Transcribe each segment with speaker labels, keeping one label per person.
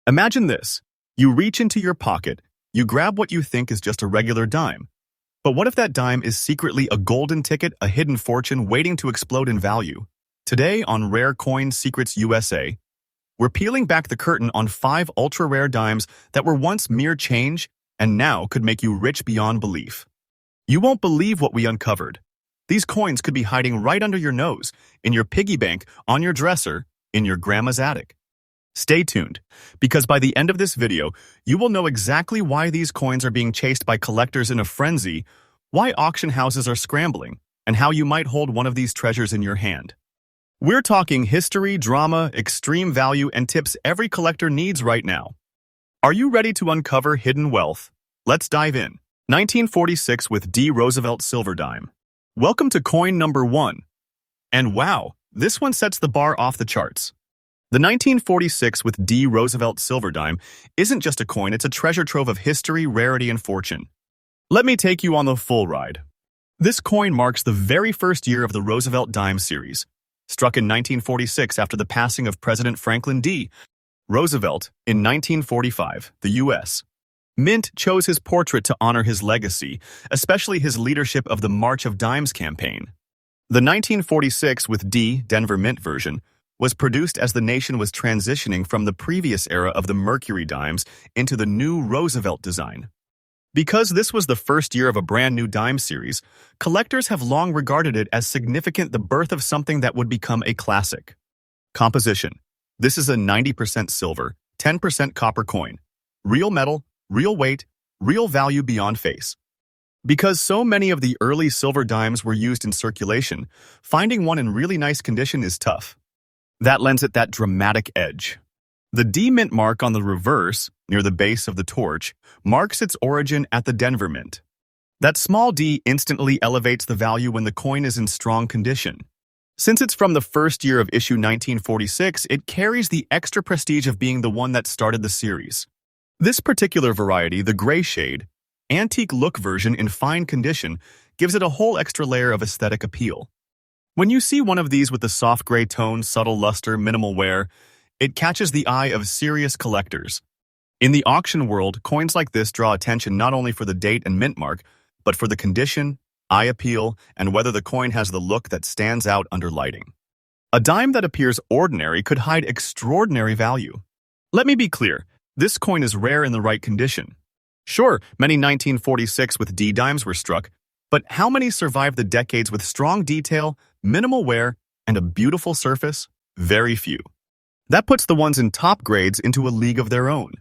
Speaker 1: Imagine this. You reach into your pocket, you grab what you think is just a regular dime. But what if that dime is secretly a golden ticket, a hidden fortune waiting to explode in value? Today on Rare Coin Secrets USA, we're peeling back the curtain on 5 ultra-rare dimes that were once mere change and now could make you rich beyond belief. You won't believe what we uncovered. These coins could be hiding right under your nose, in your piggy bank, on your dresser, in your grandma's attic. Stay tuned, because by the end of this video, you will know exactly why these coins are being chased by collectors in a frenzy, why auction houses are scrambling, and how you might hold one of these treasures in your hand. We're talking history, drama, extreme value, and tips every collector needs right now. Are you ready to uncover hidden wealth? Let's dive in. 1946 with D. Roosevelt Silver Dime. Welcome to coin number 1. And wow, this one sets the bar off the charts. The 1946 with D. Roosevelt Silver Dime isn't just a coin, it's a treasure trove of history, rarity, and fortune. Let me take you on the full ride. This coin marks the very first year of the Roosevelt Dime series, struck in 1946 after the passing of President Franklin D. Roosevelt in 1945, the U.S. Mint chose his portrait to honor his legacy, especially his leadership of the March of Dimes campaign. The 1946 with D. Denver Mint version was produced as the nation was transitioning from the previous era of the Mercury dimes into the new Roosevelt design. Because this was the first year of a brand new dime series, collectors have long regarded it as significant, the birth of something that would become a classic. Composition. This is a 90% silver, 10% copper coin. Real metal, real weight, real value beyond face. Because so many of the early silver dimes were used in circulation, finding one in really nice condition is tough. That lends it that dramatic edge. The D Mint mark on the reverse, near the base of the torch, marks its origin at the Denver Mint. That small d instantly elevates the value when the coin is in strong condition. Since it's from the first year of issue 1946, it carries the extra prestige of being the one that started the series. This particular variety, the gray shade, antique look version in fine condition, gives it a whole extra layer of aesthetic appeal. When you see one of these with the soft gray tone, subtle luster, minimal wear, it catches the eye of serious collectors. In the auction world, coins like this draw attention not only for the date and mint mark, but for the condition, eye appeal, and whether the coin has the look that stands out under lighting. A dime that appears ordinary could hide extraordinary value. Let me be clear, this coin is rare in the right condition. Sure, many 1946 with D dimes were struck, but how many survived the decades with strong detail, minimal wear, and a beautiful surface? Very few. That puts the ones in top grades into a league of their own.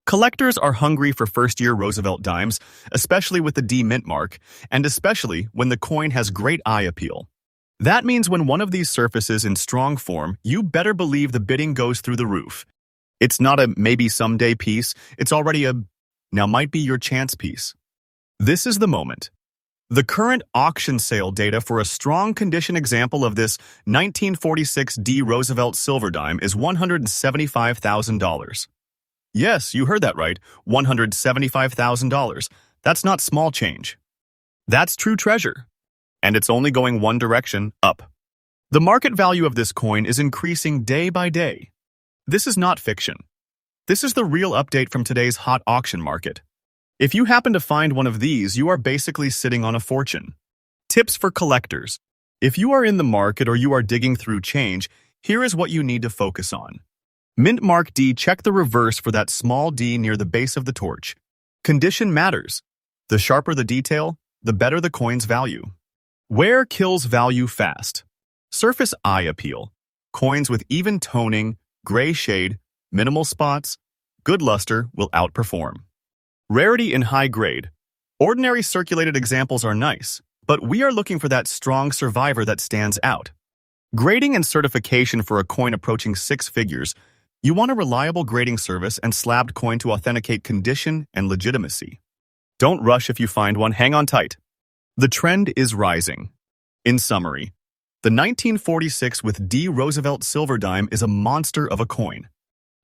Speaker 1: Collectors are hungry for first-year Roosevelt dimes, especially with the D Mint mark, and especially when the coin has great eye appeal. That means when one of these surfaces in strong form, you better believe the bidding goes through the roof. It's not a maybe someday piece, it's already a now might be your chance piece. This is the moment. The current auction sale data for a strong condition example of this 1946 D. Roosevelt Silver Dime is $175,000. Yes, you heard that right, $175,000. That's not small change. That's true treasure. And it's only going one direction, up. The market value of this coin is increasing day by day. This is not fiction. This is the real update from today's hot auction market. If you happen to find one of these, you are basically sitting on a fortune. Tips for collectors. If you are in the market or you are digging through change, here is what you need to focus on. Mint mark D, check the reverse for that small d near the base of the torch. Condition matters. The sharper the detail, the better the coin's value. Wear kills value fast. Surface eye appeal. Coins with even toning, gray shade, minimal spots, good luster will outperform. Rarity in high grade. Ordinary circulated examples are nice, but we are looking for that strong survivor that stands out. Grading and certification for a coin approaching 6 figures. You want a reliable grading service and slabbed coin to authenticate condition and legitimacy. Don't rush if you find one, hang on tight. The trend is rising. In summary, the 1946 with D. Roosevelt Silver Dime is a monster of a coin.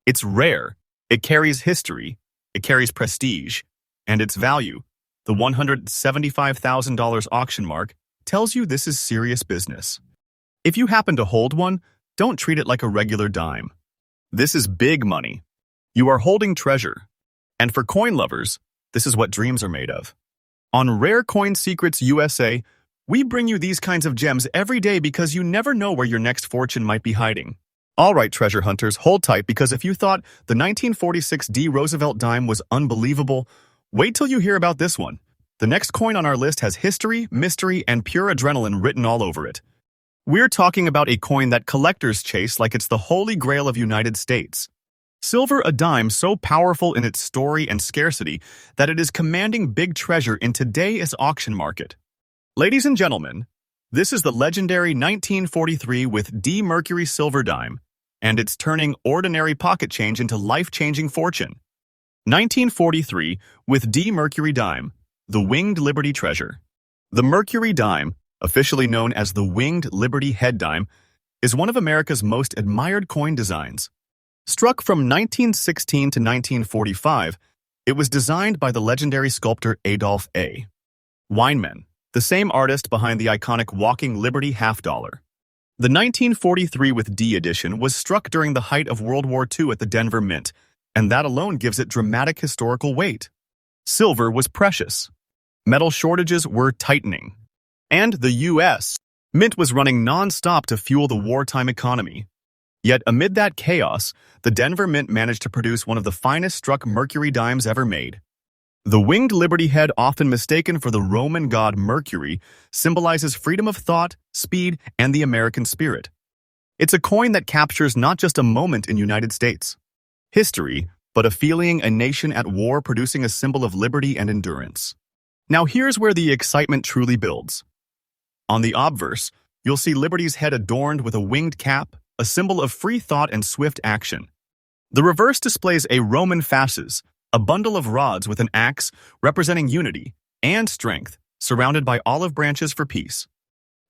Speaker 1: It's rare, it carries history, it carries prestige, and its value, the $175,000 auction mark, tells you this is serious business. If you happen to hold one, don't treat it like a regular dime. This is big money. You are holding treasure. And for coin lovers, this is what dreams are made of. On Rare Coin Secrets USA, we bring you these kinds of gems every day because you never know where your next fortune might be hiding. All right, treasure hunters, hold tight because if you thought the 1946 D Roosevelt dime was unbelievable, wait till you hear about this one. The next coin on our list has history, mystery, and pure adrenaline written all over it. We're talking about a coin that collectors chase like it's the holy grail of United States. Silver, a dime so powerful in its story and scarcity that it is commanding big treasure in today's auction market. Ladies and gentlemen, this is the legendary 1943 with D Mercury silver dime, and it's turning ordinary pocket change into life-changing fortune. 1943 with D Mercury dime, the Winged Liberty treasure. The Mercury dime, officially known as the Winged Liberty head dime, is one of America's most admired coin designs. Struck from 1916 to 1945, it was designed by the legendary sculptor Adolph A. Weinman, the same artist behind the iconic Walking Liberty half-dollar. The 1943 with D edition was struck during the height of World War II at the Denver Mint, and that alone gives it dramatic historical weight. Silver was precious. Metal shortages were tightening. And the U.S. Mint was running non-stop to fuel the wartime economy. Yet amid that chaos, the Denver Mint managed to produce one of the finest struck Mercury dimes ever made. The Winged Liberty head, often mistaken for the Roman god Mercury, symbolizes freedom of thought, speed, and the American spirit. It's a coin that captures not just a moment in United States history, but a feeling, a nation at war producing a symbol of liberty and endurance. Now here's where the excitement truly builds. On the obverse, you'll see Liberty's head adorned with a winged cap, a symbol of free thought and swift action. The reverse displays a Roman fasces, a bundle of rods with an axe representing unity and strength, surrounded by olive branches for peace.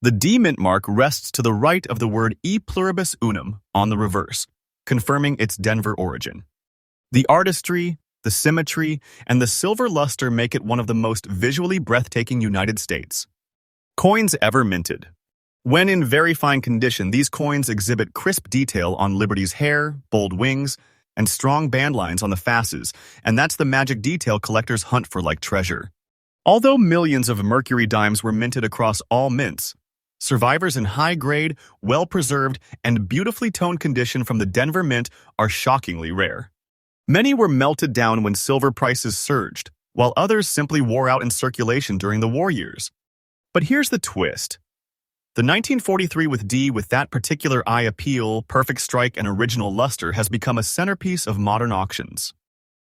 Speaker 1: The D mint mark rests to the right of the word E pluribus unum on the reverse, confirming its Denver origin. The artistry, the symmetry, and the silver luster make it one of the most visually breathtaking United States coins ever minted. When in very fine condition, these coins exhibit crisp detail on Liberty's hair, bold wings, and strong band lines on the fasces, and that's the magic detail collectors hunt for like treasure. Although millions of Mercury dimes were minted across all mints, survivors in high-grade, well-preserved, and beautifully toned condition from the Denver Mint are shockingly rare. Many were melted down when silver prices surged, while others simply wore out in circulation during the war years. But here's the twist. The 1943 with D with that particular eye appeal, perfect strike, and original luster has become a centerpiece of modern auctions.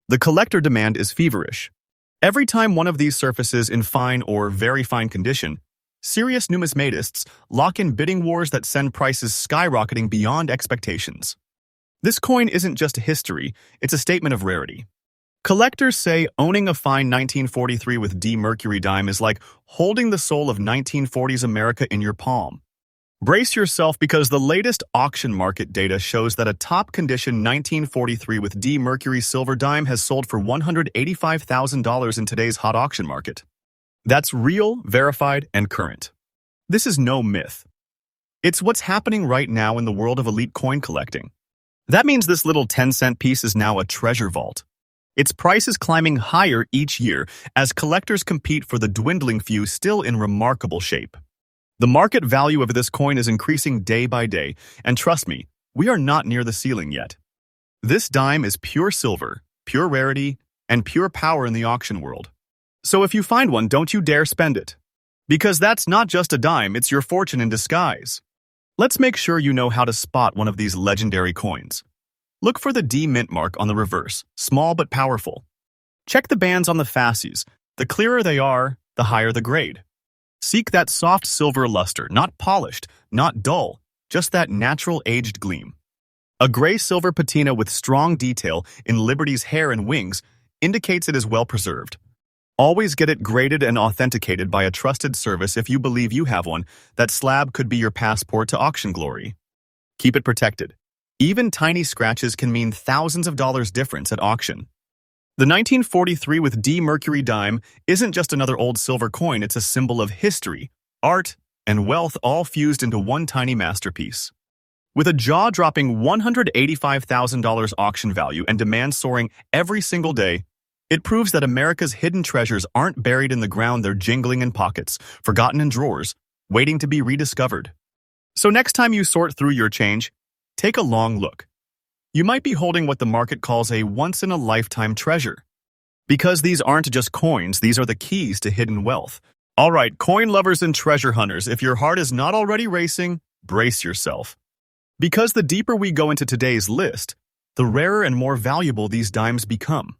Speaker 1: The collector demand is feverish. Every time one of these surfaces in fine or very fine condition, serious numismatists lock in bidding wars that send prices skyrocketing beyond expectations. This coin isn't just a history, it's a statement of rarity. Collectors say owning a fine 1943 with D Mercury dime is like holding the soul of 1940s America in your palm. Brace yourself because the latest auction market data shows that a top-condition 1943 with D Mercury silver dime has sold for $185,000 in today's hot auction market. That's real, verified, and current. This is no myth. It's what's happening right now in the world of elite coin collecting. That means this little 10-cent piece is now a treasure vault. Its price is climbing higher each year as collectors compete for the dwindling few still in remarkable shape. The market value of this coin is increasing day by day, and trust me, we are not near the ceiling yet. This dime is pure silver, pure rarity, and pure power in the auction world. So if you find one, don't you dare spend it. Because that's not just a dime, it's your fortune in disguise. Let's make sure you know how to spot one of these legendary coins. Look for the D mint mark on the reverse, small but powerful. Check the bands on the fasces. The clearer they are, the higher the grade. Seek that soft silver luster, not polished, not dull, just that natural aged gleam. A gray-silver patina with strong detail in Liberty's hair and wings indicates it is well preserved. Always get it graded and authenticated by a trusted service if you believe you have one. That slab could be your passport to auction glory. Keep it protected. Even tiny scratches can mean thousands of dollars difference at auction. The 1943 with D Mercury dime isn't just another old silver coin, it's a symbol of history, art, and wealth all fused into one tiny masterpiece. With a jaw-dropping $185,000 auction value and demand soaring every single day, it proves that America's hidden treasures aren't buried in the ground, they're jingling in pockets, forgotten in drawers, waiting to be rediscovered. So next time you sort through your change, take a long look. You might be holding what the market calls a once-in-a-lifetime treasure. Because these aren't just coins, these are the keys to hidden wealth. All right, coin lovers and treasure hunters, if your heart is not already racing, brace yourself. Because the deeper we go into today's list, the rarer and more valuable these dimes become.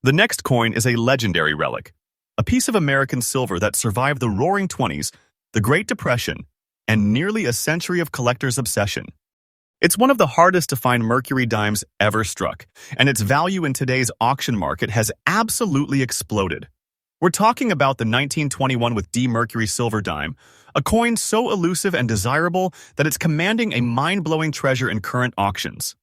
Speaker 1: The next coin is a legendary relic, a piece of American silver that survived the Roaring '20s, the Great Depression, and nearly a century of collectors' obsession. It's one of the hardest to find Mercury dimes ever struck, and its value in today's auction market has absolutely exploded. We're talking about the 1921 with D Mercury silver dime, a coin so elusive and desirable that it's commanding a mind-blowing treasure in current auctions.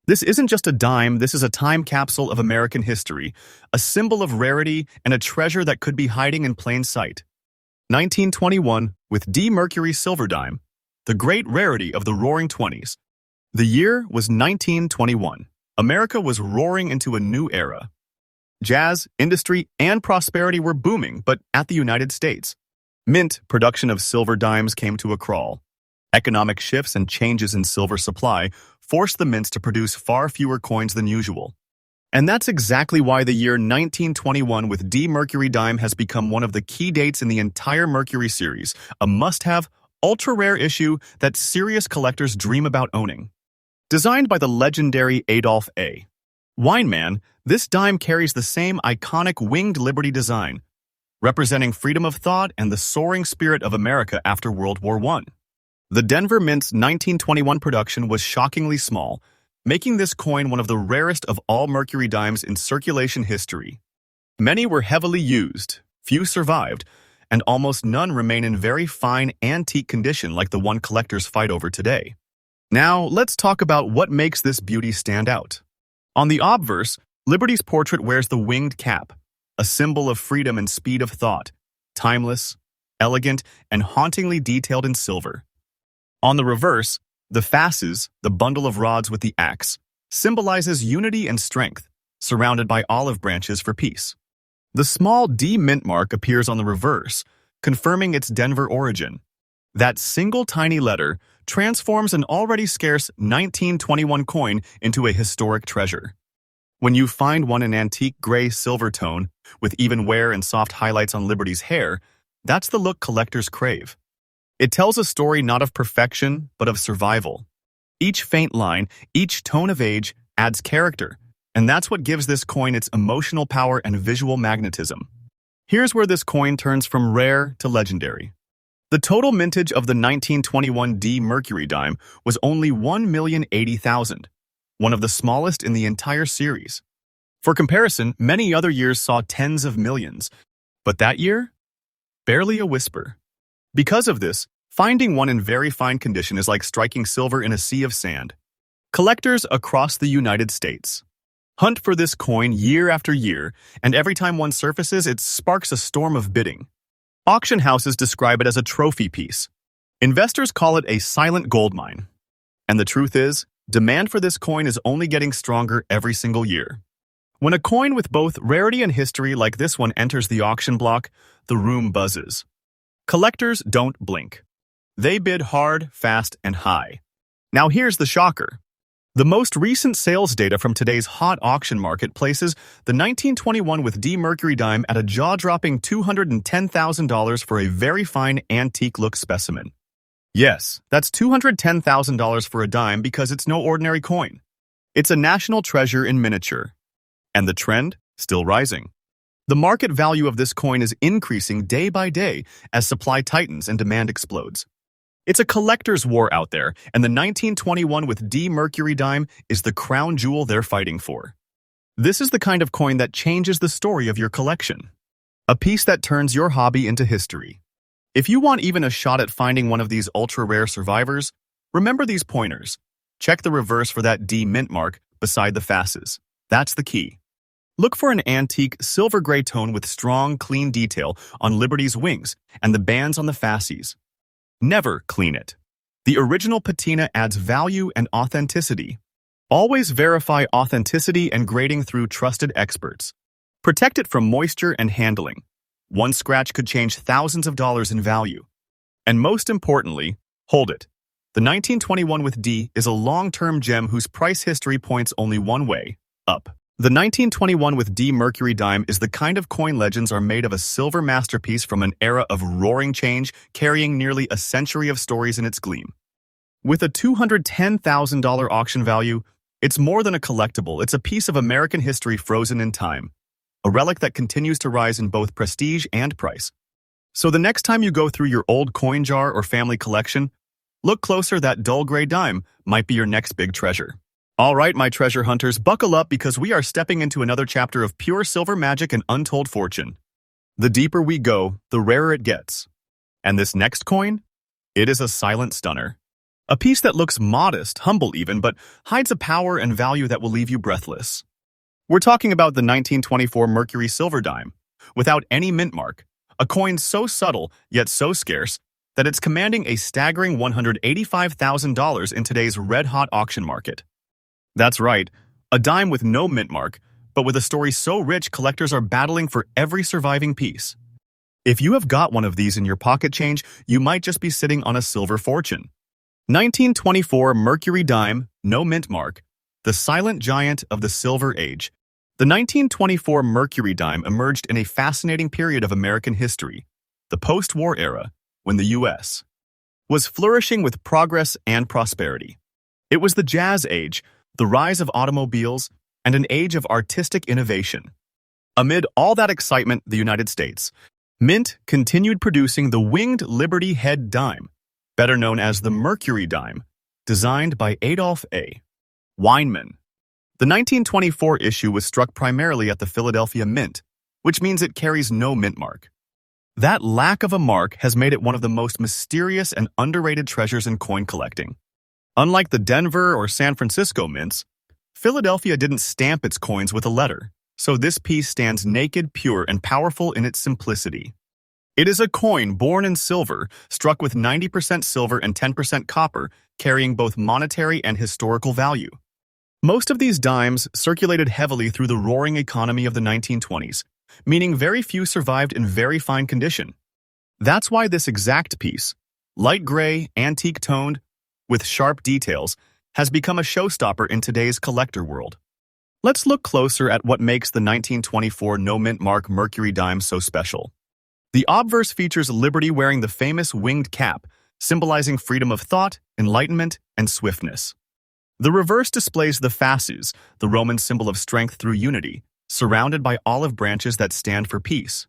Speaker 1: This isn't just a dime, this is a time capsule of American history, a symbol of rarity and a treasure that could be hiding in plain sight. 1921 with D Mercury silver dime, the great rarity of the Roaring '20s. The year was 1921. America was roaring into a new era. Jazz, industry, and prosperity were booming, but at the United States. Mint production of silver dimes came to a crawl. Economic shifts and changes in silver supply forced the mints to produce far fewer coins than usual. And that's exactly why the year 1921 with D Mercury dime has become one of the key dates in the entire Mercury series, a must-have, ultra-rare issue that serious collectors dream about owning. Designed by the legendary Adolph A. Weinman, this dime carries the same iconic winged liberty design, representing freedom of thought and the soaring spirit of America after World War I. The Denver Mint's 1921 production was shockingly small, making this coin one of the rarest of all Mercury dimes in circulation history. Many were heavily used, few survived, and almost none remain in very fine antique condition like the one collectors fight over today. Now, let's talk about what makes this beauty stand out. On the obverse, Liberty's portrait wears the winged cap, a symbol of freedom and speed of thought, timeless, elegant, and hauntingly detailed in silver. On the reverse, the fasces, the bundle of rods with the axe, symbolizes unity and strength, surrounded by olive branches for peace. The small D mint mark appears on the reverse, confirming its Denver origin. That single tiny letter transforms an already scarce 1921 coin into a historic treasure. When you find one in antique gray silver tone, with even wear and soft highlights on Liberty's hair, that's the look collectors crave. It tells a story not of perfection, but of survival. Each faint line, each tone of age, adds character, and that's what gives this coin its emotional power and visual magnetism. Here's where this coin turns from rare to legendary. The total mintage of the 1921 D Mercury dime was only 1,080,000, one of the smallest in the entire series. For comparison, many other years saw tens of millions, but that year, barely a whisper. Because of this, finding one in very fine condition is like striking silver in a sea of sand. Collectors across the United States hunt for this coin year after year, and every time one surfaces, it sparks a storm of bidding. Auction houses describe it as a trophy piece. Investors call it a silent goldmine. And the truth is, demand for this coin is only getting stronger every single year. When a coin with both rarity and history like this one enters the auction block, the room buzzes. Collectors don't blink. They bid hard, fast, and high. Now here's the shocker. The most recent sales data from today's hot auction market places the 1921 with D Mercury dime at a jaw-dropping $210,000 for a very fine antique-look specimen. Yes, that's $210,000 for a dime because it's no ordinary coin. It's a national treasure in miniature. And the trend? Still rising. The market value of this coin is increasing day by day as supply tightens and demand explodes. It's a collector's war out there, and the 1921 with D Mercury dime is the crown jewel they're fighting for. This is the kind of coin that changes the story of your collection. A piece that turns your hobby into history. If you want even a shot at finding one of these ultra-rare survivors, remember these pointers. Check the reverse for that D mint mark beside the fasces. That's the key. Look for an antique silver gray tone with strong, clean detail on Liberty's wings and the bands on the fasces. Never clean it. The original patina adds value and authenticity. Always verify authenticity and grading through trusted experts. Protect it from moisture and handling. One scratch could change thousands of dollars in value. And most importantly, hold it. The 1921 with D is a long-term gem whose price history points only one way, up. The 1921 with D Mercury dime is the kind of coin legends are made of a silver masterpiece from an era of roaring change, carrying nearly a century of stories in its gleam. With a $210,000 auction value, it's more than a collectible, it's a piece of American history frozen in time, a relic that continues to rise in both prestige and price. So the next time you go through your old coin jar or family collection, look closer, that dull gray dime might be your next big treasure. All right, my treasure hunters, buckle up because we are stepping into another chapter of pure silver magic and untold fortune. The deeper we go, the rarer it gets. And this next coin? It is a silent stunner. A piece that looks modest, humble even, but hides a power and value that will leave you breathless. We're talking about the 1924 Mercury silver dime, without any mint mark, a coin so subtle yet so scarce that it's commanding a staggering $185,000 in today's red-hot auction market. That's right, a dime with no mint mark, but with a story so rich collectors are battling for every surviving piece. If you have got one of these in your pocket change, you might just be sitting on a silver fortune. 1924 Mercury dime, no mint mark, the silent giant of the Silver Age. The 1924 Mercury dime emerged in a fascinating period of American history, the post-war era, when the U.S. was flourishing with progress and prosperity. It was the Jazz Age, the rise of automobiles, and an age of artistic innovation. Amid all that excitement, the United States Mint continued producing the winged Liberty Head dime, better known as the Mercury dime, designed by Adolph A. Weinman. The 1924 issue was struck primarily at the Philadelphia Mint, which means it carries no mint mark. That lack of a mark has made it one of the most mysterious and underrated treasures in coin collecting. Unlike the Denver or San Francisco mints, Philadelphia didn't stamp its coins with a letter, so this piece stands naked, pure, and powerful in its simplicity. It is a coin born in silver, struck with 90% silver and 10% copper, carrying both monetary and historical value. Most of these dimes circulated heavily through the roaring economy of the 1920s, meaning very few survived in very fine condition. That's why this exact piece, light gray, antique-toned, with sharp details, has become a showstopper in today's collector world. Let's look closer at what makes the 1924 no-mint mark Mercury dime so special. The obverse features Liberty wearing the famous winged cap, symbolizing freedom of thought, enlightenment, and swiftness. The reverse displays the fasces, the Roman symbol of strength through unity, surrounded by olive branches that stand for peace.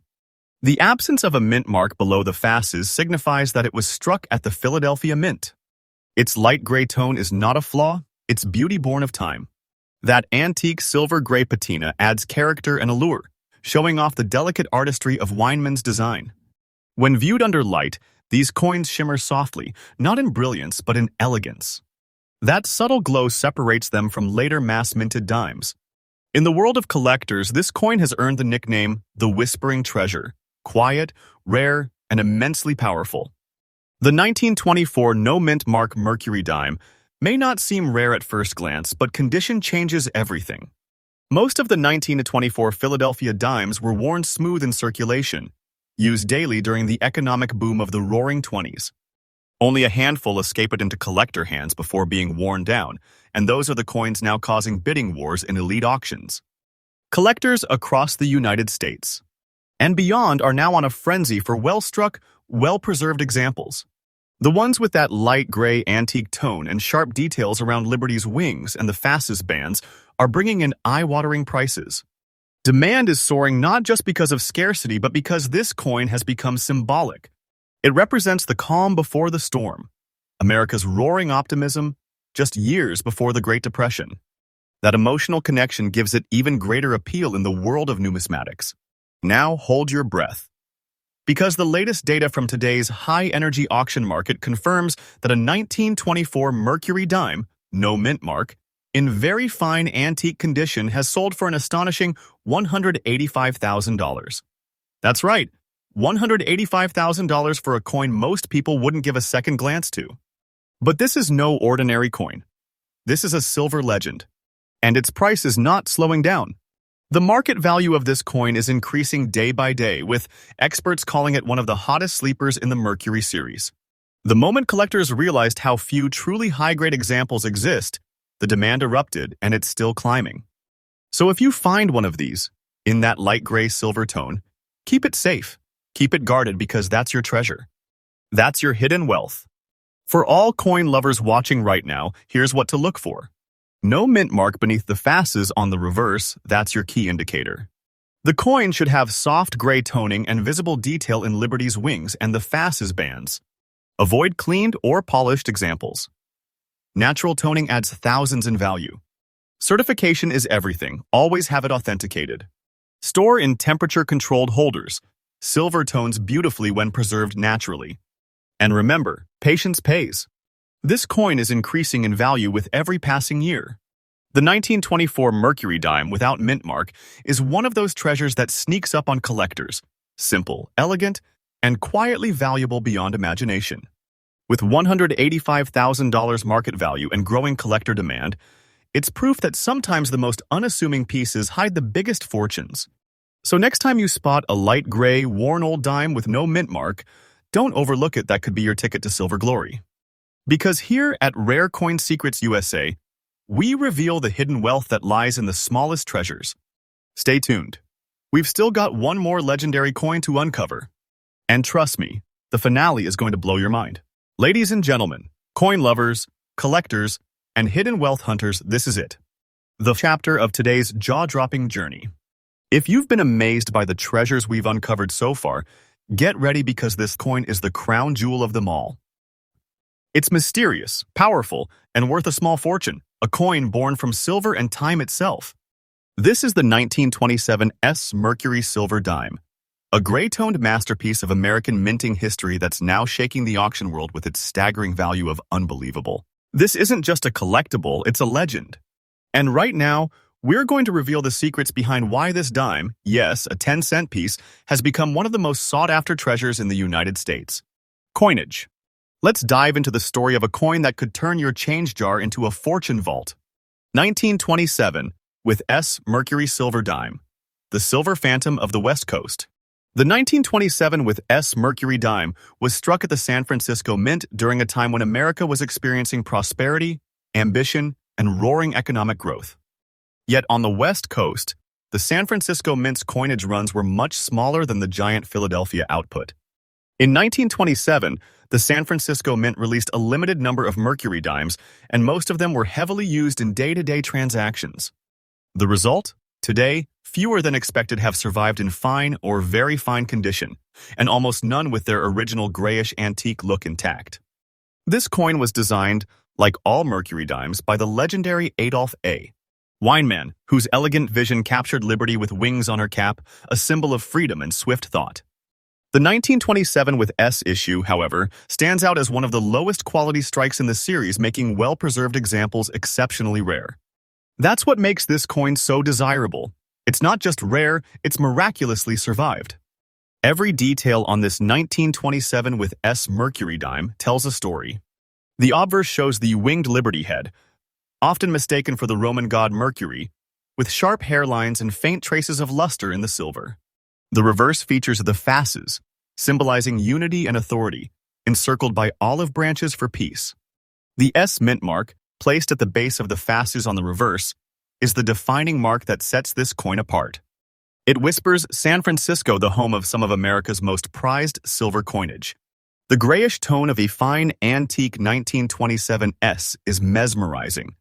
Speaker 1: The absence of a mint mark below the fasces signifies that it was struck at the Philadelphia Mint. Its light gray tone is not a flaw, it's beauty born of time. That antique silver gray patina adds character and allure, showing off the delicate artistry of Weinman's design. When viewed under light, these coins shimmer softly, not in brilliance but in elegance. That subtle glow separates them from later mass-minted dimes. In the world of collectors, this coin has earned the nickname the Whispering Treasure, quiet, rare, and immensely powerful. The 1924 no-mint mark Mercury dime may not seem rare at first glance, but condition changes everything. Most of the 1924 Philadelphia dimes were worn smooth in circulation, used daily during the economic boom of the Roaring '20s. Only a handful escape it into collector hands before being worn down, and those are the coins now causing bidding wars in elite auctions. Collectors across the United States and beyond are now on a frenzy for well-struck, well-preserved examples. The ones with that light gray antique tone and sharp details around Liberty's wings and the fasces bands are bringing in eye-watering prices. Demand is soaring not just because of scarcity, but because this coin has become symbolic. It represents the calm before the storm, America's roaring optimism just years before the Great Depression. That emotional connection gives it even greater appeal in the world of numismatics. Now hold your breath, because the latest data from today's high-energy auction market confirms that a 1924 Mercury dime, no mint mark, in very fine antique condition has sold for an astonishing $185,000. That's right, $185,000 for a coin most people wouldn't give a second glance to. But this is no ordinary coin. This is a silver legend, and its price is not slowing down. The market value of this coin is increasing day by day, with experts calling it one of the hottest sleepers in the Mercury series. The moment collectors realized how few truly high-grade examples exist, the demand erupted, and it's still climbing. So if you find one of these, in that light gray silver tone, keep it safe. Keep it guarded because that's your treasure. That's your hidden wealth. For all coin lovers watching right now, here's what to look for. No mint mark beneath the fasces on the reverse, that's your key indicator. The coin should have soft gray toning and visible detail in Liberty's wings and the fasces bands. Avoid cleaned or polished examples. Natural toning adds thousands in value. Certification is everything. Always have it authenticated. Store in temperature-controlled holders. Silver tones beautifully when preserved naturally. And remember, patience pays. This coin is increasing in value with every passing year. The 1924 Mercury dime without mint mark is one of those treasures that sneaks up on collectors. Simple, elegant, and quietly valuable beyond imagination. With $185,000 market value and growing collector demand, it's proof that sometimes the most unassuming pieces hide the biggest fortunes. So next time you spot a light gray, worn old dime with no mint mark, don't overlook it. That could be your ticket to silver glory. Because here at Rare Coin Secrets USA, we reveal the hidden wealth that lies in the smallest treasures. Stay tuned. We've still got one more legendary coin to uncover. And trust me, the finale is going to blow your mind. Ladies and gentlemen, coin lovers, collectors, and hidden wealth hunters, this is it. The chapter of today's jaw-dropping journey. If you've been amazed by the treasures we've uncovered so far, get ready because this coin is the crown jewel of them all. It's mysterious, powerful, and worth a small fortune, a coin born from silver and time itself. This is the 1927 Mercury silver dime, a gray-toned masterpiece of American minting history that's now shaking the auction world with its staggering value of unbelievable. This isn't just a collectible, it's a legend. And right now, we're going to reveal the secrets behind why this dime, yes, a 10-cent piece, has become one of the most sought-after treasures in the United States. Coinage. Let's dive into the story of a coin that could turn your change jar into a fortune vault. 1927, with Mercury silver dime, the silver phantom of the West Coast. The 1927 with Mercury dime was struck at the San Francisco Mint during a time when America was experiencing prosperity, ambition, and roaring economic growth. Yet on the West Coast, the San Francisco Mint's coinage runs were much smaller than the giant Philadelphia output. In 1927, the San Francisco Mint released a limited number of Mercury dimes, and most of them were heavily used in day-to-day transactions. The result? Today, fewer than expected have survived in fine or very fine condition, and almost none with their original grayish antique look intact. This coin was designed, like all Mercury dimes, by the legendary Adolph A. Weinman, whose elegant vision captured liberty with wings on her cap, a symbol of freedom and swift thought. The 1927 with issue, however, stands out as one of the lowest quality strikes in the series, making well-preserved examples exceptionally rare. That's what makes this coin so desirable. It's not just rare, it's miraculously survived. Every detail on this 1927 with Mercury dime tells a story. The obverse shows the winged Liberty head, often mistaken for the Roman god Mercury, with sharp hairlines and faint traces of luster in the silver. The reverse features the fasces, symbolizing unity and authority, encircled by olive branches for peace. The mint mark, placed at the base of the fasces on the reverse, is the defining mark that sets this coin apart. It whispers San Francisco, the home of some of America's most prized silver coinage. The grayish tone of a fine antique 1927 is mesmerizing.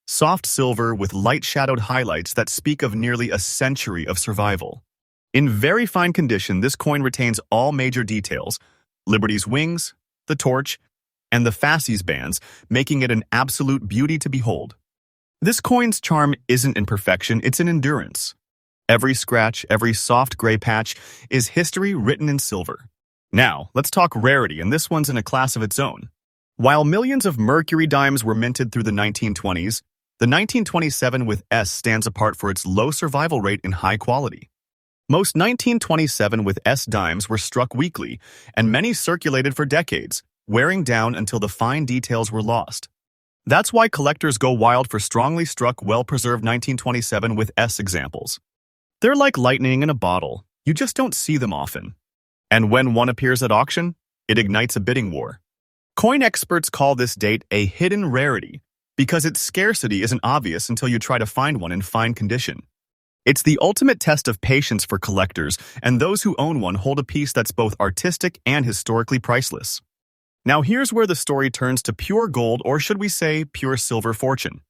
Speaker 1: Soft silver with light-shadowed highlights that speak of nearly a century of survival. In very fine condition, this coin retains all major details: Liberty's wings, the torch, and the fasces bands, making it an absolute beauty to behold. This coin's charm isn't in perfection, it's in endurance. Every scratch, every soft gray patch is history written in silver. Now, let's talk rarity, and this one's in a class of its own. While millions of Mercury dimes were minted through the 1920s, the 1927 with stands apart for its low survival rate in high quality. Most 1927 with dimes were struck weekly, and many circulated for decades, wearing down until the fine details were lost. That's why collectors go wild for strongly struck, well-preserved 1927 with S examples. They're like lightning in a bottle. You just don't see them often. And when one appears at auction, it ignites a bidding war. Coin experts call this date a hidden rarity because its scarcity isn't obvious until you try to find one in fine condition. It's the ultimate test of patience for collectors, and those who own one hold a piece that's both artistic and historically priceless. Now here's where the story turns to pure gold, or should we say pure silver fortune.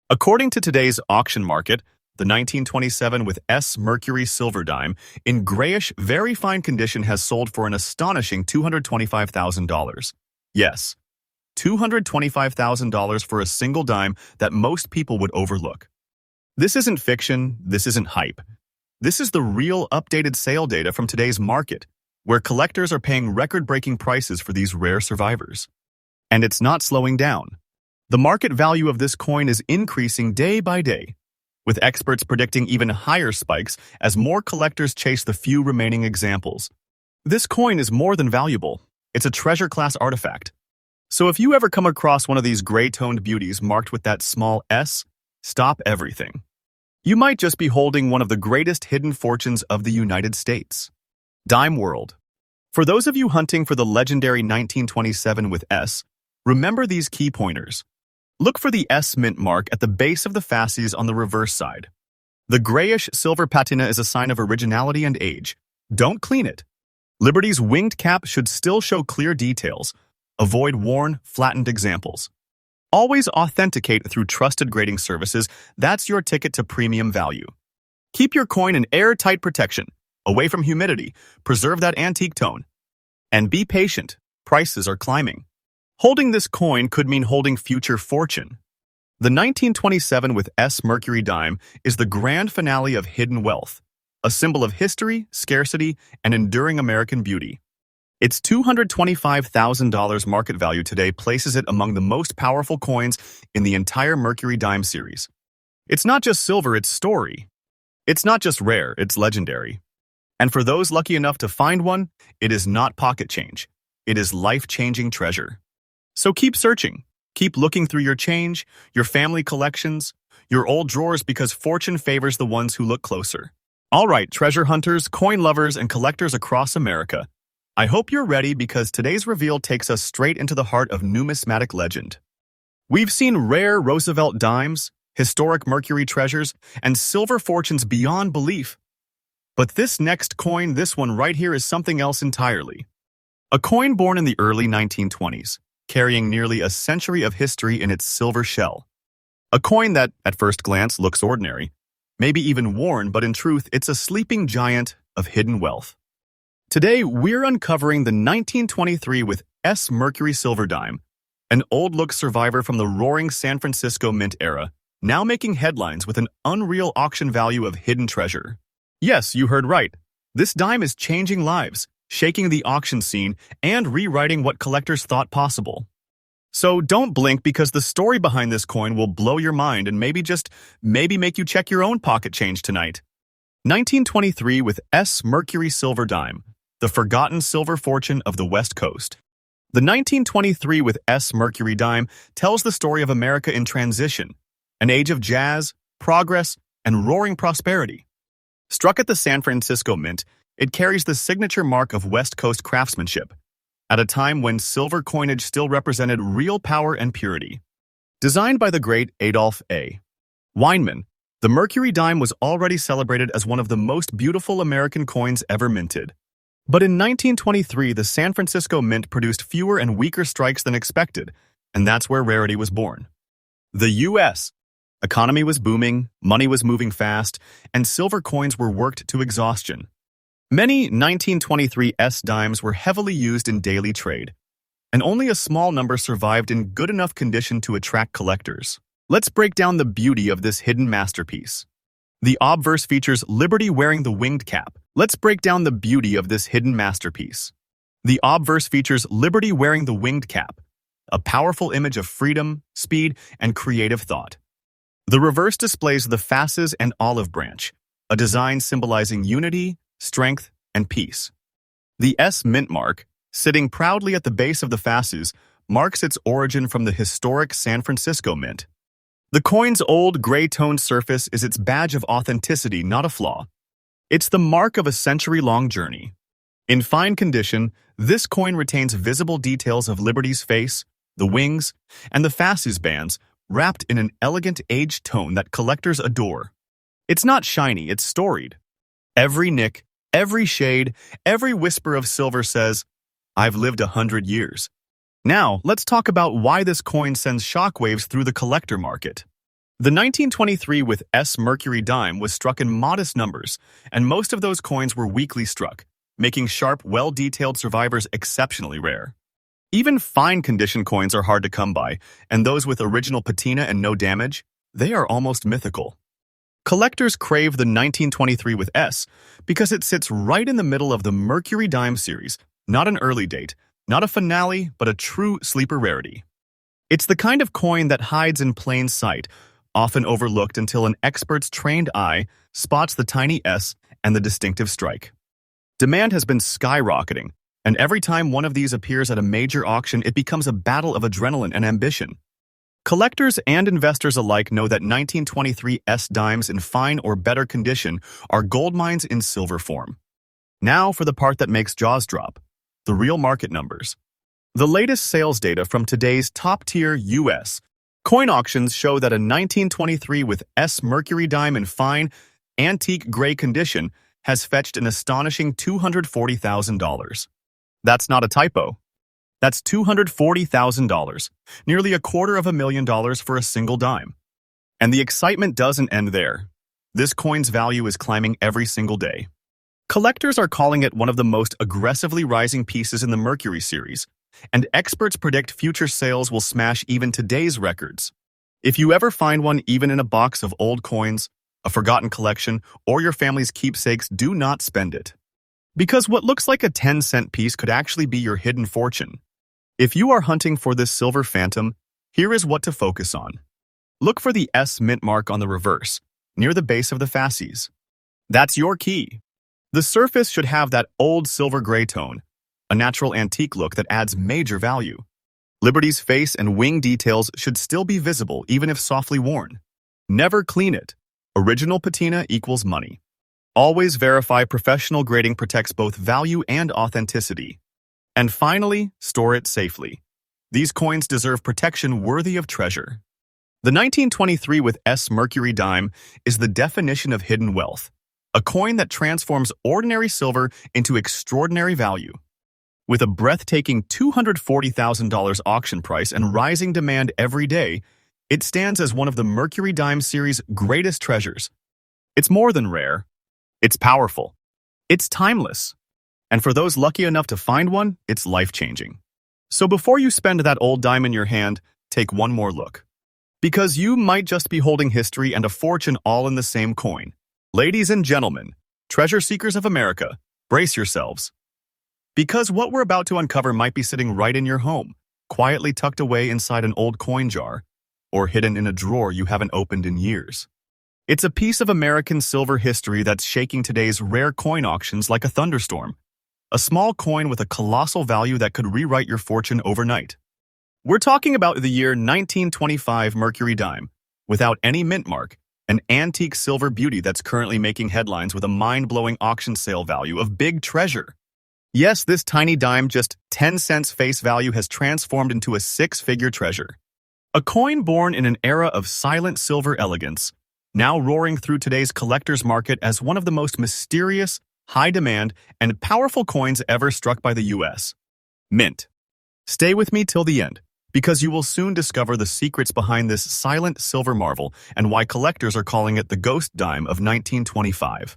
Speaker 1: According to today's auction market, the 1927 with S Mercury silver dime in grayish, very fine condition has sold for an astonishing $225,000. Yes, $225,000 for a single dime that most people would overlook. This isn't fiction, this isn't hype. This is the real updated sale data from today's market, where collectors are paying record-breaking prices for these rare survivors. And it's not slowing down. The market value of this coin is increasing day by day, with experts predicting even higher spikes as more collectors chase the few remaining examples. This coin is more than valuable. It's a treasure-class artifact. So if you ever come across one of these gray-toned beauties marked with that small S, stop everything. You might just be holding one of the greatest hidden fortunes of the United States. Dime World. For those of you hunting for the legendary 1927 with S, remember these key pointers. Look for the S mint mark at the base of the fasces on the reverse side. The grayish silver patina is a sign of originality and age. Don't clean it. Liberty's winged cap should still show clear details. Avoid worn, flattened examples. Always authenticate through trusted grading services. That's your ticket to premium value. Keep your coin in airtight protection, away from humidity. Preserve that antique tone. And be patient. Prices are climbing. Holding this coin could mean holding future fortune. The 1927 with S Mercury dime is the grand finale of hidden wealth, a symbol of history, scarcity, and enduring American beauty. Its $225,000 market value today places it among the most powerful coins in the entire Mercury dime series. It's not just silver, it's story. It's not just rare, it's legendary. And for those lucky enough to find one, it is not pocket change. It is life-changing treasure. So keep searching. Keep looking through your change, your family collections, your old drawers, because fortune favors the ones who look closer. All right, treasure hunters, coin lovers, and collectors across America. I hope you're ready, because today's reveal takes us straight into the heart of numismatic legend. We've seen rare Roosevelt dimes, historic Mercury treasures, and silver fortunes beyond belief. But this next coin, this one right here, is something else entirely. A coin born in the early 1920s, carrying nearly a century of history in its silver shell. A coin that, at first glance, looks ordinary, maybe even worn, but in truth, it's a sleeping giant of hidden wealth. Today, we're uncovering the 1923 with S Mercury silver dime, an old-look survivor from the roaring San Francisco Mint era, now making headlines with an unreal auction value of hidden treasure. Yes, you heard right. This dime is changing lives, shaking the auction scene, and rewriting what collectors thought possible. So don't blink, because the story behind this coin will blow your mind and maybe make you check your own pocket change tonight. 1923 with S Mercury silver dime, the forgotten silver fortune of the West Coast. The 1923 with S Mercury dime tells the story of America in transition, an age of jazz, progress, and roaring prosperity. Struck at the San Francisco Mint, it carries the signature mark of West Coast craftsmanship, at a time when silver coinage still represented real power and purity. Designed by the great Adolph A. Weinman, the Mercury dime was already celebrated as one of the most beautiful American coins ever minted. But in 1923, the San Francisco Mint produced fewer and weaker strikes than expected, and that's where rarity was born. The U.S. economy was booming, money was moving fast, and silver coins were worked to exhaustion. Many 1923 S dimes were heavily used in daily trade, and only a small number survived in good enough condition to attract collectors. Let's break down the beauty of this hidden masterpiece. The obverse features Liberty wearing the winged cap. Let's break down the beauty of this hidden masterpiece. The obverse features Liberty wearing the winged cap, a powerful image of freedom, speed, and creative thought. The reverse displays the fasces and olive branch, a design symbolizing unity, strength, and peace. The S mint mark, Sitting proudly at the base of the fasces marks its origin from the historic San Francisco Mint. The coin's old gray-toned surface is its badge of authenticity, not a flaw. It's the mark of a century-long journey. In fine condition, this coin retains visible details of Liberty's face, the wings, and the fasces bands, wrapped in an elegant aged tone that collectors adore. It's not shiny, it's storied. Every nick, every shade, every whisper of silver says, "I've lived 100 years." Now, let's talk about why this coin sends shockwaves through the collector market. The 1923 with S Mercury dime was struck in modest numbers, and most of those coins were weakly struck, making sharp, well-detailed survivors exceptionally rare. Even fine-condition coins are hard to come by, and those with original patina and no damage, they are almost mythical. Collectors crave the 1923 with S because it sits right in the middle of the Mercury dime series, not an early date, not a finale, but a true sleeper rarity. It's the kind of coin that hides in plain sight, often overlooked until an expert's trained eye spots the tiny S and the distinctive strike. Demand has been skyrocketing, and every time one of these appears at a major auction, it becomes a battle of adrenaline and ambition. Collectors and investors alike know that 1923 S dimes in fine or better condition are gold mines in silver form. Now for the part that makes jaws drop, the real market numbers. The latest sales data from today's top-tier U.S. coin auctions show that a 1923 with S Mercury dime in fine, antique gray condition has fetched an astonishing $240,000. That's not a typo. That's $240,000, nearly $250,000 for a single dime. And the excitement doesn't end there. This coin's value is climbing every single day. Collectors are calling it one of the most aggressively rising pieces in the Mercury series, and experts predict future sales will smash even today's records. If you ever find one even in a box of old coins, a forgotten collection, or your family's keepsakes, do not spend it. Because what looks like a 10-cent piece could actually be your hidden fortune. If you are hunting for this silver phantom, here is what to focus on. Look for the S mint mark on the reverse, near the base of the fasces. That's your key. The surface should have that old silver gray tone, a natural antique look that adds major value. Liberty's face and wing details should still be visible even if softly worn. Never clean it. Original patina equals money. Always verify professional grading protects both value and authenticity. And finally, store it safely. These coins deserve protection worthy of treasure. The 1923 with S Mercury dime is the definition of hidden wealth, a coin that transforms ordinary silver into extraordinary value. With a breathtaking $240,000 auction price and rising demand every day, it stands as one of the Mercury dime series' greatest treasures. It's more than rare. It's powerful. It's timeless. And for those lucky enough to find one, it's life-changing. So before you spend that old dime in your hand, take one more look. Because you might just be holding history and a fortune all in the same coin. Ladies and gentlemen, treasure seekers of America, brace yourselves. Because what we're about to uncover might be sitting right in your home, quietly tucked away inside an old coin jar, or hidden in a drawer you haven't opened in years. It's a piece of American silver history that's shaking today's rare coin auctions like a thunderstorm. A small coin with a colossal value that could rewrite your fortune overnight. We're talking about the year 1925 Mercury dime, without any mint mark, an antique silver beauty that's currently making headlines with a mind-blowing auction sale value of big treasure. Yes, this tiny dime, just 10 cents face value, has transformed into a six-figure treasure. A coin born in an era of silent silver elegance, now roaring through today's collector's market as one of the most mysterious, high-demand, and powerful coins ever struck by the U.S. Mint. Stay with me till the end, because you will soon discover the secrets behind this silent silver marvel and why collectors are calling it the ghost dime of 1925.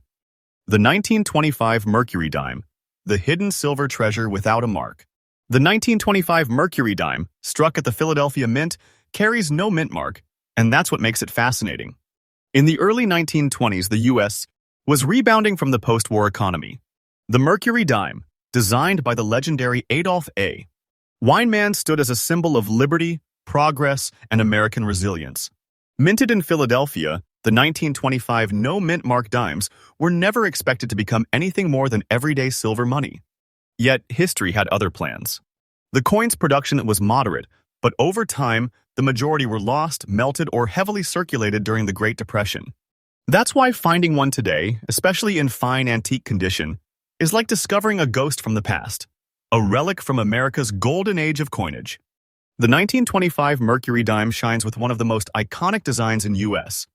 Speaker 1: The 1925 Mercury dime, the hidden silver treasure without a mark. The 1925 Mercury dime, struck at the Philadelphia Mint, carries no mint mark, and that's what makes it fascinating. In the early 1920s, the U.S. was rebounding from the post-war economy. The Mercury dime, designed by the legendary Adolph A. Weinman, stood as a symbol of liberty, progress, and American resilience. Minted in Philadelphia, the 1925 no-mint mark dimes were never expected to become anything more than everyday silver money. Yet history had other plans. The coin's production was moderate, but over time, the majority were lost, melted, or heavily circulated during the Great Depression. That's why finding one today, especially in fine antique condition, is like discovering a ghost from the past, a relic from America's golden age of coinage. The 1925 Mercury dime shines with one of the most iconic designs in U.S.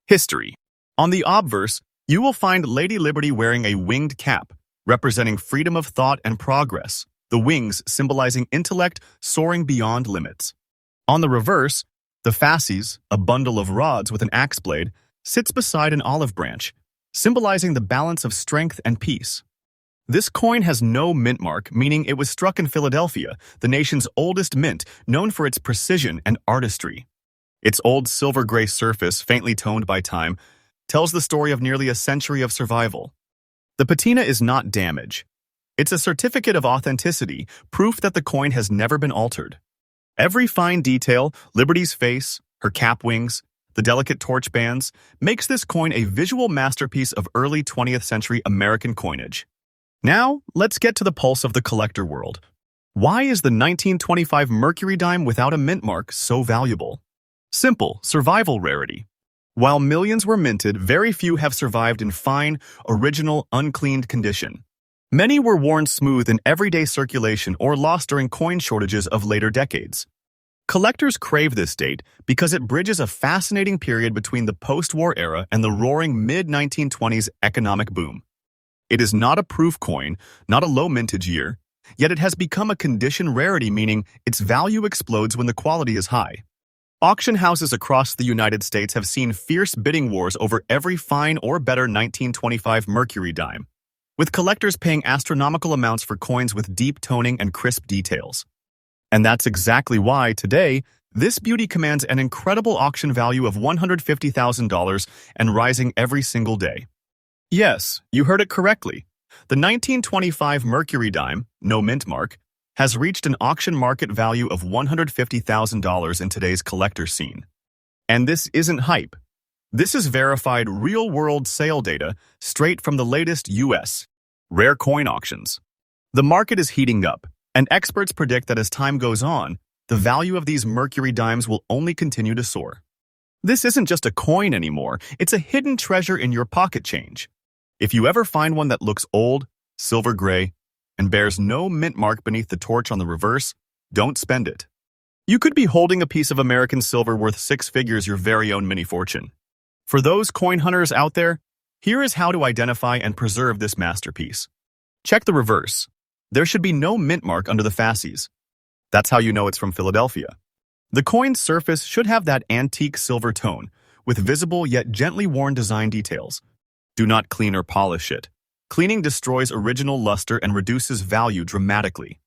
Speaker 1: history. On the obverse, you will find Lady Liberty wearing a winged cap, representing freedom of thought and progress, the wings symbolizing intellect soaring beyond limits. On the reverse, the fasces, a bundle of rods with an axe blade, sits beside an olive branch, symbolizing the balance of strength and peace. This coin has no mint mark, meaning it was struck in Philadelphia, the nation's oldest mint, known for its precision and artistry. Its old silver-gray surface, faintly toned by time, tells the story of nearly a century of survival. The patina is not damage. It's a certificate of authenticity, proof that the coin has never been altered. Every fine detail, Liberty's face, her cap wings, the delicate torch bands, makes this coin a visual masterpiece of early 20th century American coinage. Now, let's get to the pulse of the collector world. Why is the 1925 Mercury dime without a mint mark so valuable? Simple, survival rarity. While millions were minted, very few have survived in fine, original, uncleaned condition. Many were worn smooth in everyday circulation or lost during coin shortages of later decades. Collectors crave this date because it bridges a fascinating period between the post-war era and the roaring mid-1920s economic boom. It is not a proof coin, not a low mintage year, yet it has become a condition rarity, meaning its value explodes when the quality is high. Auction houses across the United States have seen fierce bidding wars over every fine or better 1925 Mercury dime, with collectors paying astronomical amounts for coins with deep toning and crisp details. And that's exactly why, today, this beauty commands an incredible auction value of $150,000 and rising every single day. Yes, you heard it correctly. The 1925 Mercury dime, no mint mark, has reached an auction market value of $150,000 in today's collector scene. And this isn't hype. This is verified real-world sale data straight from the latest U.S. rare coin auctions. The market is heating up, and experts predict that as time goes on, the value of these Mercury dimes will only continue to soar. This isn't just a coin anymore, it's a hidden treasure in your pocket change. If you ever find one that looks old, silver gray, and bears no mint mark beneath the torch on the reverse, don't spend it. You could be holding a piece of American silver worth six figures, your very own mini fortune. For those coin hunters out there, here is how to identify and preserve this masterpiece. Check the reverse. There should be no mint mark under the fasces. That's how you know it's from Philadelphia. The coin's surface should have that antique silver tone, with visible yet gently worn design details. Do not clean or polish it. Cleaning destroys original luster and reduces value dramatically.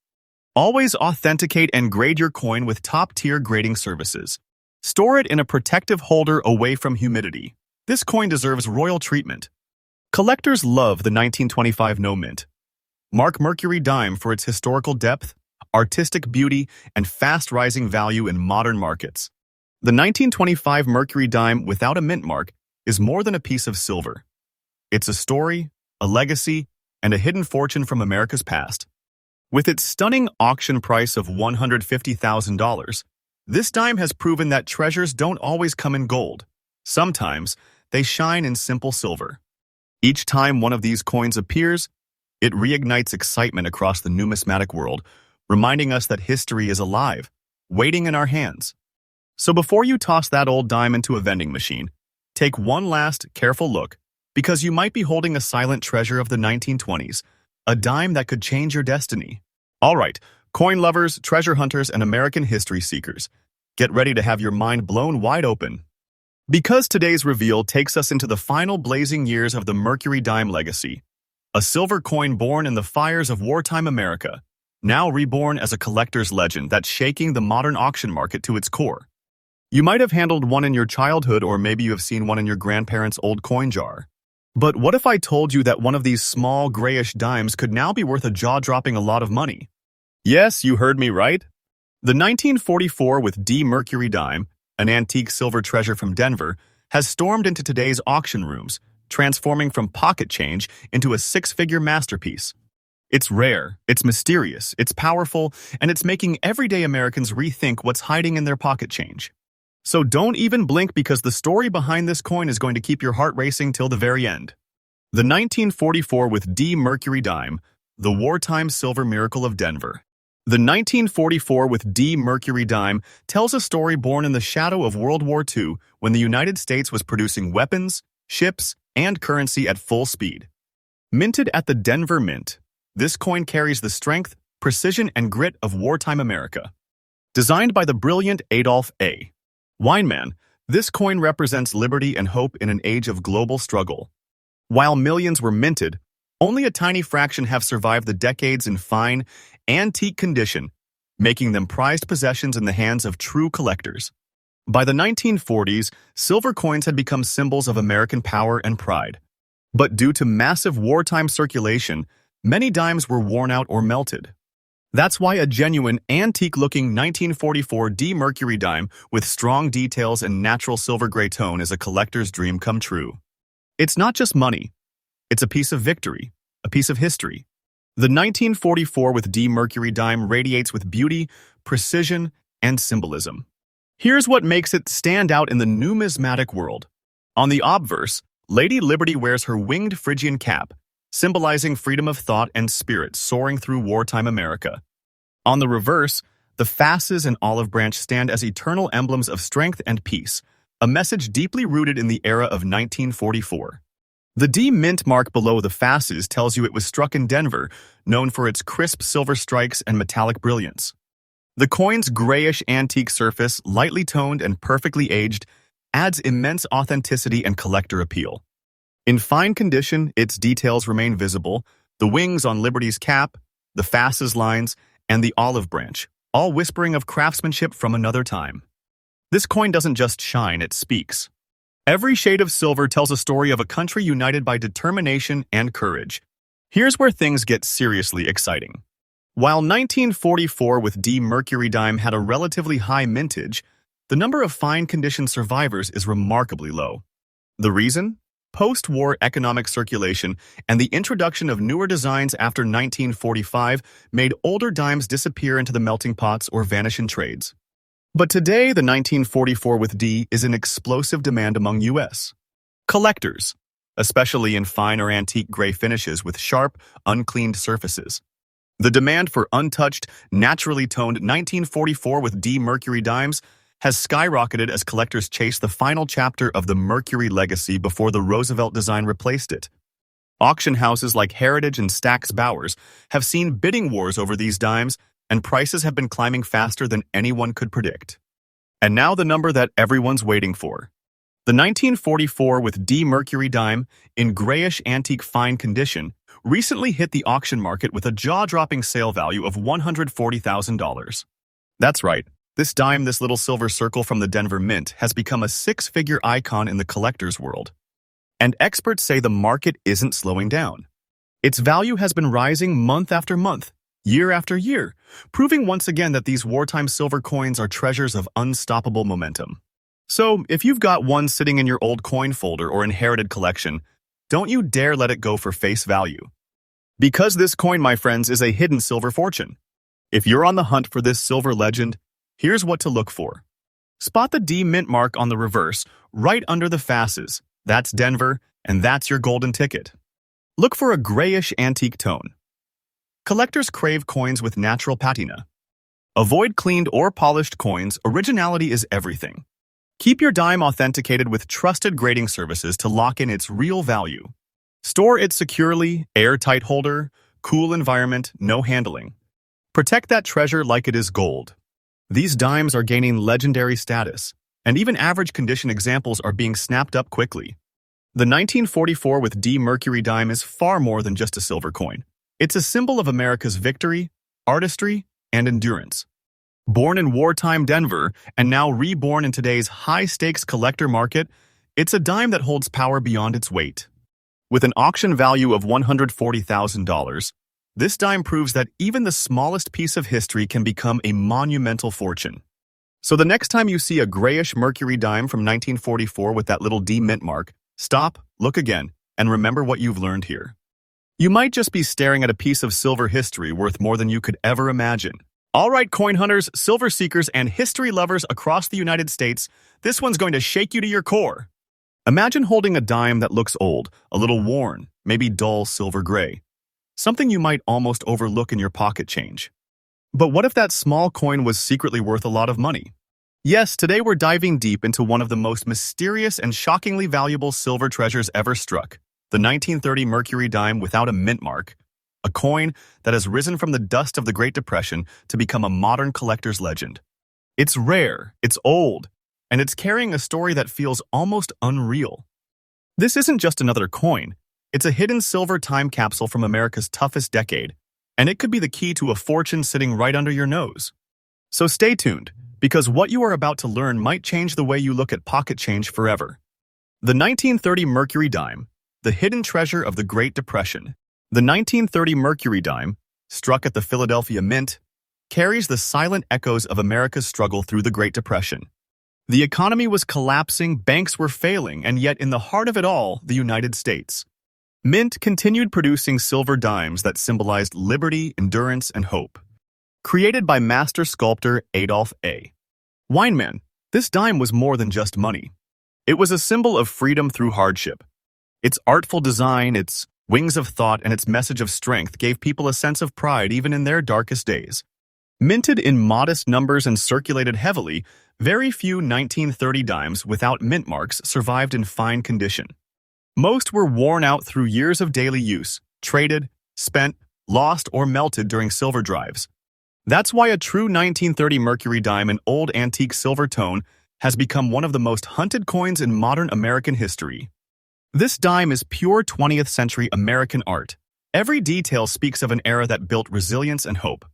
Speaker 1: Always authenticate and grade your coin with top-tier grading services. Store it in a protective holder away from humidity. This coin deserves royal treatment. Collectors love the 1925 no mint mark Mercury dime for its historical depth, artistic beauty, and fast-rising value in modern markets. The 1925 Mercury dime without a mint mark is more than a piece of silver. It's a story, a legacy, and a hidden fortune from America's past. With its stunning auction price of $150,000, this dime has proven that treasures don't always come in gold. Sometimes, they shine in simple silver. Each time one of these coins appears, it reignites excitement across the numismatic world, reminding us that history is alive, waiting in our hands. So before you toss that old dime into a vending machine, take one last, careful look, because you might be holding a silent treasure of the 1920s, a dime that could change your destiny. All right, coin lovers, treasure hunters, and American history seekers, get ready to have your mind blown wide open. Because today's reveal takes us into the final blazing years of the Mercury dime legacy, a silver coin born in the fires of wartime America, now reborn as a collector's legend that's shaking the modern auction market to its core. You might have handled one in your childhood, or maybe you have seen one in your grandparents' old coin jar. But what if I told you that one of these small, grayish dimes could now be worth a jaw-dropping a lot of money? Yes, you heard me right. The 1944 with D Mercury dime, an antique silver treasure from Denver, has stormed into today's auction rooms, transforming from pocket change into a six-figure masterpiece. It's rare, it's mysterious, it's powerful, and it's making everyday Americans rethink what's hiding in their pocket change. So don't even blink because the story behind this coin is going to keep your heart racing till the very end. The 1944 with D Mercury dime, the wartime silver miracle of Denver. The 1944 with D Mercury dime tells a story born in the shadow of World War II when the United States was producing weapons, ships, and currency at full speed. Minted at the Denver Mint, this coin carries the strength, precision, and grit of wartime America. Designed by the brilliant Adolph A. Weinman, this coin represents liberty and hope in an age of global struggle. While millions were minted, only a tiny fraction have survived the decades in fine, antique condition, making them prized possessions in the hands of true collectors. By the 1940s, silver coins had become symbols of American power and pride. But due to massive wartime circulation, many dimes were worn out or melted. That's why a genuine, antique-looking 1944 D Mercury dime with strong details and natural silver gray tone is a collector's dream come true. It's not just money. It's a piece of victory, a piece of history. The 1944 with D Mercury dime radiates with beauty, precision, and symbolism. Here's what makes it stand out in the numismatic world. On the obverse, Lady Liberty wears her winged Phrygian cap, symbolizing freedom of thought and spirit soaring through wartime America. On the reverse, the fasces and olive branch stand as eternal emblems of strength and peace, a message deeply rooted in the era of 1944. The D mint mark below the fasces tells you it was struck in Denver, known for its crisp silver strikes and metallic brilliance. The coin's grayish antique surface, lightly toned and perfectly aged, adds immense authenticity and collector appeal. In fine condition, its details remain visible, the wings on Liberty's cap, the fasces lines, and the olive branch, all whispering of craftsmanship from another time. This coin doesn't just shine, it speaks. Every shade of silver tells a story of a country united by determination and courage. Here's where things get seriously exciting. While 1944 with D Mercury dime had a relatively high mintage, the number of fine condition survivors is remarkably low. The reason? Post-war economic circulation and the introduction of newer designs after 1945 made older dimes disappear into the melting pots or vanish in trades. But today, the 1944 with D is in explosive demand among U.S. collectors, especially in fine or antique gray finishes with sharp, uncleaned surfaces. The demand for untouched, naturally toned 1944 with D Mercury dimes has skyrocketed as collectors chase the final chapter of the Mercury legacy before the Roosevelt design replaced it. Auction houses like Heritage and Stack's Bowers have seen bidding wars over these dimes, and prices have been climbing faster than anyone could predict. And now the number that everyone's waiting for. The 1944 with D Mercury dime, in grayish antique fine condition, recently hit the auction market with a jaw-dropping sale value of $140,000. That's right. This dime, this little silver circle from the Denver Mint, has become a six-figure icon in the collector's world. And experts say the market isn't slowing down. Its value has been rising month after month, year after year, proving once again that these wartime silver coins are treasures of unstoppable momentum. So, if you've got one sitting in your old coin folder or inherited collection, don't you dare let it go for face value. Because this coin, my friends, is a hidden silver fortune. If you're on the hunt for this silver legend, here's what to look for. Spot the D mint mark on the reverse, right under the fasces. That's Denver, and that's your golden ticket. Look for a grayish antique tone. Collectors crave coins with natural patina. Avoid cleaned or polished coins. Originality is everything. Keep your dime authenticated with trusted grading services to lock in its real value. Store it securely, airtight holder, cool environment, no handling. Protect that treasure like it is gold. These dimes are gaining legendary status, and even average condition examples are being snapped up quickly. The 1944 with D Mercury dime is far more than just a silver coin. It's a symbol of America's victory, artistry, and endurance. Born in wartime Denver and now reborn in today's high-stakes collector market, it's a dime that holds power beyond its weight. With an auction value of $140,000, this dime proves that even the smallest piece of history can become a monumental fortune. So the next time you see a grayish Mercury dime from 1944 with that little D mint mark, stop, look again, and remember what you've learned here. You might just be staring at a piece of silver history worth more than you could ever imagine. All right, coin hunters, silver seekers, and history lovers across the United States, this one's going to shake you to your core. Imagine holding a dime that looks old, a little worn, maybe dull silver gray. Something you might almost overlook in your pocket change. But what if that small coin was secretly worth a lot of money? Yes, today we're diving deep into one of the most mysterious and shockingly valuable silver treasures ever struck, the 1930 Mercury dime without a mint mark, a coin that has risen from the dust of the Great Depression to become a modern collector's legend. It's rare, it's old, and it's carrying a story that feels almost unreal. This isn't just another coin, it's a hidden silver time capsule from America's toughest decade, and it could be the key to a fortune sitting right under your nose. So stay tuned, because what you are about to learn might change the way you look at pocket change forever. The 1930 Mercury dime, the hidden treasure of the Great Depression. The 1930 Mercury dime, struck at the Philadelphia Mint, carries the silent echoes of America's struggle through the Great Depression. The economy was collapsing, banks were failing, and yet in the heart of it all, the United States. Mint continued producing silver dimes that symbolized liberty, endurance, and hope. Created by master sculptor Adolph A. Weinman, this dime was more than just money. It was a symbol of freedom through hardship. Its artful design, its wings of thought, and its message of strength gave people a sense of pride even in their darkest days. Minted in modest numbers and circulated heavily, very few 1930 dimes without mint marks survived in fine condition. Most were worn out through years of daily use, traded, spent, lost, or melted during silver drives. That's why a true 1930 Mercury dime in old antique silver tone has become one of the most hunted coins in modern American history. This dime is pure 20th century American art. Every detail speaks of an era that built resilience and hope.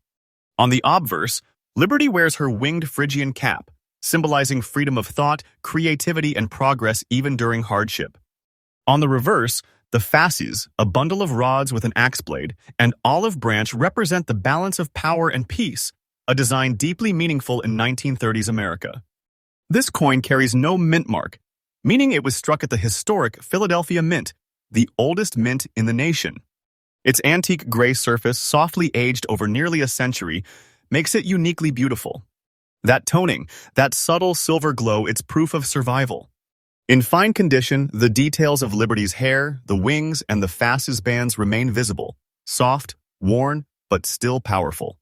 Speaker 1: On the obverse, Liberty wears her winged Phrygian cap, symbolizing freedom of thought, creativity, and progress even during hardship. On the reverse, the fasces, a bundle of rods with an axe blade, and olive branch represent the balance of power and peace, a design deeply meaningful in 1930s America. This coin carries no mint mark, meaning it was struck at the historic Philadelphia Mint, the oldest mint in the nation. Its antique gray surface, softly aged over nearly a century, makes it uniquely beautiful. That toning, that subtle silver glow, it's proof of survival. In fine condition, the details of Liberty's hair, the wings, and the fasces bands remain visible, soft, worn, but still powerful.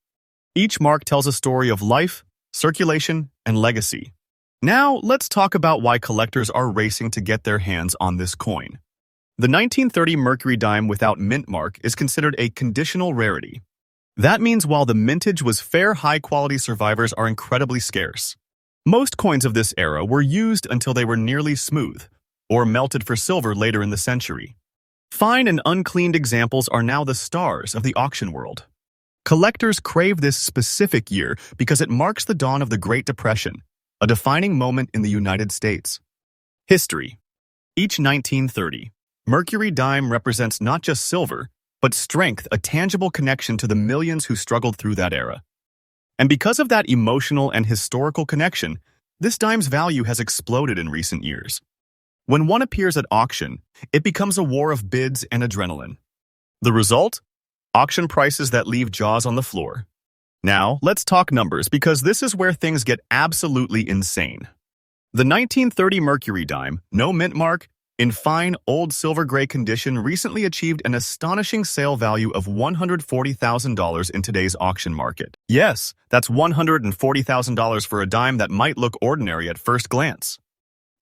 Speaker 1: Each mark tells a story of life, circulation, and legacy. Now, let's talk about why collectors are racing to get their hands on this coin. The 1930 Mercury dime without mint mark is considered a conditional rarity. That means while the mintage was fair, high-quality survivors are incredibly scarce. Most coins of this era were used until they were nearly smooth, or melted for silver later in the century. Fine and uncleaned examples are now the stars of the auction world. Collectors crave this specific year because it marks the dawn of the Great Depression, a defining moment in the United States. History. Each 1930 Mercury dime represents not just silver, but strength, a tangible connection to the millions who struggled through that era. And because of that emotional and historical connection, this dime's value has exploded in recent years. When one appears at auction, it becomes a war of bids and adrenaline. The result? Auction prices that leave jaws on the floor. Now, let's talk numbers because this is where things get absolutely insane. The 1930 Mercury dime, no mint mark, in fine, old silver gray condition, recently achieved an astonishing sale value of $140,000 in today's auction market. Yes, that's $140,000 for a dime that might look ordinary at first glance.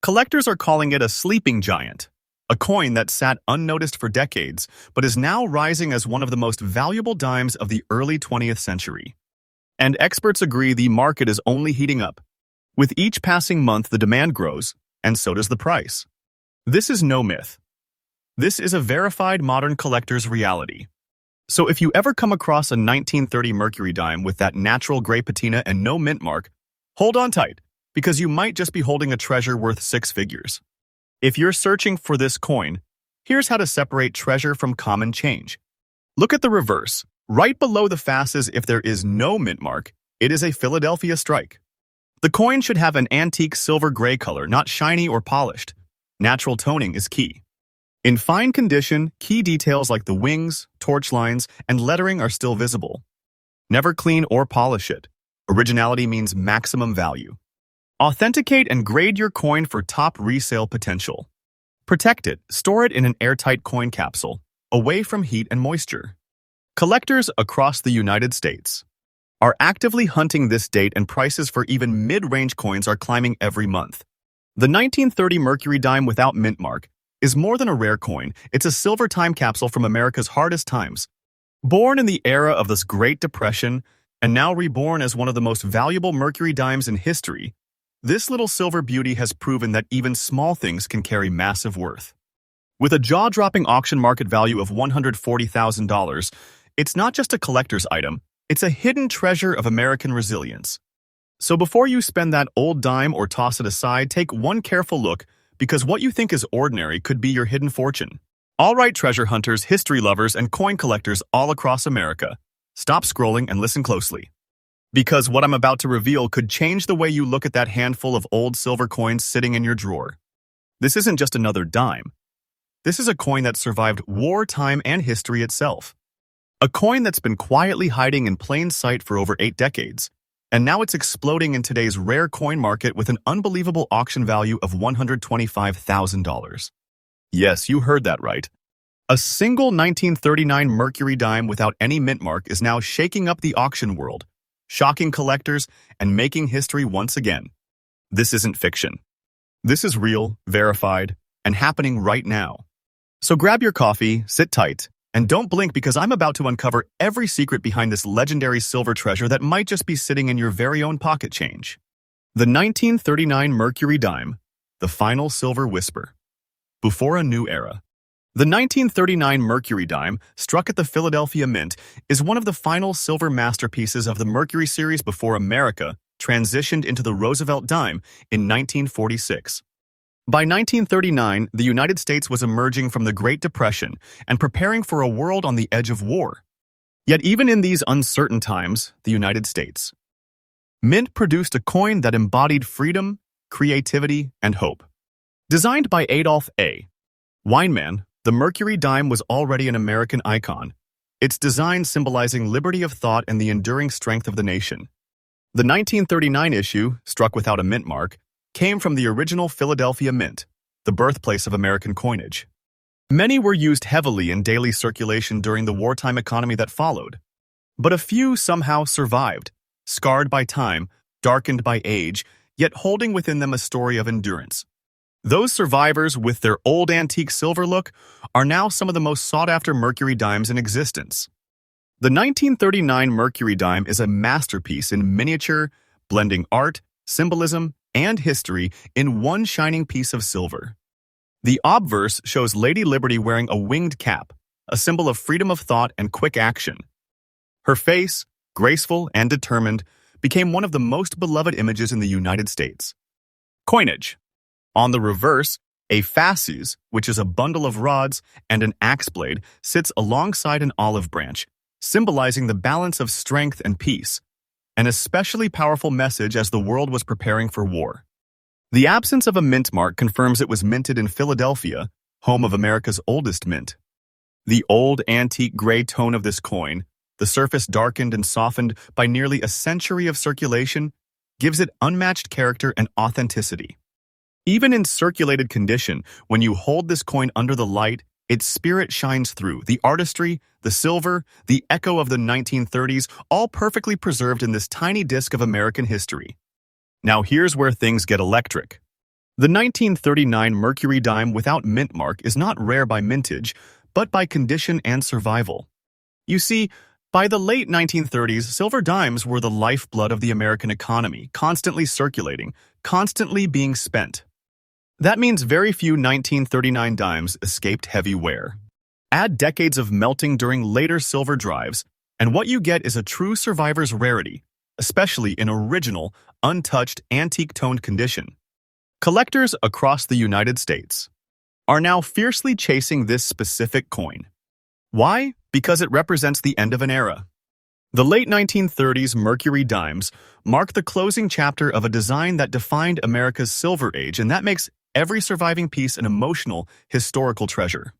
Speaker 1: Collectors are calling it a sleeping giant, a coin that sat unnoticed for decades, but is now rising as one of the most valuable dimes of the early 20th century. And experts agree the market is only heating up. With each passing month, the demand grows, and so does the price. This is no myth. This is a verified modern collector's reality. So if you ever come across a 1930 Mercury dime with that natural gray patina and no mint mark, hold on tight, because you might just be holding a treasure worth six figures. If you're searching for this coin, here's how to separate treasure from common change. Look at the reverse. Right below the fasces, if there is no mint mark, it is a Philadelphia strike. The coin should have an antique silver gray color, not shiny or polished. Natural toning is key. In fine condition, key details like the wings, torch lines, and lettering are still visible. Never clean or polish it. Originality means maximum value. Authenticate and grade your coin for top resale potential. Protect it, store it in an airtight coin capsule, away from heat and moisture. Collectors across the United States are actively hunting this date, and prices for even mid-range coins are climbing every month. The 1930 Mercury dime without mint mark is more than a rare coin. It's a silver time capsule from America's hardest times. Born in the era of this Great Depression and now reborn as one of the most valuable Mercury dimes in history, this little silver beauty has proven that even small things can carry massive worth. With a jaw-dropping auction market value of $140,000, it's not just a collector's item, it's a hidden treasure of American resilience. So before you spend that old dime or toss it aside, take one careful look, because what you think is ordinary could be your hidden fortune. All right, treasure hunters, history lovers, and coin collectors all across America, stop scrolling and listen closely. Because what I'm about to reveal could change the way you look at that handful of old silver coins sitting in your drawer. This isn't just another dime. This is a coin that survived wartime and history itself. A coin that's been quietly hiding in plain sight for over 8 decades, and now it's exploding in today's rare coin market with an unbelievable auction value of $125,000. Yes, you heard that right. A single 1939 Mercury dime without any mint mark is now shaking up the auction world, shocking collectors, and making history once again. This isn't fiction. This is real, verified, and happening right now. So grab your coffee, sit tight, and don't blink, because I'm about to uncover every secret behind this legendary silver treasure that might just be sitting in your very own pocket change. The 1939 Mercury dime, the final silver whisper. Before a new era. The 1939 Mercury dime, struck at the Philadelphia Mint, is one of the final silver masterpieces of the Mercury series before America transitioned into the Roosevelt dime in 1946. By 1939, the United States was emerging from the Great Depression and preparing for a world on the edge of war. Yet even in these uncertain times, the United States Mint produced a coin that embodied freedom, creativity, and hope. Designed by Adolph A. Weinman, the Mercury dime was already an American icon, its design symbolizing liberty of thought and the enduring strength of the nation. The 1939 issue, struck without a mint mark, came from the original Philadelphia Mint, the birthplace of American coinage. Many were used heavily in daily circulation during the wartime economy that followed. But a few somehow survived, scarred by time, darkened by age, yet holding within them a story of endurance. Those survivors, with their old antique silver look, are now some of the most sought-after Mercury dimes in existence. The 1939 Mercury dime is a masterpiece in miniature, blending art, symbolism, and history in one shining piece of silver. The obverse shows Lady Liberty wearing a winged cap, a symbol of freedom of thought and quick action. Her face, graceful and determined, became one of the most beloved images in the United States. Coinage. On the reverse, a fasces, which is a bundle of rods, and an axe blade, sits alongside an olive branch, symbolizing the balance of strength and peace, an especially powerful message as the world was preparing for war. The absence of a mint mark confirms it was minted in Philadelphia, home of America's oldest mint. The old antique gray tone of this coin, the surface darkened and softened by nearly a century of circulation, gives it unmatched character and authenticity. Even in circulated condition, when you hold this coin under the light, its spirit shines through. The artistry, the silver, the echo of the 1930s, all perfectly preserved in this tiny disc of American history. Now here's where things get electric. The 1939 Mercury dime without mint mark is not rare by mintage, but by condition and survival. You see, by the late 1930s, silver dimes were the lifeblood of the American economy, constantly circulating, constantly being spent. That means very few 1939 dimes escaped heavy wear. Add decades of melting during later silver drives, and what you get is a true survivor's rarity, especially in original, untouched, antique-toned condition. Collectors across the United States are now fiercely chasing this specific coin. Why? Because it represents the end of an era. The late 1930s Mercury dimes mark the closing chapter of a design that defined America's silver age, and that makes every surviving piece an emotional, historical treasure.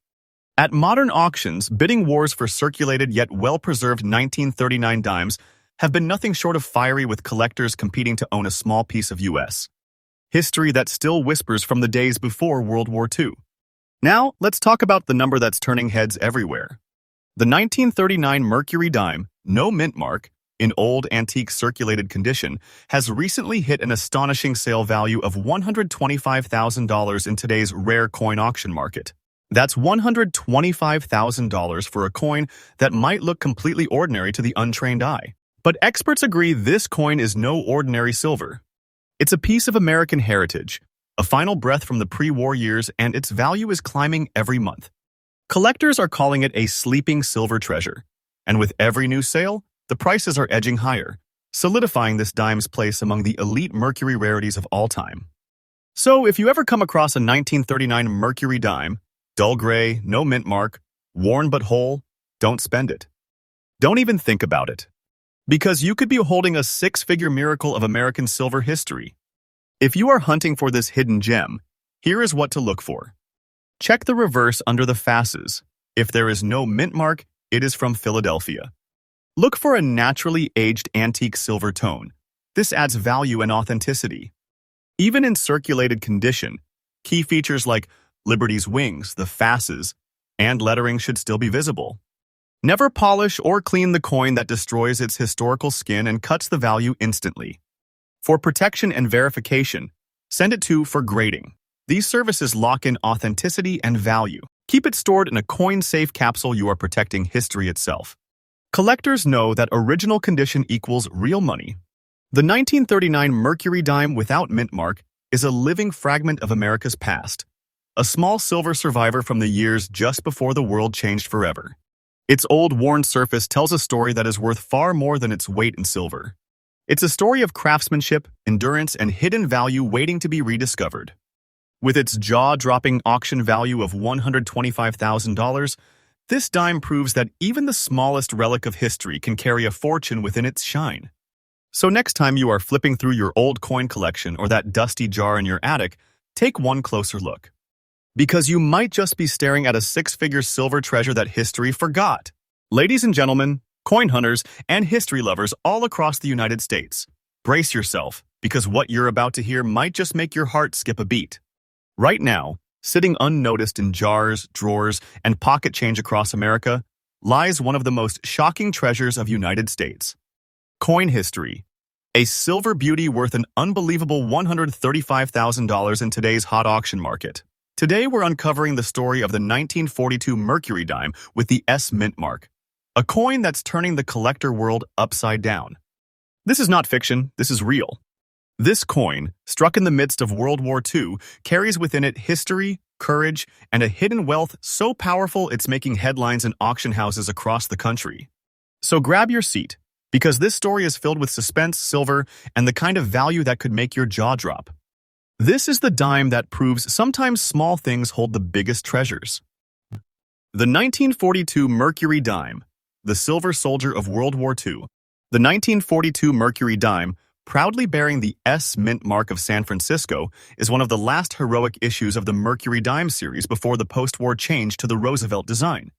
Speaker 1: At modern auctions, bidding wars for circulated yet well-preserved 1939 dimes have been nothing short of fiery, with collectors competing to own a small piece of U.S. history that still whispers from the days before World War II. Now, let's talk about the number that's turning heads everywhere. The 1939 Mercury dime, no mint mark, in old antique circulated condition, has recently hit an astonishing sale value of $125,000 in today's rare coin auction market. That's $125,000 for a coin that might look completely ordinary to the untrained eye. But experts agree this coin is no ordinary silver. It's a piece of American heritage, a final breath from the pre-war years, and its value is climbing every month. Collectors are calling it a sleeping silver treasure, and with every new sale, the prices are edging higher, solidifying this dime's place among the elite Mercury rarities of all time. So if you ever come across a 1939 Mercury dime, dull gray, no mint mark, worn but whole, don't spend it. Don't even think about it. Because you could be holding a six-figure miracle of American silver history. If you are hunting for this hidden gem, here is what to look for. Check the reverse under the fasces. If there is no mint mark, it is from Philadelphia. Look for a naturally aged antique silver tone. This adds value and authenticity. Even in circulated condition, key features like Liberty's wings, the fasces, and lettering should still be visible. Never polish or clean the coin that destroys its historical skin and cuts the value instantly. For protection and verification, send it to for grading. These services lock in authenticity and value. Keep it stored in a coin-safe capsule. You are protecting history itself. Collectors know that original condition equals real money. The 1939 Mercury dime without mint mark is a living fragment of America's past, a small silver survivor from the years just before the world changed forever. Its old, worn surface tells a story that is worth far more than its weight in silver. It's a story of craftsmanship, endurance, and hidden value waiting to be rediscovered. With its jaw-dropping auction value of $125,000, this dime proves that even the smallest relic of history can carry a fortune within its shine. So next time you are flipping through your old coin collection or that dusty jar in your attic, take one closer look. Because you might just be staring at a six-figure silver treasure that history forgot. Ladies and gentlemen, coin hunters, and history lovers all across the United States, brace yourself, because what you're about to hear might just make your heart skip a beat. Right now, sitting unnoticed in jars, drawers, and pocket change across America, lies one of the most shocking treasures of United States. Coin history. A silver beauty worth an unbelievable $135,000 in today's hot auction market. Today we're uncovering the story of the 1942 Mercury dime with the S mint mark, a coin that's turning the collector world upside down. This is not fiction, this is real. This coin, struck in the midst of World War II, carries within it history, courage, and a hidden wealth so powerful it's making headlines in auction houses across the country. So grab your seat, because this story is filled with suspense, silver, and the kind of value that could make your jaw drop. This is the dime that proves sometimes small things hold the biggest treasures. The 1942 Mercury dime, the silver soldier of World War II. The 1942 Mercury dime, proudly bearing the S mint mark of San Francisco, is one of the last heroic issues of the Mercury dime series before the post-war change to the Roosevelt design.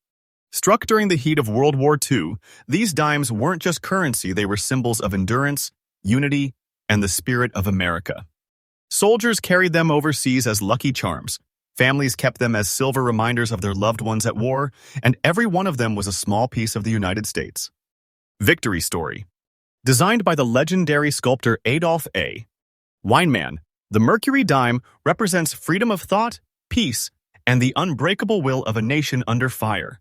Speaker 1: Struck during the heat of World War II, these dimes weren't just currency, they were symbols of endurance, unity, and the spirit of America. Soldiers carried them overseas as lucky charms. Families kept them as silver reminders of their loved ones at war, and every one of them was a small piece of the United States. Victory story. Designed by the legendary sculptor Adolph A. Weinman, the Mercury dime represents freedom of thought, peace, and the unbreakable will of a nation under fire.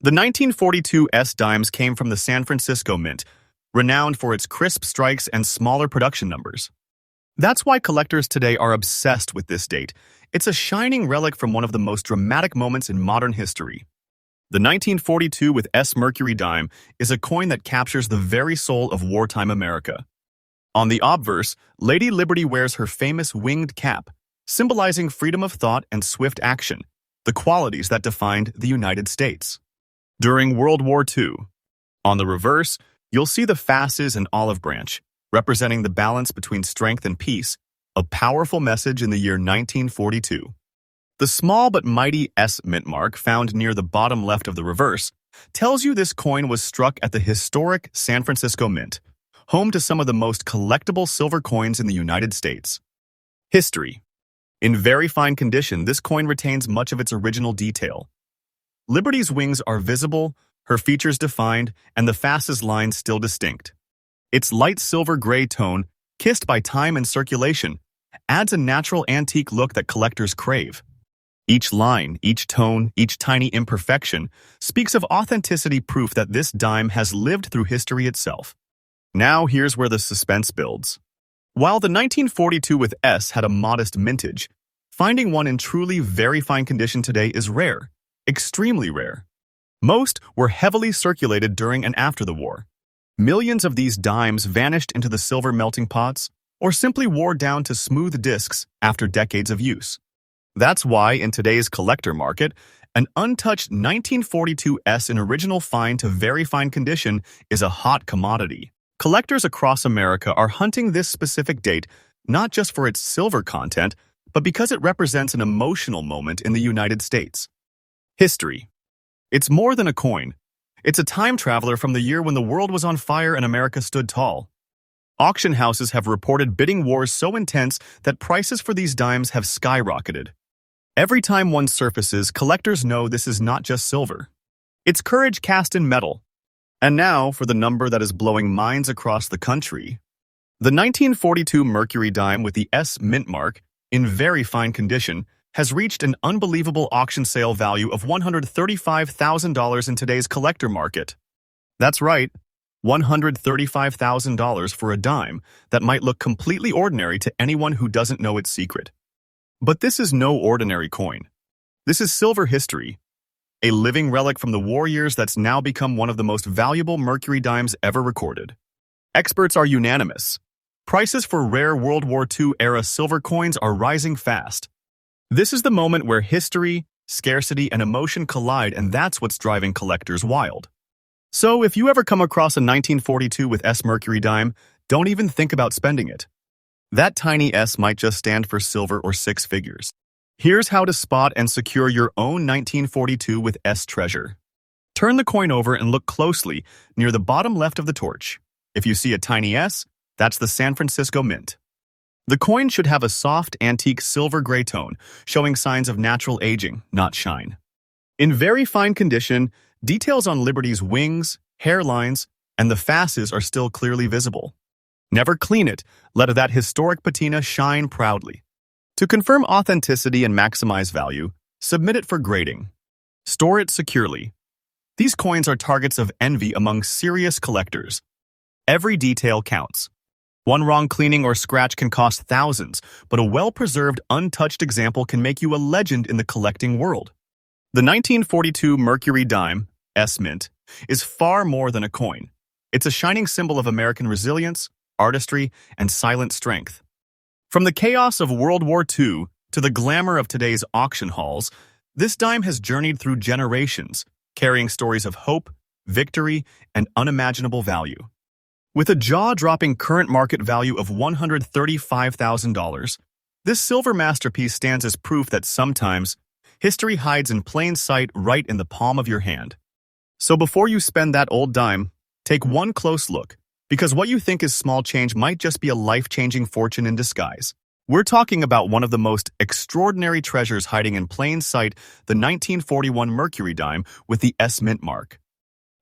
Speaker 1: The 1942 S dimes came from the San Francisco Mint, renowned for its crisp strikes and smaller production numbers. That's why collectors today are obsessed with this date. It's a shining relic from one of the most dramatic moments in modern history. The 1942 with S Mercury dime is a coin that captures the very soul of wartime America. On the obverse, Lady Liberty wears her famous winged cap, symbolizing freedom of thought and swift action, the qualities that defined the United States. During World War II, on the reverse, you'll see the fasces and olive branch, representing the balance between strength and peace, a powerful message in the year 1942. The small but mighty S mint mark found near the bottom left of the reverse tells you this coin was struck at the historic San Francisco Mint, home to some of the most collectible silver coins in the United States. History. In very fine condition, this coin retains much of its original detail. Liberty's wings are visible, her features defined, and the fasces lines still distinct. Its light silver-gray tone, kissed by time and circulation, adds a natural antique look that collectors crave. Each line, each tone, each tiny imperfection speaks of authenticity, proof that this dime has lived through history itself. Now here's where the suspense builds. While the 1942 with S had a modest mintage, finding one in truly very fine condition today is rare, extremely rare. Most were heavily circulated during and after the war. Millions of these dimes vanished into the silver melting pots or simply wore down to smooth discs after decades of use. That's why in today's collector market, an untouched 1942 S in original fine to very fine condition is a hot commodity. Collectors across America are hunting this specific date not just for its silver content, but because it represents an emotional moment in the United States. History. It's more than a coin. It's a time traveler from the year when the world was on fire and America stood tall. Auction houses have reported bidding wars so intense that prices for these dimes have skyrocketed. Every time one surfaces, collectors know this is not just silver. It's courage cast in metal. And now for the number that is blowing minds across the country. The 1942 Mercury dime with the S mint mark, in very fine condition, has reached an unbelievable auction sale value of $135,000 in today's collector market. That's right, $135,000 for a dime that might look completely ordinary to anyone who doesn't know its secret. But this is no ordinary coin. This is silver history, a living relic from the war years that's now become one of the most valuable Mercury dimes ever recorded. Experts are unanimous. Prices for rare World War II-era silver coins are rising fast. This is the moment where history, scarcity, and emotion collide, and that's what's driving collectors wild. So if you ever come across a 1942 with S Mercury dime, don't even think about spending it. That tiny S might just stand for silver or six figures. Here's how to spot and secure your own 1942 with S treasure. Turn the coin over and look closely near the bottom left of the torch. If you see a tiny S, that's the San Francisco Mint. The coin should have a soft, antique silver-gray tone, showing signs of natural aging, not shine. In very fine condition, details on Liberty's wings, hairlines, and the fasces are still clearly visible. Never clean it, let that historic patina shine proudly. To confirm authenticity and maximize value, submit it for grading. Store it securely. These coins are targets of envy among serious collectors. Every detail counts. One wrong cleaning or scratch can cost thousands, but a well-preserved, untouched example can make you a legend in the collecting world. The 1942 Mercury dime, S Mint, is far more than a coin. It's a shining symbol of American resilience, artistry, and silent strength. From the chaos of World War II to the glamour of today's auction halls, this dime has journeyed through generations, carrying stories of hope, victory, and unimaginable value. With a jaw-dropping current market value of $135,000, this silver masterpiece stands as proof that sometimes history hides in plain sight right in the palm of your hand. So before you spend that old dime, take one close look, because what you think is small change might just be a life-changing fortune in disguise. We're talking about one of the most extraordinary treasures hiding in plain sight, the 1941 Mercury dime with the S mint mark.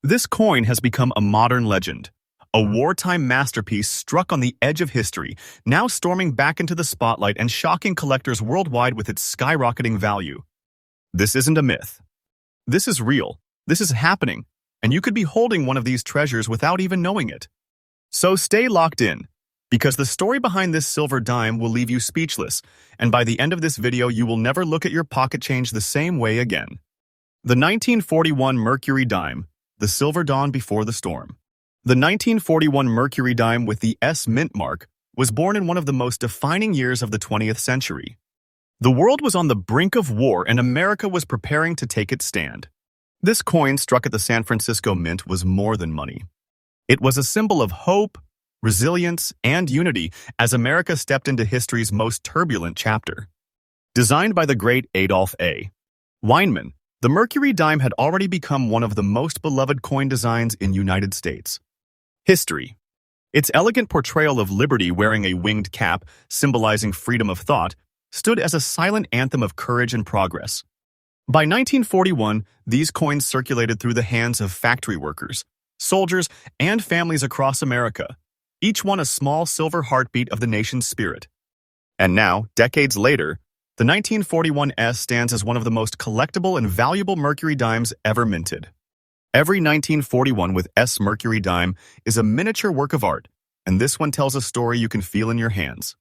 Speaker 1: This coin has become a modern legend, a wartime masterpiece struck on the edge of history, now storming back into the spotlight and shocking collectors worldwide with its skyrocketing value. This isn't a myth. This is real. This is happening, and you could be holding one of these treasures without even knowing it. So stay locked in, because the story behind this silver dime will leave you speechless, and by the end of this video you will never look at your pocket change the same way again. The 1941 Mercury dime, the silver dawn before the storm. The 1941 Mercury dime with the S mint mark was born in one of the most defining years of the 20th century. The world was on the brink of war and America was preparing to take its stand. This coin struck at the San Francisco Mint was more than money. It was a symbol of hope, resilience, and unity as America stepped into history's most turbulent chapter. Designed by the great Adolph A. Weinman, the Mercury dime had already become one of the most beloved coin designs in United States. History. Its elegant portrayal of liberty wearing a winged cap, symbolizing freedom of thought, stood as a silent anthem of courage and progress. By 1941, these coins circulated through the hands of factory workers, soldiers, and families across America, each one a small silver heartbeat of the nation's spirit. And now, decades later, the 1941 S stands as one of the most collectible and valuable Mercury dimes ever minted. Every 1941 with S Mercury dime is a miniature work of art, and this one tells a story you can feel in your hands.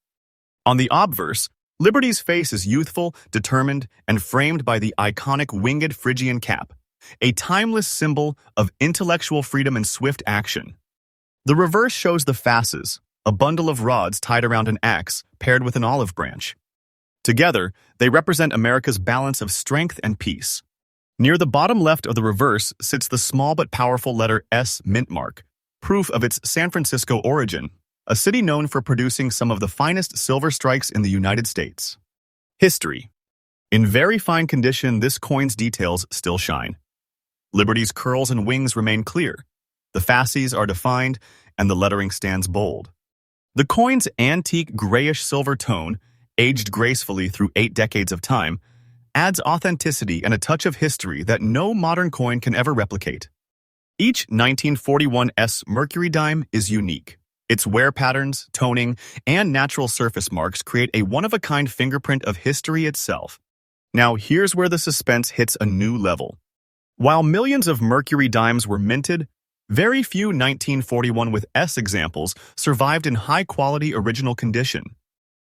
Speaker 1: On the obverse, Liberty's face is youthful, determined, and framed by the iconic winged Phrygian cap, a timeless symbol of intellectual freedom and swift action. The reverse shows the fasces, a bundle of rods tied around an axe paired with an olive branch. Together, they represent America's balance of strength and peace. Near the bottom left of the reverse sits the small but powerful letter S mint mark, proof of its San Francisco origin, a city known for producing some of the finest silver strikes in the United States. History. In very fine condition, this coin's details still shine. Liberty's curls and wings remain clear. The fasces are defined, and the lettering stands bold. The coin's antique grayish silver tone, aged gracefully through 8 decades of time, adds authenticity and a touch of history that no modern coin can ever replicate. Each 1941 S Mercury dime is unique. Its wear patterns, toning, and natural surface marks create a one-of-a-kind fingerprint of history itself. Now here's where the suspense hits a new level. While millions of Mercury dimes were minted, very few 1941 with S examples survived in high-quality original condition.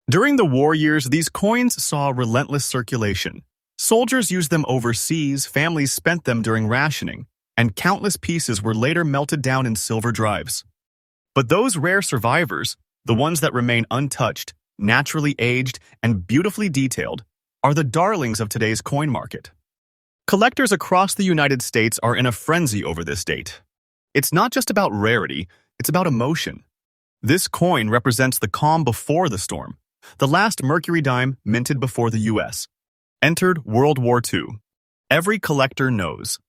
Speaker 1: During the war years, these coins saw relentless circulation. Soldiers used them overseas, families spent them during rationing, and countless pieces were later melted down in silver drives. But those rare survivors, the ones that remain untouched, naturally aged, and beautifully detailed, are the darlings of today's coin market. Collectors across the United States are in a frenzy over this date. It's not just about rarity, it's about emotion. This coin represents the calm before the storm, the last Mercury dime minted before the U.S. entered World War II. Every collector knows.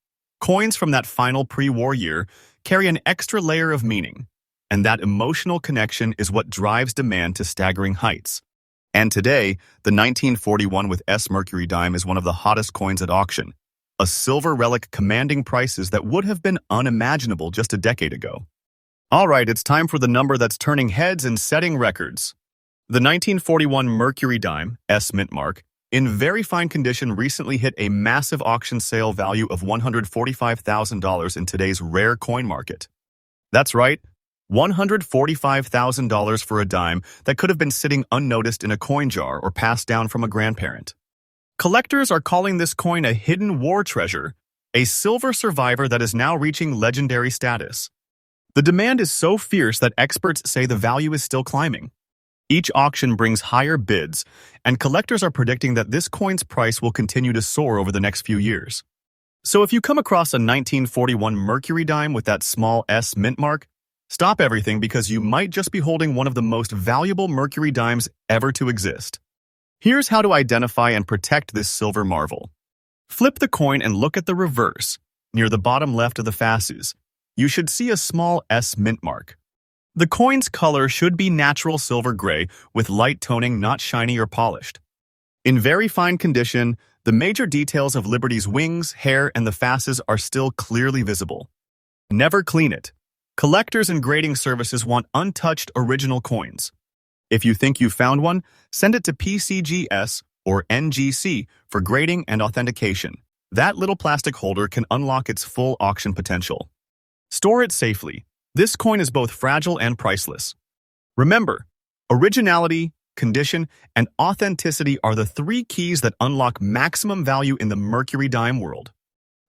Speaker 1: Coins from that final pre-war year carry an extra layer of meaning, and that emotional connection is what drives demand to staggering heights. And today, the 1941 with S Mercury dime is one of the hottest coins at auction, a silver relic commanding prices that would have been unimaginable just a decade ago. All right, it's time for the number that's turning heads and setting records. The 1941 Mercury dime, S mint mark, in very fine condition recently hit a massive auction sale value of $145,000 in today's rare coin market. That's right, $145,000 for a dime that could have been sitting unnoticed in a coin jar or passed down from a grandparent. Collectors are calling this coin a hidden war treasure, a silver survivor that is now reaching legendary status. The demand is so fierce that experts say the value is still climbing. Each auction brings higher bids, and collectors are predicting that this coin's price will continue to soar over the next few years. So if you come across a 1941 Mercury dime with that small S mint mark, stop everything because you might just be holding one of the most valuable Mercury dimes ever to exist. Here's how to identify and protect this silver marvel. Flip the coin and look at the reverse, near the bottom left of the fasces. You should see a small S mint mark. The coin's color should be natural silver gray with light toning, not shiny or polished. In very fine condition, the major details of Liberty's wings, hair, and the fasces are still clearly visible. Never clean it. Collectors and grading services want untouched original coins. If you think you found one, send it to PCGS or NGC for grading and authentication. That little plastic holder can unlock its full auction potential. Store it safely. This coin is both fragile and priceless. Remember, originality, condition, and authenticity are the 3 keys that unlock maximum value in the Mercury dime world.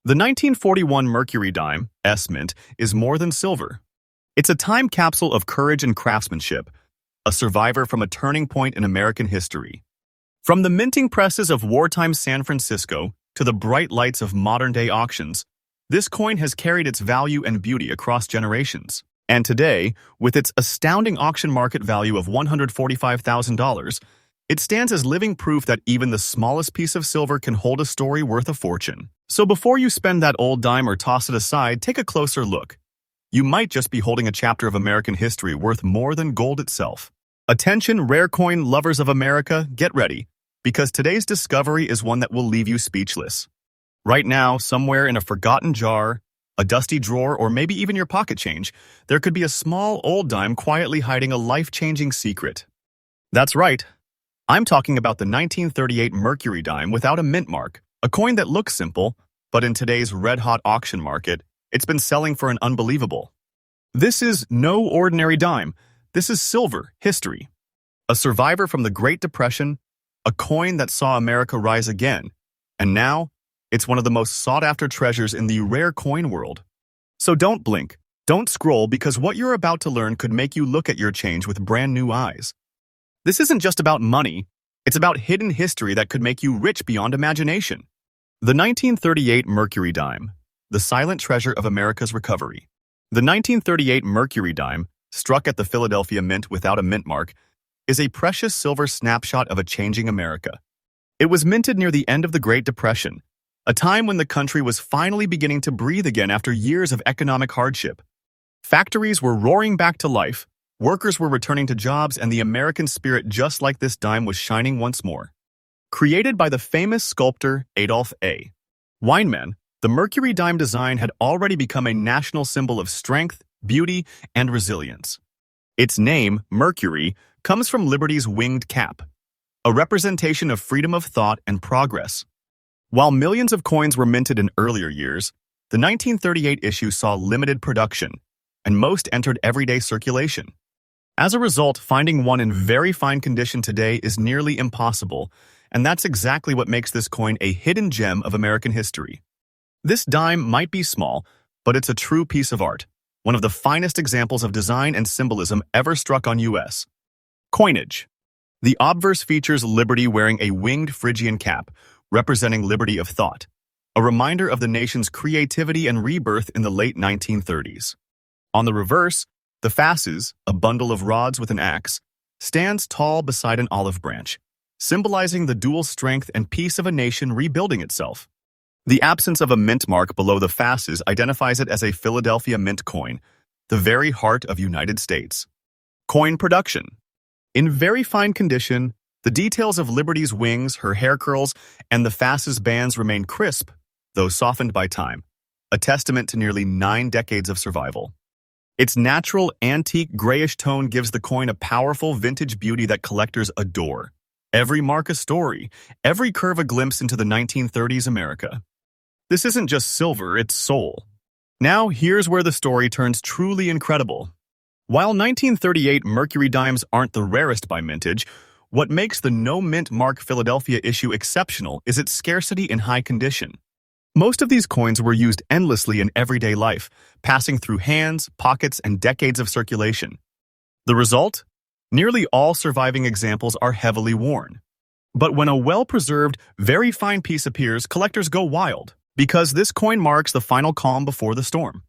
Speaker 1: The 1941 Mercury dime, S mint, is more than silver. It's a time capsule of courage and craftsmanship, a survivor from a turning point in American history. From the minting presses of wartime San Francisco to the bright lights of modern-day auctions, this coin has carried its value and beauty across generations. And today, with its astounding auction market value of $145,000, it stands as living proof that even the smallest piece of silver can hold a story worth a fortune. So before you spend that old dime or toss it aside, take a closer look. You might just be holding a chapter of American history worth more than gold itself. Attention, rare coin lovers of America, get ready, because today's discovery is one that will leave you speechless. Right now, somewhere in a forgotten jar, a dusty drawer, or maybe even your pocket change, there could be a small old dime quietly hiding a life-changing secret. That's right. I'm talking about the 1938 Mercury dime without a mint mark, a coin that looks simple, but in today's red-hot auction market, it's been selling for an unbelievable. This is no ordinary dime. This is silver history. A survivor from the Great Depression, a coin that saw America rise again, and now, it's one of the most sought-after treasures in the rare coin world. So don't blink, don't scroll, because what you're about to learn could make you look at your change with brand new eyes. This isn't just about money, it's about hidden history that could make you rich beyond imagination. The 1938 Mercury dime, the silent treasure of America's recovery. The 1938 Mercury dime, struck at the Philadelphia Mint without a mint mark, is a precious silver snapshot of a changing America. It was minted near the end of the Great Depression, a time when the country was finally beginning to breathe again after years of economic hardship. Factories were roaring back to life, workers were returning to jobs, and the American spirit, just like this dime, was shining once more. Created by the famous sculptor Adolf A. Weinman, the Mercury dime design had already become a national symbol of strength, beauty, and resilience. Its name, Mercury, comes from Liberty's winged cap, a representation of freedom of thought and progress. While millions of coins were minted in earlier years, the 1938 issue saw limited production, and most entered everyday circulation. As a result, finding one in very fine condition today is nearly impossible, and that's exactly what makes this coin a hidden gem of American history. This dime might be small, but it's a true piece of art, one of the finest examples of design and symbolism ever struck on U.S. coinage. The obverse features Liberty wearing a winged Phrygian cap, representing liberty of thought, a reminder of the nation's creativity and rebirth in the late 1930s. On the reverse, the fasces, a bundle of rods with an axe, stands tall beside an olive branch, symbolizing the dual strength and peace of a nation rebuilding itself. The absence of a mint mark below the fasces identifies it as a Philadelphia Mint coin, the very heart of United States. Coin production. In very fine condition, the details of Liberty's wings, her hair curls, and the fasces bands remain crisp, though softened by time, a testament to nearly 9 decades of survival. Its natural, antique, grayish tone gives the coin a powerful vintage beauty that collectors adore. Every mark a story, every curve a glimpse into the 1930s America. This isn't just silver, it's soul. Now, here's where the story turns truly incredible. While 1938 Mercury dimes aren't the rarest by mintage, what makes the no-mint mark Philadelphia issue exceptional is its scarcity and high condition. Most of these coins were used endlessly in everyday life, passing through hands, pockets, and decades of circulation. The result? Nearly all surviving examples are heavily worn. But when a well-preserved, very fine piece appears, collectors go wild, because this coin marks the final calm before the storm.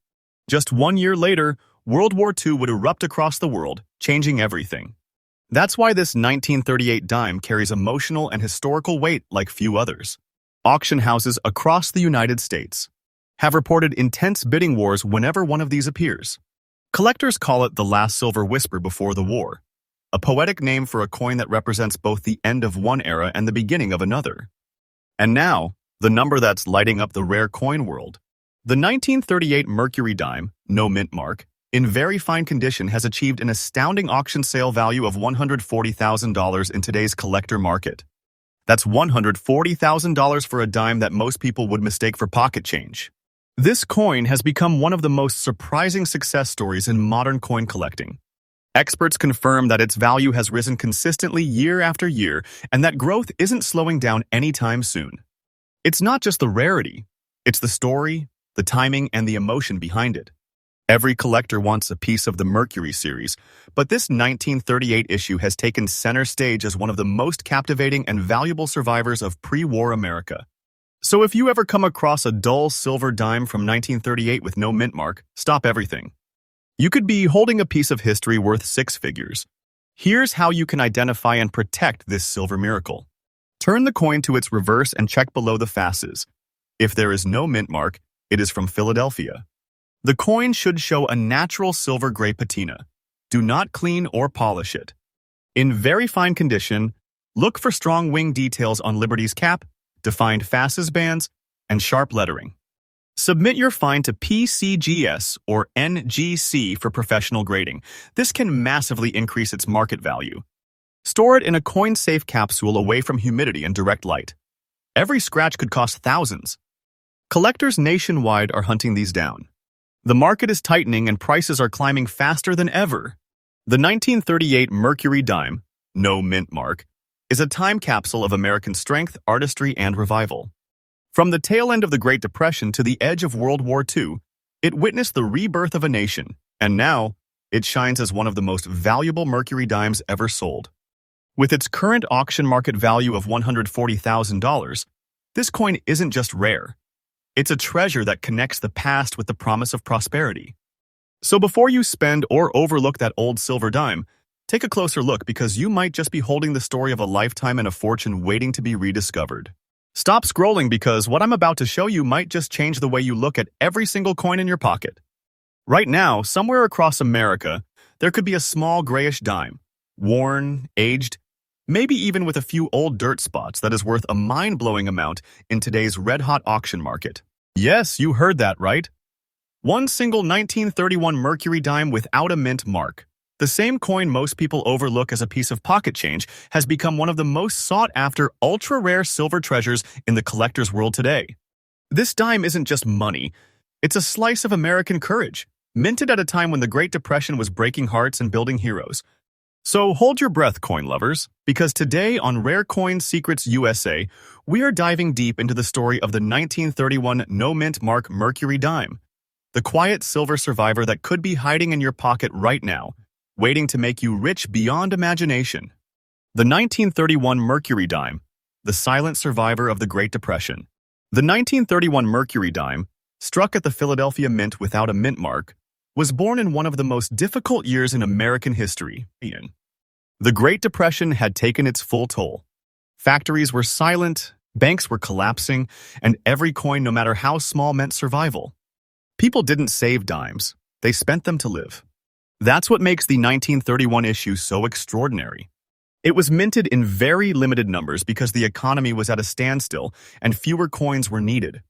Speaker 1: Just 1 year later, World War II would erupt across the world, changing everything. That's why this 1938 dime carries emotional and historical weight like few others. Auction houses across the United States have reported intense bidding wars whenever one of these appears. Collectors call it the last silver whisper before the war, a poetic name for a coin that represents both the end of one era and the beginning of another. And now, the number that's lighting up the rare coin world. The 1938 Mercury dime, no mint mark, in very fine condition, has achieved an astounding auction sale value of $140,000 in today's collector market. That's $140,000 for a dime that most people would mistake for pocket change. This coin has become one of the most surprising success stories in modern coin collecting. Experts confirm that its value has risen consistently year after year, and that growth isn't slowing down anytime soon. It's not just the rarity, it's the story, the timing, and the emotion behind it. Every collector wants a piece of the Mercury series, but this 1938 issue has taken center stage as one of the most captivating and valuable survivors of pre-war America. So if you ever come across a dull silver dime from 1938 with no mint mark, stop everything. You could be holding a piece of history worth six figures. Here's how you can identify and protect this silver miracle. Turn the coin to its reverse and check below the faces. If there is no mint mark, it is from Philadelphia. The coin should show a natural silver gray patina. Do not clean or polish it. In very fine condition, look for strong wing details on Liberty's cap, defined faces bands, and sharp lettering. Submit your find to PCGS or NGC for professional grading. This can massively increase its market value. Store it in a coin-safe capsule away from humidity and direct light. Every scratch could cost thousands. Collectors nationwide are hunting these down. The market is tightening and prices are climbing faster than ever. The 1938 Mercury dime, no mint mark, is a time capsule of American strength, artistry, and revival. From the tail end of the Great Depression to the edge of World War II, it witnessed the rebirth of a nation, and now it shines as one of the most valuable Mercury dimes ever sold. With its current auction market value of $140,000, this coin isn't just rare. It's a treasure that connects the past with the promise of prosperity. So before you spend or overlook that old silver dime, take a closer look because you might just be holding the story of a lifetime and a fortune waiting to be rediscovered. Stop scrolling because what I'm about to show you might just change the way you look at every single coin in your pocket. Right now, somewhere across America, there could be a small grayish dime, worn, aged, maybe even with a few old dirt spots that is worth a mind-blowing amount in today's red-hot auction market. Yes, you heard that right. One single 1931 Mercury dime without a mint mark. The same coin most people overlook as a piece of pocket change has become one of the most sought-after, ultra-rare silver treasures in the collector's world today. This dime isn't just money. It's a slice of American courage, minted at a time when the Great Depression was breaking hearts and building heroes. So hold your breath, coin lovers, because today on Rare Coin Secrets USA, we are diving deep into the story of the 1931 no-mint mark Mercury dime, the quiet silver survivor that could be hiding in your pocket right now, waiting to make you rich beyond imagination. The 1931 Mercury dime, the silent survivor of the Great Depression. The 1931 Mercury dime, struck at the Philadelphia Mint without a mint mark, was born in one of the most difficult years in American history. The Great Depression had taken its full toll. Factories were silent, banks were collapsing, and every coin, no matter how small, meant survival. People didn't save dimes, they spent them to live. That's what makes the 1931 issue so extraordinary. It was minted in very limited numbers because the economy was at a standstill and fewer coins were needed.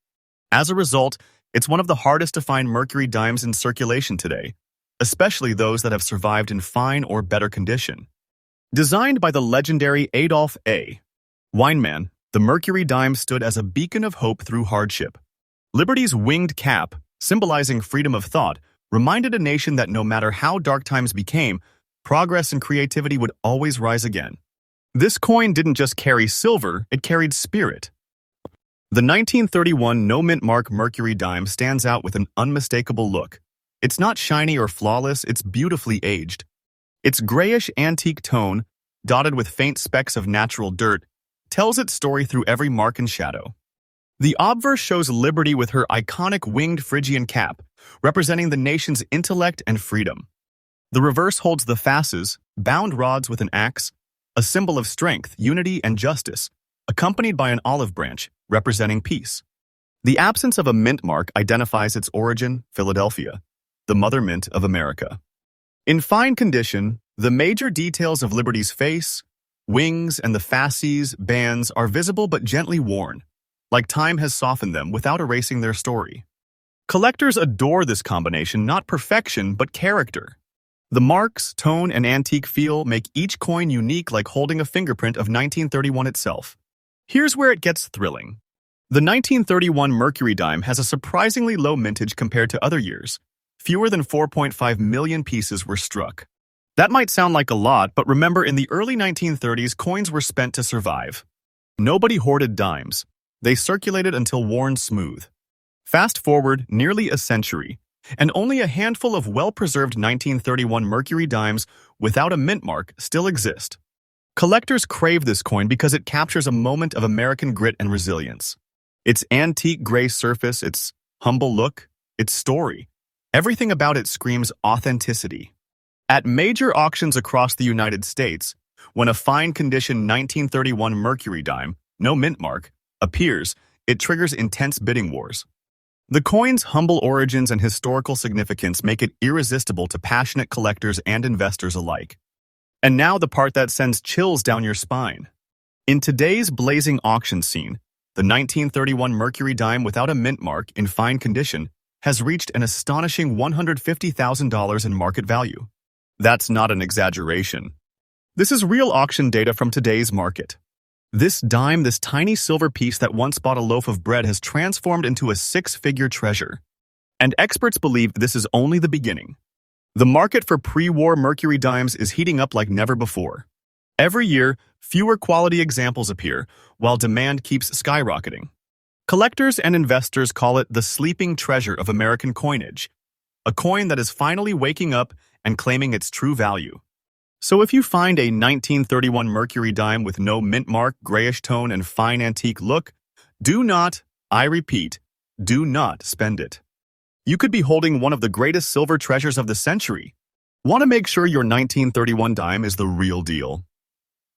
Speaker 1: As a result, it's one of the hardest to find Mercury dimes in circulation today, especially those that have survived in fine or better condition. Designed by the legendary Adolph A. Weinman, the Mercury dime stood as a beacon of hope through hardship. Liberty's winged cap, symbolizing freedom of thought, reminded a nation that no matter how dark times became, progress and creativity would always rise again. This coin didn't just carry silver, it carried spirit. The 1931 no-mint mark Mercury dime stands out with an unmistakable look. It's not shiny or flawless, it's beautifully aged. Its grayish antique tone, dotted with faint specks of natural dirt, tells its story through every mark and shadow. The obverse shows Liberty with her iconic winged Phrygian cap, representing the nation's intellect and freedom. The reverse holds the fasces, bound rods with an axe, a symbol of strength, unity, and justice, accompanied by an olive branch, representing peace. The absence of a mint mark identifies its origin, Philadelphia, the mother mint of America. In fine condition, the major details of Liberty's face, wings, and the fasces, bands are visible but gently worn, like time has softened them without erasing their story. Collectors adore this combination, not perfection, but character. The marks, tone, and antique feel make each coin unique, like holding a fingerprint of 1931 itself. Here's where it gets thrilling. The 1931 Mercury dime has a surprisingly low mintage compared to other years. Fewer than 4.5 million pieces were struck. That might sound like a lot, but remember, in the early 1930s, coins were spent to survive. Nobody hoarded dimes. They circulated until worn smooth. Fast forward nearly a century, and only a handful of well-preserved 1931 Mercury dimes without a mint mark still exist. Collectors crave this coin because it captures a moment of American grit and resilience. Its antique gray surface, its humble look, its story. Everything about it screams authenticity. At major auctions across the United States, when a fine condition 1931 Mercury dime, no mint mark, appears, it triggers intense bidding wars. The coin's humble origins and historical significance make it irresistible to passionate collectors and investors alike. And now the part that sends chills down your spine. In today's blazing auction scene, the 1931 Mercury dime without a mint mark in fine condition has reached an astonishing $150,000 in market value. That's not an exaggeration. This is real auction data from today's market. This dime, this tiny silver piece that once bought a loaf of bread, has transformed into a six-figure treasure. And experts believe this is only the beginning. The market for pre-war Mercury dimes is heating up like never before. Every year, fewer quality examples appear, while demand keeps skyrocketing. Collectors and investors call it the sleeping treasure of American coinage, a coin that is finally waking up and claiming its true value. So if you find a 1931 Mercury dime with no mint mark, grayish tone, and fine antique look, do not, I repeat, do not spend it. You could be holding one of the greatest silver treasures of the century. Want to make sure your 1931 dime is the real deal?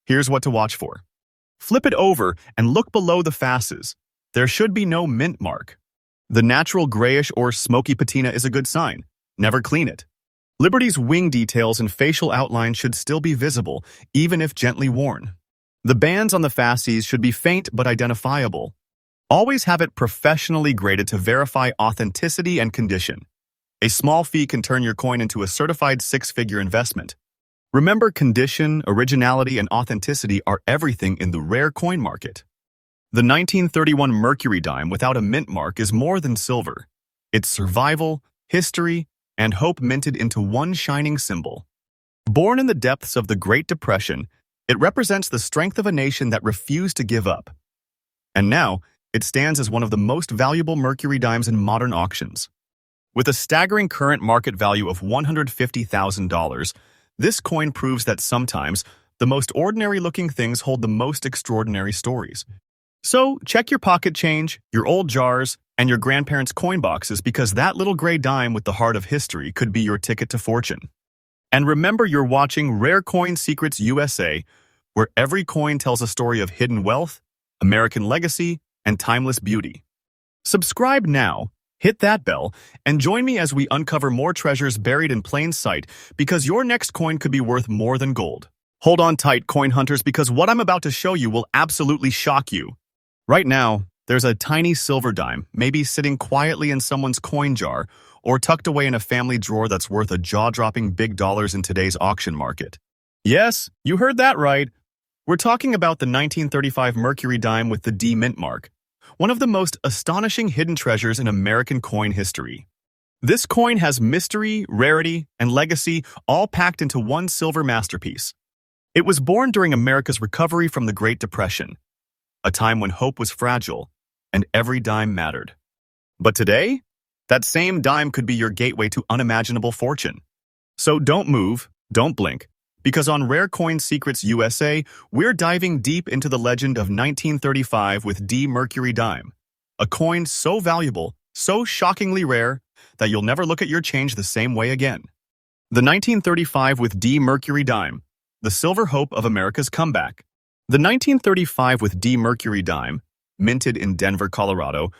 Speaker 1: Here's what to watch for. Flip it over and look below the fasces. There should be no mint mark. The natural grayish or smoky patina is a good sign. Never clean it. Liberty's wing details and facial outline should still be visible, even if gently worn. The bands on the fasces should be faint but identifiable. Always have it professionally graded to verify authenticity and condition. A small fee can turn your coin into a certified six-figure investment. Remember, condition, originality, and authenticity are everything in the rare coin market. The 1931 Mercury dime without a mint mark is more than silver. It's survival, history, and hope minted into one shining symbol. Born in the depths of the Great Depression, it represents the strength of a nation that refused to give up. And now, it stands as one of the most valuable Mercury dimes in modern auctions. With a staggering current market value of $150,000, this coin proves that sometimes the most ordinary-looking things hold the most extraordinary stories. So, check your pocket change, your old jars, and your grandparents' coin boxes, because that little gray dime with the heart of history could be your ticket to fortune. And remember, you're watching Rare Coin Secrets USA, where every coin tells a story of hidden wealth, American legacy, and timeless beauty. Subscribe now, hit that bell, and join me as we uncover more treasures buried in plain sight, because your next coin could be worth more than gold. Hold on tight, coin hunters, because what I'm about to show you will absolutely shock you. Right now, there's a tiny silver dime, maybe sitting quietly in someone's coin jar or tucked away in a family drawer that's worth a jaw-dropping big dollars in today's auction market. Yes, you heard that right. We're talking about the 1935 Mercury dime with the D mint mark, one of the most astonishing hidden treasures in American coin history. This coin has mystery, rarity, and legacy all packed into one silver masterpiece. It was born during America's recovery from the Great Depression, a time when hope was fragile and every dime mattered. But today, that same dime could be your gateway to unimaginable fortune. So don't move, don't blink, because on Rare Coin Secrets USA, we're diving deep into the legend of 1935 with D Mercury dime, a coin so valuable, so shockingly rare, that you'll never look at your change the same way again. The 1935 with D Mercury dime, the silver hope of America's comeback. The 1935 with D Mercury dime, minted in Denver, Colorado,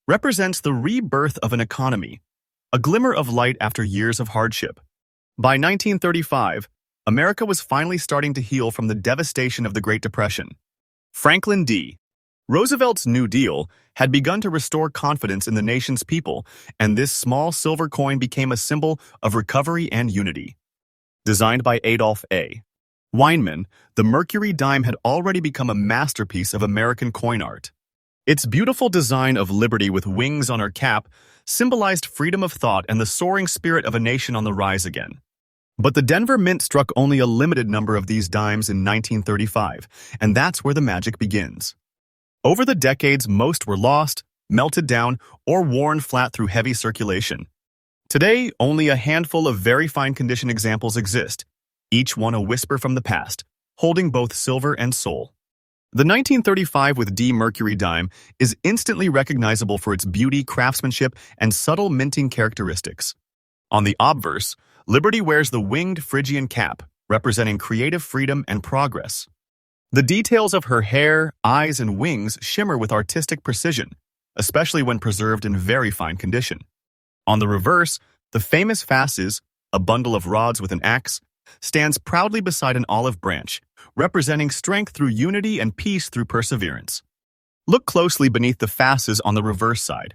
Speaker 1: represents the rebirth of an economy, a glimmer of light after years of hardship. By 1935, America was finally starting to heal from the devastation of the Great Depression. Franklin D. Roosevelt's New Deal had begun to restore confidence in the nation's people, and this small silver coin became a symbol of recovery and unity. Designed by Adolph A. Weinman, the Mercury dime had already become a masterpiece of American coin art. Its beautiful design of liberty with wings on her cap symbolized freedom of thought and the soaring spirit of a nation on the rise again. But the Denver Mint struck only a limited number of these dimes in 1935, and that's where the magic begins. Over the decades, most were lost, melted down, or worn flat through heavy circulation. Today, only a handful of very fine condition examples exist, each one a whisper from the past, holding both silver and soul. The 1935 with D Mercury dime is instantly recognizable for its beauty, craftsmanship, and subtle minting characteristics. On the obverse, Liberty wears the winged Phrygian cap, representing creative freedom and progress. The details of her hair, eyes, and wings shimmer with artistic precision, especially when preserved in very fine condition. On the reverse, the famous fasces, a bundle of rods with an axe, stands proudly beside an olive branch, representing strength through unity and peace through perseverance. Look closely beneath the fasces on the reverse side.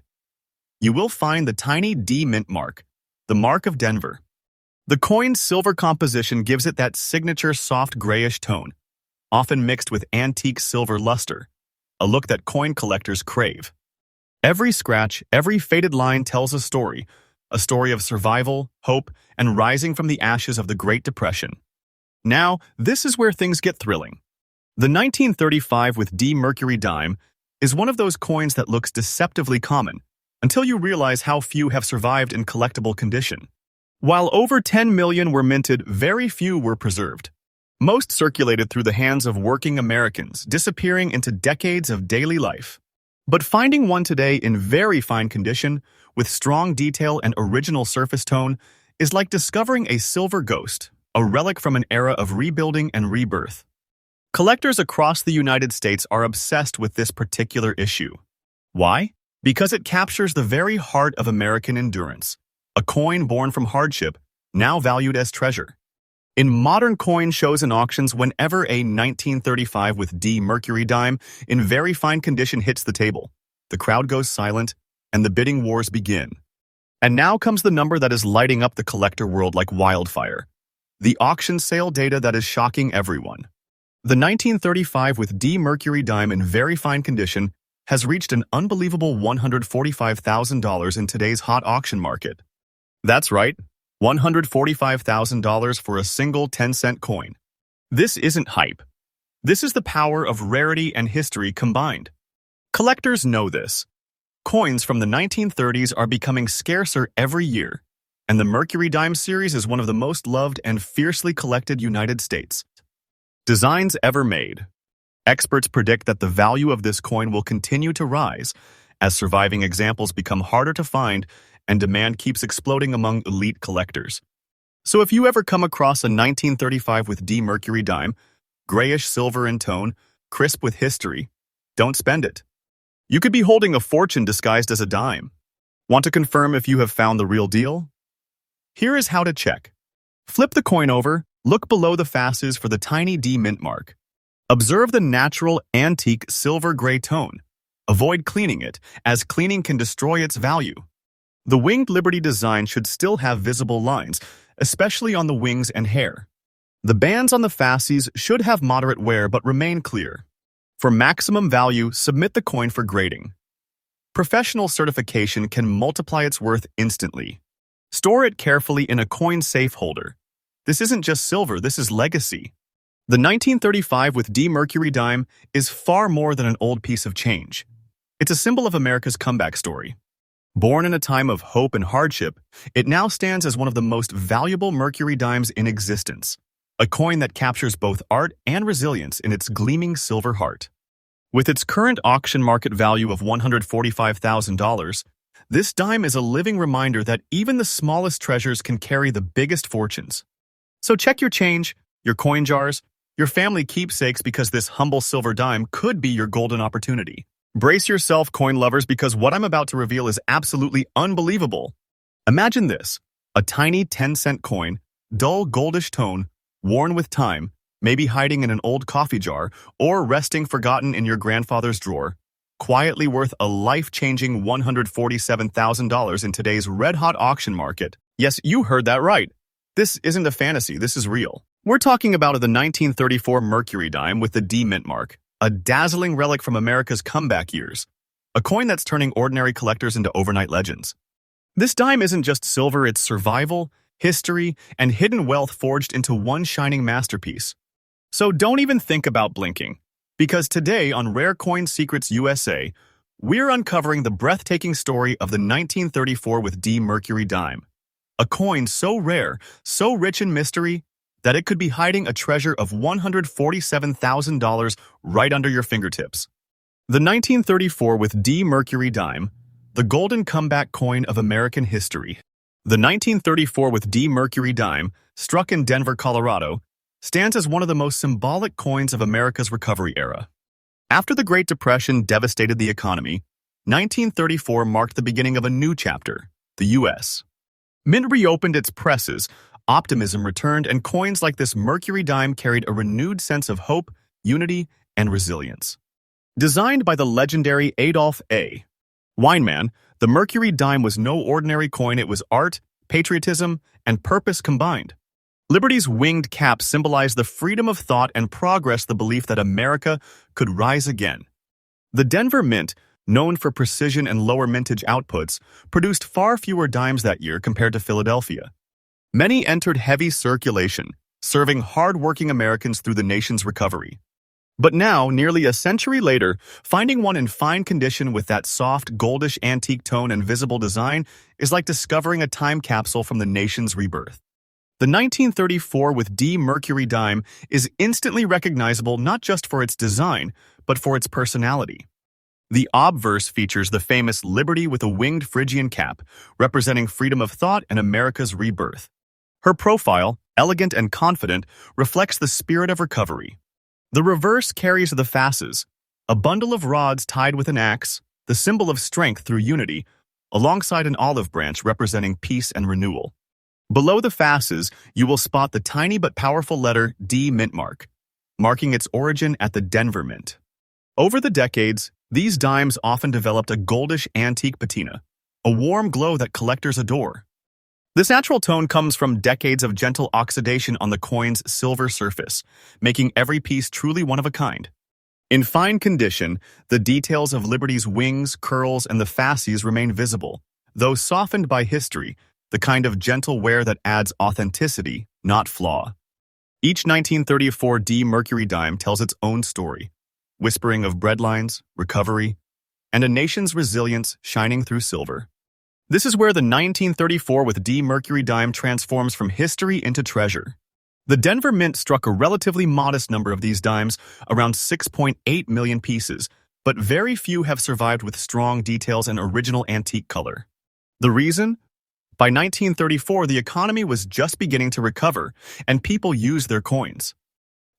Speaker 1: You will find the tiny D mint mark, the mark of Denver. The coin's silver composition gives it that signature soft grayish tone, often mixed with antique silver luster, a look that coin collectors crave. Every scratch, every faded line tells a story of survival, hope, and rising from the ashes of the Great Depression. Now, this is where things get thrilling. The 1935 with D Mercury dime is one of those coins that looks deceptively common, until you realize how few have survived in collectible condition. While over 10 million were minted, very few were preserved. Most circulated through the hands of working Americans, disappearing into decades of daily life. But finding one today in very fine condition, with strong detail and original surface tone, is like discovering a silver ghost, a relic from an era of rebuilding and rebirth. Collectors across the United States are obsessed with this particular issue. Why? Because it captures the very heart of American endurance, a coin born from hardship, now valued as treasure. In modern coin shows and auctions, whenever a 1935 with D Mercury dime in very fine condition hits the table, the crowd goes silent and the bidding wars begin. And now comes the number that is lighting up the collector world like wildfire, the auction sale data that is shocking everyone. The 1935 with D Mercury dime in very fine condition has reached an unbelievable $145,000 in today's hot auction market. That's right, $145,000 for a single 10-cent coin. This isn't hype. This is the power of rarity and history combined. Collectors know this. Coins from the 1930s are becoming scarcer every year, and the Mercury dime series is one of the most loved and fiercely collected United States. Designs ever made. Experts predict that the value of this coin will continue to rise as surviving examples become harder to find and demand keeps exploding among elite collectors. So if you ever come across a 1935 with D Mercury dime, grayish silver in tone, crisp with history, don't spend it. You could be holding a fortune disguised as a dime. Want to confirm if you have found the real deal? Here is how to check. Flip the coin over, look below the fasces for the tiny D mint mark. Observe the natural, antique, silver-gray tone. Avoid cleaning it, as cleaning can destroy its value. The winged Liberty design should still have visible lines, especially on the wings and hair. The bands on the fasces should have moderate wear but remain clear. For maximum value, submit the coin for grading. Professional certification can multiply its worth instantly. Store it carefully in a coin safe holder. This isn't just silver, this is legacy. The 1935 with D Mercury dime is far more than an old piece of change. It's a symbol of America's comeback story. Born in a time of hope and hardship, it now stands as one of the most valuable Mercury dimes in existence, a coin that captures both art and resilience in its gleaming silver heart. With its current auction market value of $145,000, this dime is a living reminder that even the smallest treasures can carry the biggest fortunes. So check your change, your coin jars, your family keepsakes, because this humble silver dime could be your golden opportunity. Brace yourself, coin lovers, because what I'm about to reveal is absolutely unbelievable. Imagine this, a tiny 10-cent coin, dull goldish tone, worn with time, maybe hiding in an old coffee jar or resting forgotten in your grandfather's drawer, quietly worth a life-changing $147,000 in today's red-hot auction market. Yes, you heard that right. This isn't a fantasy, this is real. We're talking about the 1934 Mercury dime with the D mint mark, a dazzling relic from America's comeback years, a coin that's turning ordinary collectors into overnight legends. This dime isn't just silver, it's survival, history, and hidden wealth forged into one shining masterpiece. So don't even think about blinking, because today on Rare Coin Secrets USA, we're uncovering the breathtaking story of the 1934 with D Mercury dime, a coin so rare, so rich in mystery, that it could be hiding a treasure of $147,000 right under your fingertips. The 1934 with D Mercury dime, the golden comeback coin of American history. The 1934 with D Mercury dime, struck in Denver, Colorado, stands as one of the most symbolic coins of America's recovery era. After the Great Depression devastated the economy, 1934 marked the beginning of a new chapter, the U.S. Mint reopened its presses, optimism returned, and coins like this Mercury dime carried a renewed sense of hope, unity, and resilience. Designed by the legendary Adolph A. Weinman, the Mercury dime was no ordinary coin. It was art, patriotism, and purpose combined. Liberty's winged cap symbolized the freedom of thought and progress, the belief that America could rise again. The Denver Mint, known for precision and lower mintage outputs, produced far fewer dimes that year compared to Philadelphia. Many entered heavy circulation, serving hard-working Americans through the nation's recovery. But now, nearly a century later, finding one in fine condition with that soft, goldish antique tone and visible design is like discovering a time capsule from the nation's rebirth. The 1934 with D Mercury dime is instantly recognizable not just for its design, but for its personality. The obverse features the famous Liberty with a winged Phrygian cap, representing freedom of thought and America's rebirth. Her profile, elegant and confident, reflects the spirit of recovery. The reverse carries the fasces, a bundle of rods tied with an axe, the symbol of strength through unity, alongside an olive branch representing peace and renewal. Below the fasces, you will spot the tiny but powerful letter D mint mark, marking its origin at the Denver Mint. Over the decades, these dimes often developed a goldish antique patina, a warm glow that collectors adore. This natural tone comes from decades of gentle oxidation on the coin's silver surface, making every piece truly one of a kind. In fine condition, the details of Liberty's wings, curls, and the fasces remain visible, though softened by history, the kind of gentle wear that adds authenticity, not flaw. Each 1934 D Mercury dime tells its own story, whispering of breadlines, recovery, and a nation's resilience shining through silver. This is where the 1934 with D Mercury dime transforms from history into treasure. The Denver Mint struck a relatively modest number of these dimes, around 6.8 million pieces, but very few have survived with strong details and original antique color. The reason? By 1934, the economy was just beginning to recover, and people used their coins.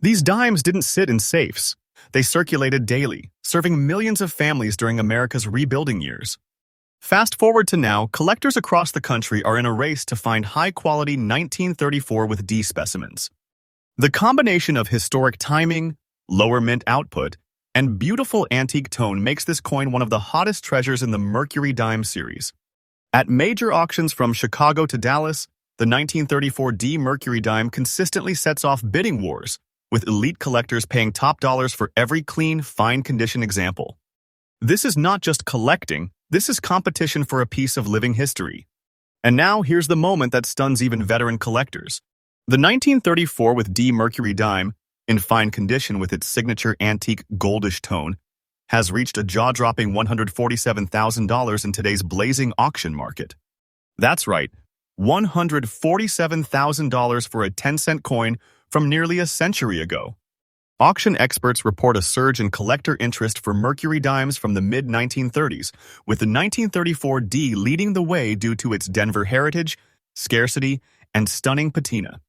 Speaker 1: These dimes didn't sit in safes. They circulated daily, serving millions of families during America's rebuilding years. Fast forward to now, collectors across the country are in a race to find high-quality 1934 with D specimens. The combination of historic timing, lower mint output, and beautiful antique tone makes this coin one of the hottest treasures in the Mercury dime series. At major auctions from Chicago to Dallas, the 1934 D Mercury dime consistently sets off bidding wars, with elite collectors paying top dollars for every clean, fine-condition example. This is not just collecting, this is competition for a piece of living history. And now here's the moment that stuns even veteran collectors. The 1934 with D Mercury dime, in fine condition with its signature antique goldish tone, has reached a jaw-dropping $147,000 in today's blazing auction market. That's right, $147,000 for a 10-cent coin from nearly a century ago. Auction experts report a surge in collector interest for Mercury dimes from the mid-1930s, with the 1934 D leading the way due to its Denver heritage, scarcity, and stunning patina.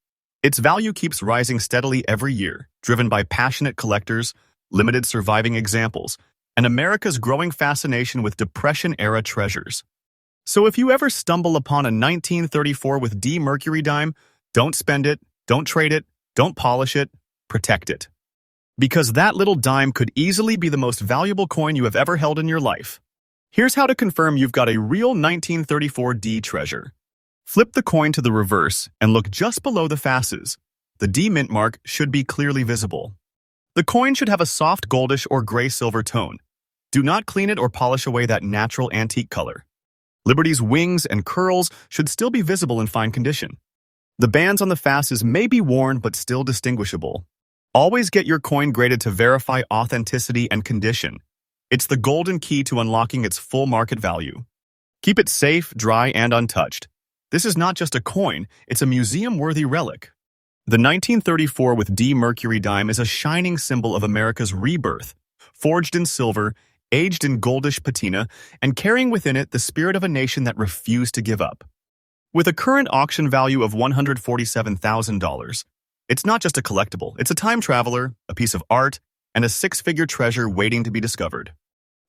Speaker 1: Its value keeps rising steadily every year, driven by passionate collectors, limited surviving examples, and America's growing fascination with Depression-era treasures. So if you ever stumble upon a 1934 with D Mercury dime, don't spend it, don't trade it, don't polish it, protect it. Because that little dime could easily be the most valuable coin you have ever held in your life. Here's how to confirm you've got a real 1934 D treasure. Flip the coin to the reverse and look just below the fasces. The D mint mark should be clearly visible. The coin should have a soft goldish or gray-silver tone. Do not clean it or polish away that natural antique color. Liberty's wings and curls should still be visible in fine condition. The bands on the fasces may be worn but still distinguishable. Always get your coin graded to verify authenticity and condition. It's the golden key to unlocking its full market value. Keep it safe, dry, and untouched. This is not just a coin, it's a museum-worthy relic. The 1934 with D Mercury dime is a shining symbol of America's rebirth, forged in silver, aged in goldish patina, and carrying within it the spirit of a nation that refused to give up. With a current auction value of $147,000, it's not just a collectible, it's a time traveler, a piece of art, and a six-figure treasure waiting to be discovered.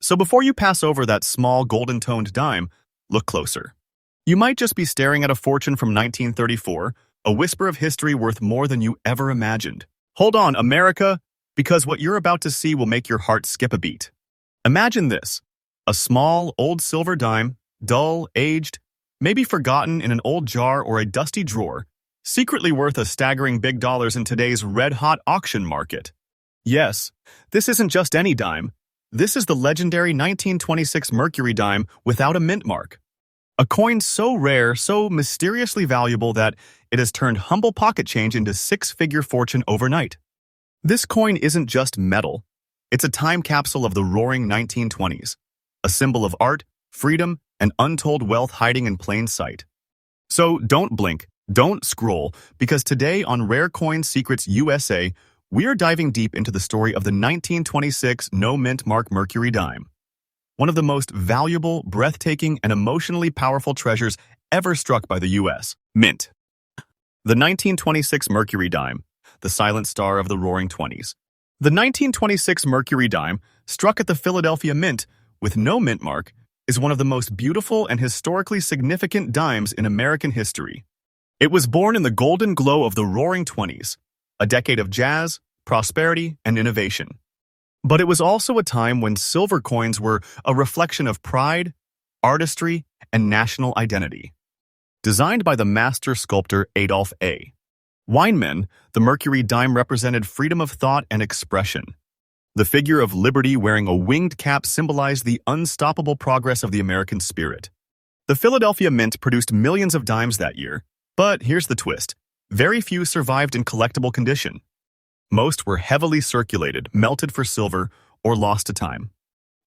Speaker 1: So before you pass over that small golden-toned dime, look closer. You might just be staring at a fortune from 1934, a whisper of history worth more than you ever imagined. Hold on, America, because what you're about to see will make your heart skip a beat. Imagine this: a small, old silver dime, dull, aged, maybe forgotten in an old jar or a dusty drawer, secretly worth a staggering big dollars in today's red-hot auction market. Yes, this isn't just any dime. This is the legendary 1926 Mercury dime without a mint mark. A coin so rare, so mysteriously valuable that it has turned humble pocket change into six-figure fortune overnight. This coin isn't just metal. It's a time capsule of the roaring 1920s, a symbol of art, freedom, and untold wealth hiding in plain sight. So don't blink, don't scroll, because today on Rare Coin Secrets USA, we are diving deep into the story of the 1926 no-mint mark Mercury dime, one of the most valuable, breathtaking, and emotionally powerful treasures ever struck by the U.S. Mint. The 1926 Mercury dime, the silent star of the Roaring Twenties. The 1926 Mercury dime, struck at the Philadelphia Mint with no mint mark, is one of the most beautiful and historically significant dimes in American history. It was born in the golden glow of the Roaring Twenties, a decade of jazz, prosperity, and innovation. But it was also a time when silver coins were a reflection of pride, artistry, and national identity. Designed by the master sculptor Adolph A. Weinman, the Mercury dime represented freedom of thought and expression. The figure of liberty wearing a winged cap symbolized the unstoppable progress of the American spirit. The Philadelphia Mint produced millions of dimes that year, but here's the twist: very few survived in collectible condition. Most were heavily circulated, melted for silver, or lost to time.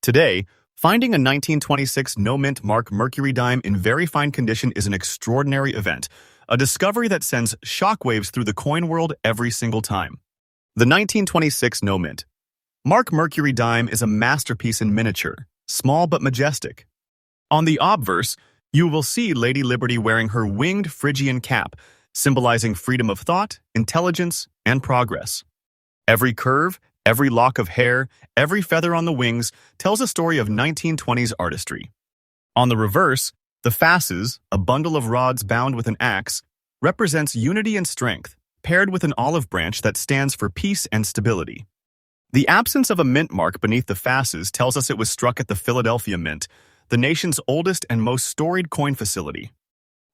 Speaker 1: Today, finding a 1926 no-mint mark Mercury dime in very fine condition is an extraordinary event, a discovery that sends shockwaves through the coin world every single time. The 1926 no-mint mark Mercury dime is a masterpiece in miniature, small but majestic. On the obverse, you will see Lady Liberty wearing her winged Phrygian cap, symbolizing freedom of thought, intelligence, and progress. Every curve, every lock of hair, every feather on the wings tells a story of 1920s artistry. On the reverse, the fasces, a bundle of rods bound with an axe, represents unity and strength, paired with an olive branch that stands for peace and stability. The absence of a mint mark beneath the fasces tells us it was struck at the Philadelphia Mint, the nation's oldest and most storied coin facility.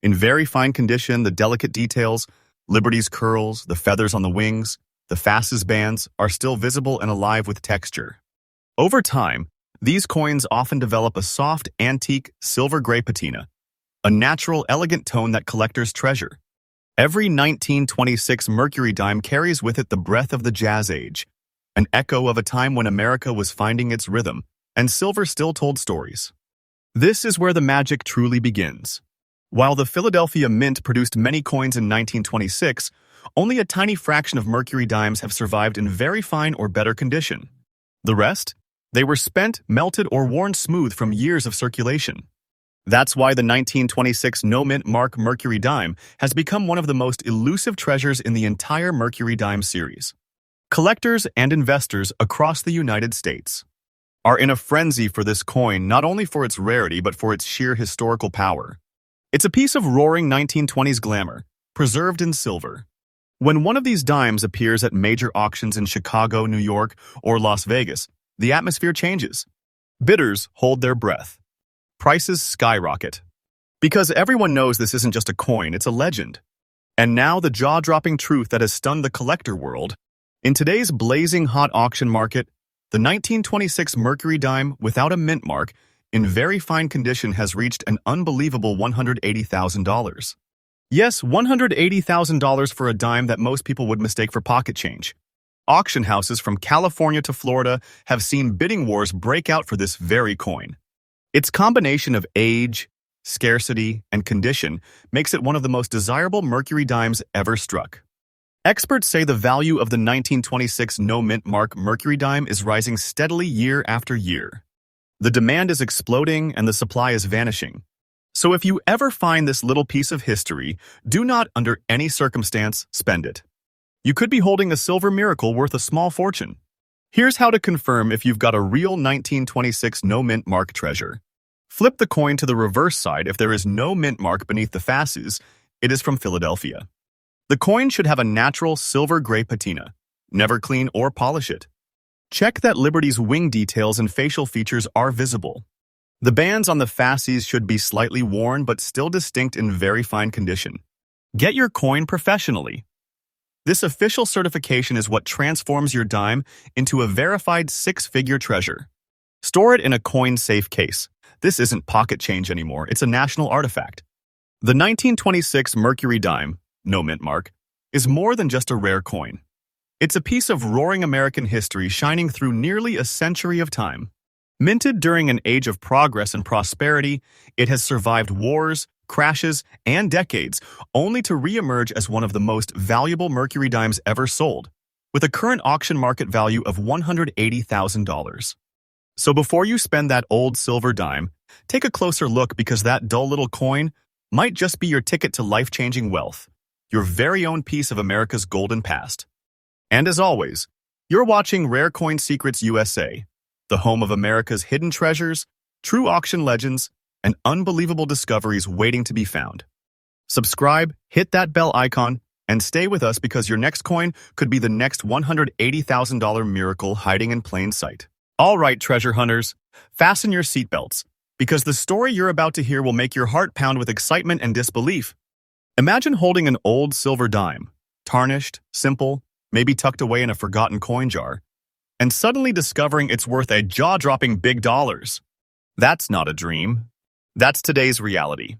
Speaker 1: In very fine condition, the delicate details, Liberty's curls, the feathers on the wings, the fasces bands are still visible and alive with texture. Over time, these coins often develop a soft, antique, silver-gray patina, a natural, elegant tone that collectors treasure. Every 1926 Mercury dime carries with it the breath of the Jazz Age, an echo of a time when America was finding its rhythm, and silver still told stories. This is where the magic truly begins. While the Philadelphia Mint produced many coins in 1926, only a tiny fraction of Mercury dimes have survived in very fine or better condition. The rest? They were spent, melted, or worn smooth from years of circulation. That's why the 1926 no-mint mark Mercury dime has become one of the most elusive treasures in the entire Mercury dime series. Collectors and investors across the United States are in a frenzy for this coin, not only for its rarity but for its sheer historical power. It's a piece of roaring 1920s glamour, preserved in silver. When one of these dimes appears at major auctions in Chicago, New York, or Las Vegas, the atmosphere changes. Bidders hold their breath. Prices skyrocket. Because everyone knows this isn't just a coin, it's a legend. And now the jaw-dropping truth that has stunned the collector world. In today's blazing hot auction market, the 1926 Mercury dime without a mint mark in very fine condition has reached an unbelievable $180,000. Yes, $180,000 for a dime that most people would mistake for pocket change. Auction houses from California to Florida have seen bidding wars break out for this very coin. Its combination of age, scarcity, and condition makes it one of the most desirable Mercury dimes ever struck. Experts say the value of the 1926 no-mint mark Mercury dime is rising steadily year after year. The demand is exploding and the supply is vanishing. So if you ever find this little piece of history, do not, under any circumstance, spend it. You could be holding a silver miracle worth a small fortune. Here's how to confirm if you've got a real 1926 no mint mark treasure. Flip the coin to the reverse side if there is no mint mark beneath the fasces. It is from Philadelphia. The coin should have a natural silver-gray patina. Never clean or polish it. Check that Liberty's wing details and facial features are visible. The bands on the fasces should be slightly worn but still distinct in very fine condition. Get your coin professionally. This official certification is what transforms your dime into a verified six-figure treasure. Store it in a coin-safe case. This isn't pocket change anymore, it's a national artifact. The 1926 Mercury dime, no mint mark, is more than just a rare coin. It's a piece of roaring American history shining through nearly a century of time. Minted during an age of progress and prosperity, it has survived wars, crashes, and decades, only to re-emerge as one of the most valuable Mercury dimes ever sold, with a current auction market value of $180,000. So before you spend that old silver dime, take a closer look because that dull little coin might just be your ticket to life-changing wealth, your very own piece of America's golden past. And as always, you're watching Rare Coin Secrets USA, the home of America's hidden treasures, true auction legends, and unbelievable discoveries waiting to be found. Subscribe, hit that bell icon, and stay with us because your next coin could be the next $180,000 miracle hiding in plain sight. All right, treasure hunters, fasten your seatbelts, because the story you're about to hear will make your heart pound with excitement and disbelief. Imagine holding an old silver dime, tarnished, simple, maybe tucked away in a forgotten coin jar, and suddenly discovering it's worth a jaw-dropping big dollars. That's not a dream. That's today's reality.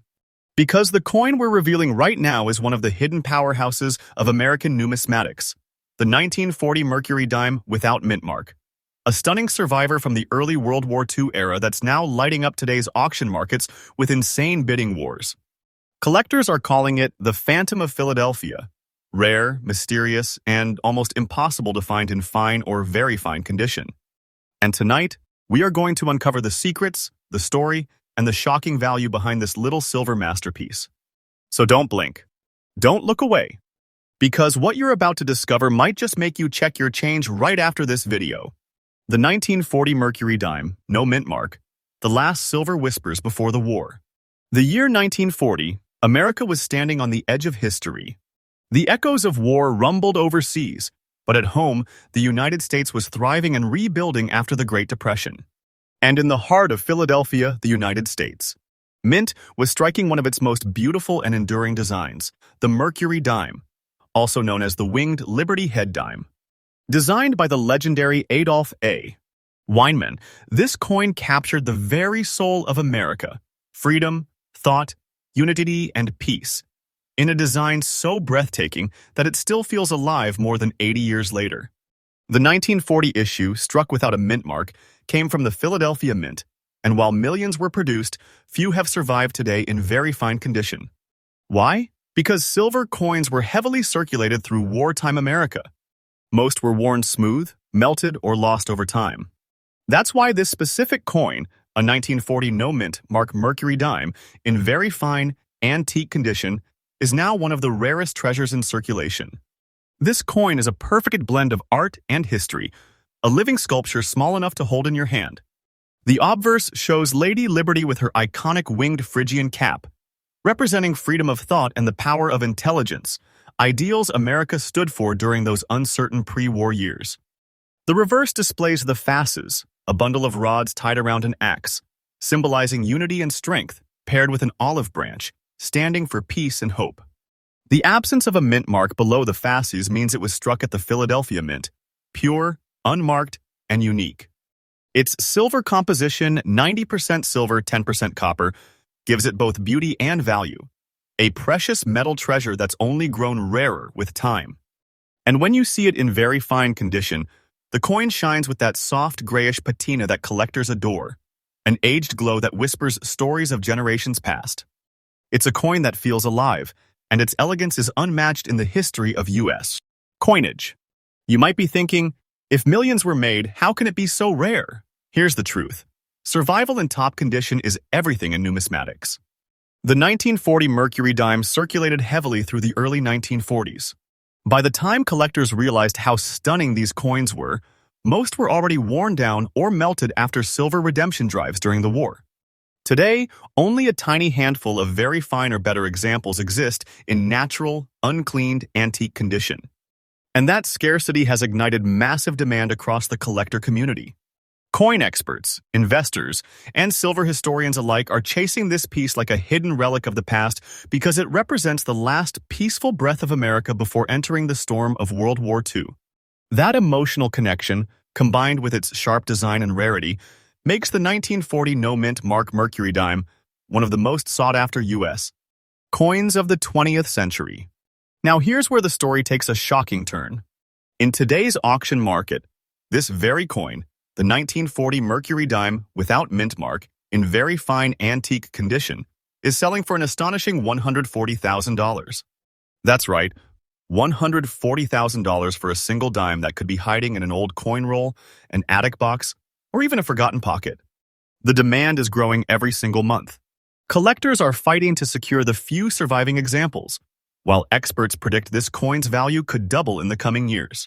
Speaker 1: Because the coin we're revealing right now is one of the hidden powerhouses of American numismatics, the 1940 Mercury dime without mint mark. A stunning survivor from the early World War II era that's now lighting up today's auction markets with insane bidding wars. Collectors are calling it the Phantom of Philadelphia. Rare, mysterious, and almost impossible to find in fine or very fine condition. And tonight, we are going to uncover the secrets, the story, and the shocking value behind this little silver masterpiece. So don't blink. Don't look away. Because what you're about to discover might just make you check your change right after this video. The 1940 Mercury dime, no mint mark, the last silver whispers before the war. The year 1940, America was standing on the edge of history. The echoes of war rumbled overseas, but at home, the United States was thriving and rebuilding after the Great Depression. And in the heart of Philadelphia, the United States, mint was striking one of its most beautiful and enduring designs, the Mercury dime, also known as the winged Liberty head dime. Designed by the legendary Adolph A. Weinman, this coin captured the very soul of America, freedom, thought, unity, and peace, in a design so breathtaking that it still feels alive more than 80 years later. The 1940 issue, struck without a mint mark, came from the Philadelphia Mint, and while millions were produced, few have survived today in very fine condition. Why? Because silver coins were heavily circulated through wartime America. Most were worn smooth, melted, or lost over time. That's why this specific coin, a 1940 no mint mark Mercury dime, in very fine, antique condition, is now one of the rarest treasures in circulation. This coin is a perfect blend of art and history, a living sculpture small enough to hold in your hand. The obverse shows Lady Liberty with her iconic winged Phrygian cap, representing freedom of thought and the power of intelligence, ideals America stood for during those uncertain pre-war years. The reverse displays the fasces, a bundle of rods tied around an axe, symbolizing unity and strength, paired with an olive branch, standing for peace and hope. The absence of a mint mark below the fasces means it was struck at the Philadelphia Mint, pure, unmarked, and unique. Its silver composition, 90% silver, 10% copper, gives it both beauty and value, a precious metal treasure that's only grown rarer with time. And when you see it in very fine condition, the coin shines with that soft grayish patina that collectors adore, an aged glow that whispers stories of generations past. It's a coin that feels alive, and its elegance is unmatched in the history of U.S. coinage. You might be thinking, if millions were made, how can it be so rare? Here's the truth. Survival in top condition is everything in numismatics. The 1940 Mercury dime circulated heavily through the early 1940s. By the time collectors realized how stunning these coins were, most were already worn down or melted after silver redemption drives during the war. Today, only a tiny handful of very fine or better examples exist in natural, uncleaned, antique condition. And that scarcity has ignited massive demand across the collector community. Coin experts, investors, and silver historians alike are chasing this piece like a hidden relic of the past because it represents the last peaceful breath of America before entering the storm of World War II. That emotional connection, combined with its sharp design and rarity, makes the 1940 no-mint mark Mercury dime one of the most sought-after U.S. coins of the 20th century. Now here's where the story takes a shocking turn. In today's auction market, this very coin, the 1940 Mercury dime without mint mark, in very fine antique condition, is selling for an astonishing $140,000. That's right, $140,000 for a single dime that could be hiding in an old coin roll, an attic box, or even a forgotten pocket. The demand is growing every single month. Collectors are fighting to secure the few surviving examples, while experts predict this coin's value could double in the coming years.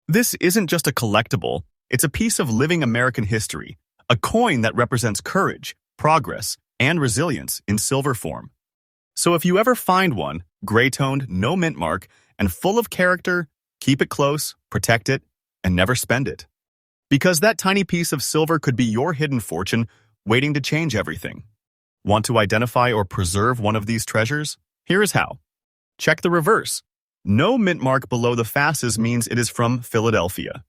Speaker 1: This isn't just a collectible, it's a piece of living American history, a coin that represents courage, progress, and resilience in silver form. So if you ever find one, gray-toned, no mint mark, and full of character, keep it close, protect it, and never spend it. Because that tiny piece of silver could be your hidden fortune waiting to change everything. Want to identify or preserve one of these treasures? Here is how. Check the reverse. No mint mark below the fasces means it is from Philadelphia.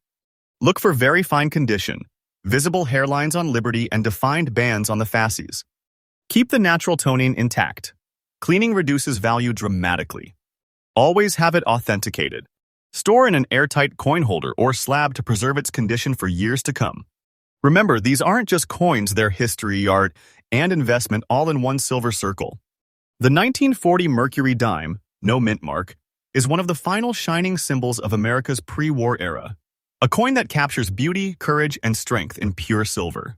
Speaker 1: Look for very fine condition, visible hairlines on Liberty and defined bands on the fasces. Keep the natural toning intact. Cleaning reduces value dramatically. Always have it authenticated. Store in an airtight coin holder or slab to preserve its condition for years to come. Remember, these aren't just coins, they're history, art, and investment all in one silver circle. The 1940 Mercury dime, no mint mark, is one of the final shining symbols of America's pre-war era. A coin that captures beauty, courage, and strength in pure silver.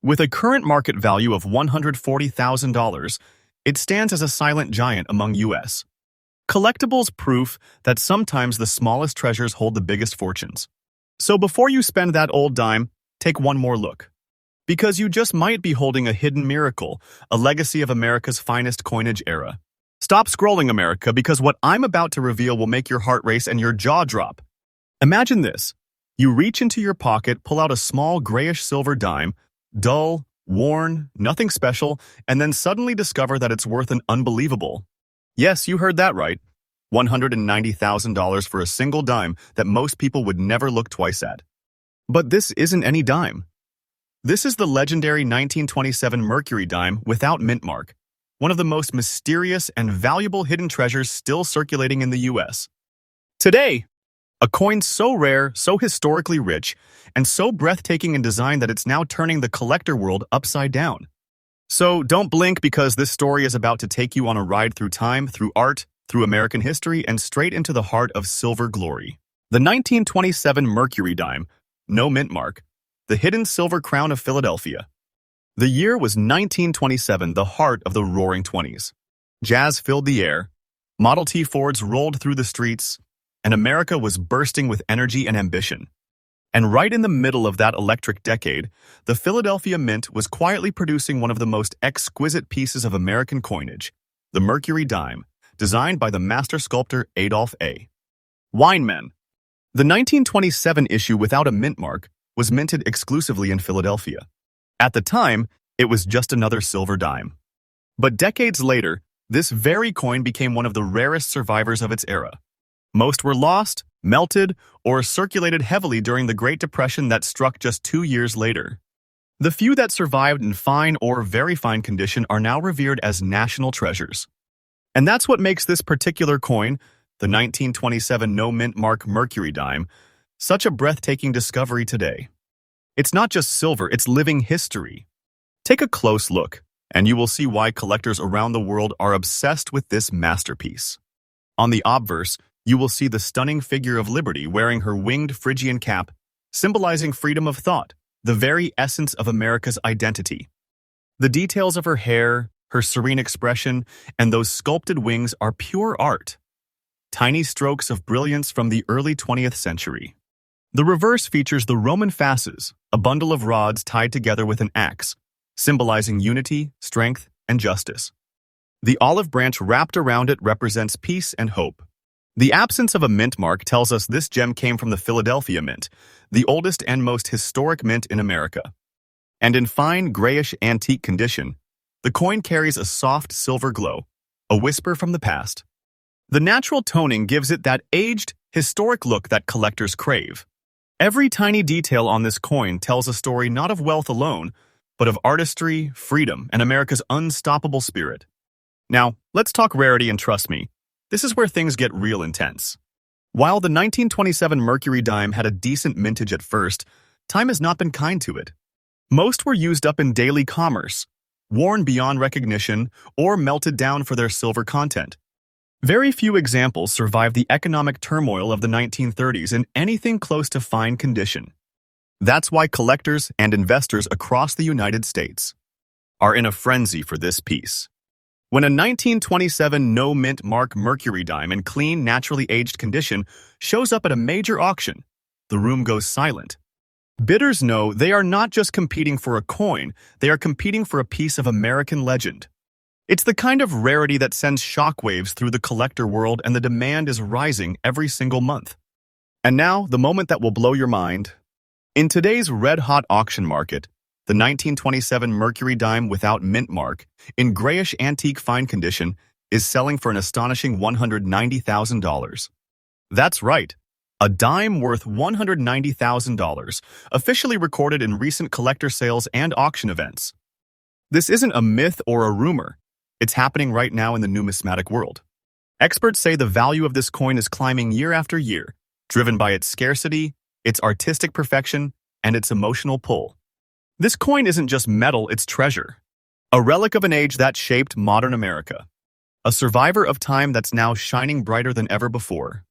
Speaker 1: With a current market value of $140,000, it stands as a silent giant among U.S. collectibles, proof that sometimes the smallest treasures hold the biggest fortunes. So before you spend that old dime, take one more look. Because you just might be holding a hidden miracle, a legacy of America's finest coinage era. Stop scrolling, America, because what I'm about to reveal will make your heart race and your jaw drop. Imagine this. You reach into your pocket, pull out a small grayish silver dime, dull, worn, nothing special, and then suddenly discover that it's worth an unbelievable. Yes, you heard that right. $190,000 for a single dime that most people would never look twice at. But this isn't any dime. This is the legendary 1927 Mercury dime without mint mark, one of the most mysterious and valuable hidden treasures still circulating in the U.S. Today, a coin so rare, so historically rich, and so breathtaking in design that it's now turning the collector world upside down. So don't blink, because this story is about to take you on a ride through time, through art, through American history, and straight into the heart of silver glory. The 1927 Mercury dime, no mint mark, the hidden silver crown of Philadelphia. The year was 1927, the heart of the roaring 20s. Jazz filled the air, Model T Fords rolled through the streets, and America was bursting with energy and ambition. And right in the middle of that electric decade, the Philadelphia Mint was quietly producing one of the most exquisite pieces of American coinage, the Mercury dime, designed by the master sculptor Adolph A. Weinman. The 1927 issue without a mint mark was minted exclusively in Philadelphia. At the time, it was just another silver dime. But decades later, this very coin became one of the rarest survivors of its era. Most were lost, melted, or circulated heavily during the Great Depression that struck just 2 years later. The few that survived in fine or very fine condition are now revered as national treasures. And that's what makes this particular coin, the 1927 no-mint mark Mercury dime, such a breathtaking discovery today. It's not just silver, it's living history. Take a close look, and you will see why collectors around the world are obsessed with this masterpiece. On the obverse, you will see the stunning figure of Liberty wearing her winged Phrygian cap, symbolizing freedom of thought, the very essence of America's identity. The details of her hair, her serene expression, and those sculpted wings are pure art. Tiny strokes of brilliance from the early 20th century. The reverse features the Roman fasces, a bundle of rods tied together with an axe, symbolizing unity, strength, and justice. The olive branch wrapped around it represents peace and hope. The absence of a mint mark tells us this gem came from the Philadelphia Mint, the oldest and most historic mint in America. And in fine, grayish antique condition, the coin carries a soft silver glow, a whisper from the past. The natural toning gives it that aged, historic look that collectors crave. Every tiny detail on this coin tells a story not of wealth alone, but of artistry, freedom, and America's unstoppable spirit. Now, let's talk rarity, and trust me, this is where things get real intense. While the 1927 Mercury dime had a decent mintage at first, time has not been kind to it. Most were used up in daily commerce, worn beyond recognition, or melted down for their silver content. Very few examples survive the economic turmoil of the 1930s in anything close to fine condition. That's why collectors and investors across the United States are in a frenzy for this piece. When a 1927 no-mint mark Mercury dime in clean, naturally aged condition shows up at a major auction, the room goes silent. Bidders know they are not just competing for a coin, they are competing for a piece of American legend. It's the kind of rarity that sends shockwaves through the collector world, and the demand is rising every single month. And now, the moment that will blow your mind. In today's red-hot auction market, the 1927 Mercury dime without mint mark, in grayish antique fine condition, is selling for an astonishing $190,000. That's right, a dime worth $190,000, officially recorded in recent collector sales and auction events. This isn't a myth or a rumor. It's happening right now in the numismatic world. Experts say the value of this coin is climbing year after year, driven by its scarcity, its artistic perfection, and its emotional pull. This coin isn't just metal, it's treasure. A relic of an age that shaped modern America. A survivor of time that's now shining brighter than ever before.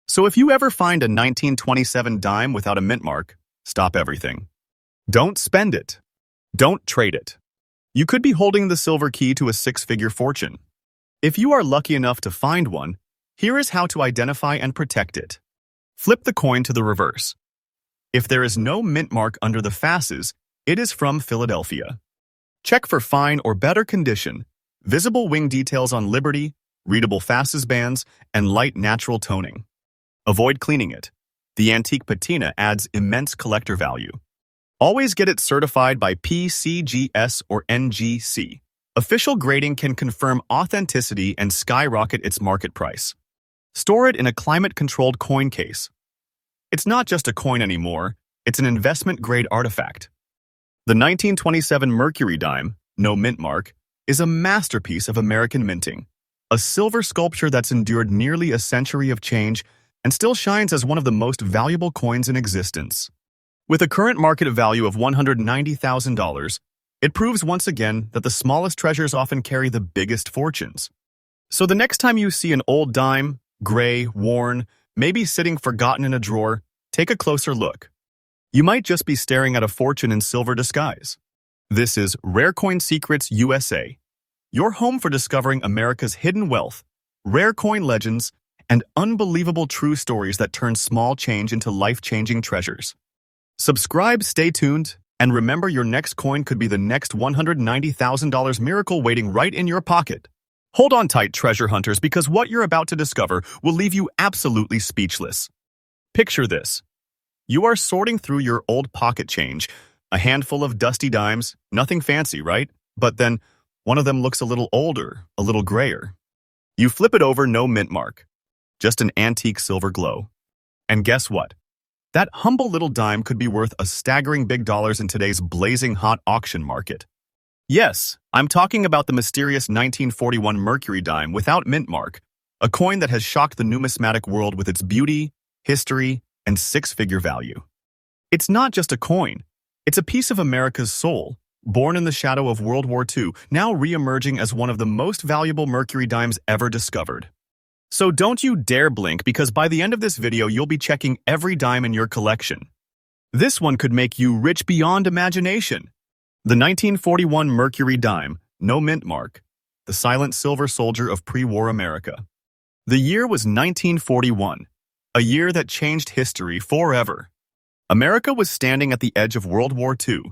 Speaker 1: So if you ever find a 1927 dime without a mint mark, stop everything. Don't spend it. Don't trade it. You could be holding the silver key to a six-figure fortune. If you are lucky enough to find one, here is how to identify and protect it. Flip the coin to the reverse. If there is no mint mark under the fasces, it is from Philadelphia. Check for fine or better condition, visible wing details on Liberty, readable fasces bands, and light natural toning. Avoid cleaning it. The antique patina adds immense collector value. Always get it certified by PCGS or NGC. Official grading can confirm authenticity and skyrocket its market price. Store it in a climate-controlled coin case. It's not just a coin anymore, it's an investment-grade artifact. The 1927 Mercury dime, no mint mark, is a masterpiece of American minting. A silver sculpture that's endured nearly a century of change and still shines as one of the most valuable coins in existence. With a current market value of $190,000, it proves once again that the smallest treasures often carry the biggest fortunes. So the next time you see an old dime, gray, worn, maybe sitting forgotten in a drawer, take a closer look. You might just be staring at a fortune in silver disguise. This is Rare Coin Secrets USA, your home for discovering America's hidden wealth, rare coin legends, and unbelievable true stories that turn small change into life-changing treasures. Subscribe, stay tuned, and remember, your next coin could be the next $190,000 miracle waiting right in your pocket. Hold on tight, treasure hunters, because what you're about to discover will leave you absolutely speechless. Picture this. You are sorting through your old pocket change, a handful of dusty dimes, nothing fancy, right? But then one of them looks a little older, a little grayer. You flip it over, no mint mark, just an antique silver glow. And guess what? That humble little dime could be worth a staggering big dollars in today's blazing hot auction market. Yes, I'm talking about the mysterious 1941 Mercury dime without mint mark, a coin that has shocked the numismatic world with its beauty, history, and six-figure value. It's not just a coin. It's a piece of America's soul, born in the shadow of World War II, now re-emerging as one of the most valuable Mercury dimes ever discovered. So don't you dare blink, because by the end of this video, you'll be checking every dime in your collection. This one could make you rich beyond imagination. The 1941 Mercury dime, no mint mark, the silent silver soldier of pre-war America. The year was 1941, a year that changed history forever. America was standing at the edge of World War II,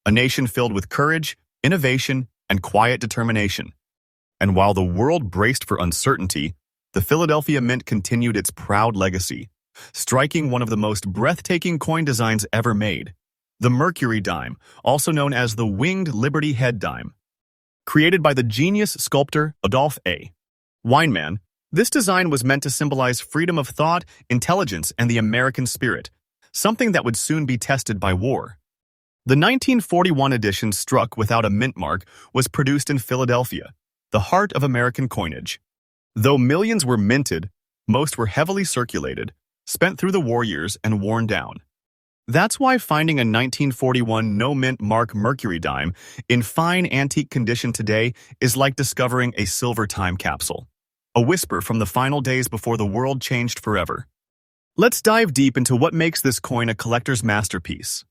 Speaker 1: a nation filled with courage, innovation, and quiet determination. And while the world braced for uncertainty, the Philadelphia Mint continued its proud legacy, striking one of the most breathtaking coin designs ever made, the Mercury dime, also known as the Winged Liberty Head dime. Created by the genius sculptor Adolph A. Weinman, this design was meant to symbolize freedom of thought, intelligence, and the American spirit, something that would soon be tested by war. The 1941 edition, struck without a mint mark, was produced in Philadelphia, the heart of American coinage. Though millions were minted, most were heavily circulated, spent through the war years, and worn down. That's why finding a 1941 no-mint mark Mercury dime in fine antique condition today is like discovering a silver time capsule, a whisper from the final days before the world changed forever. Let's dive deep into what makes this coin a collector's masterpiece.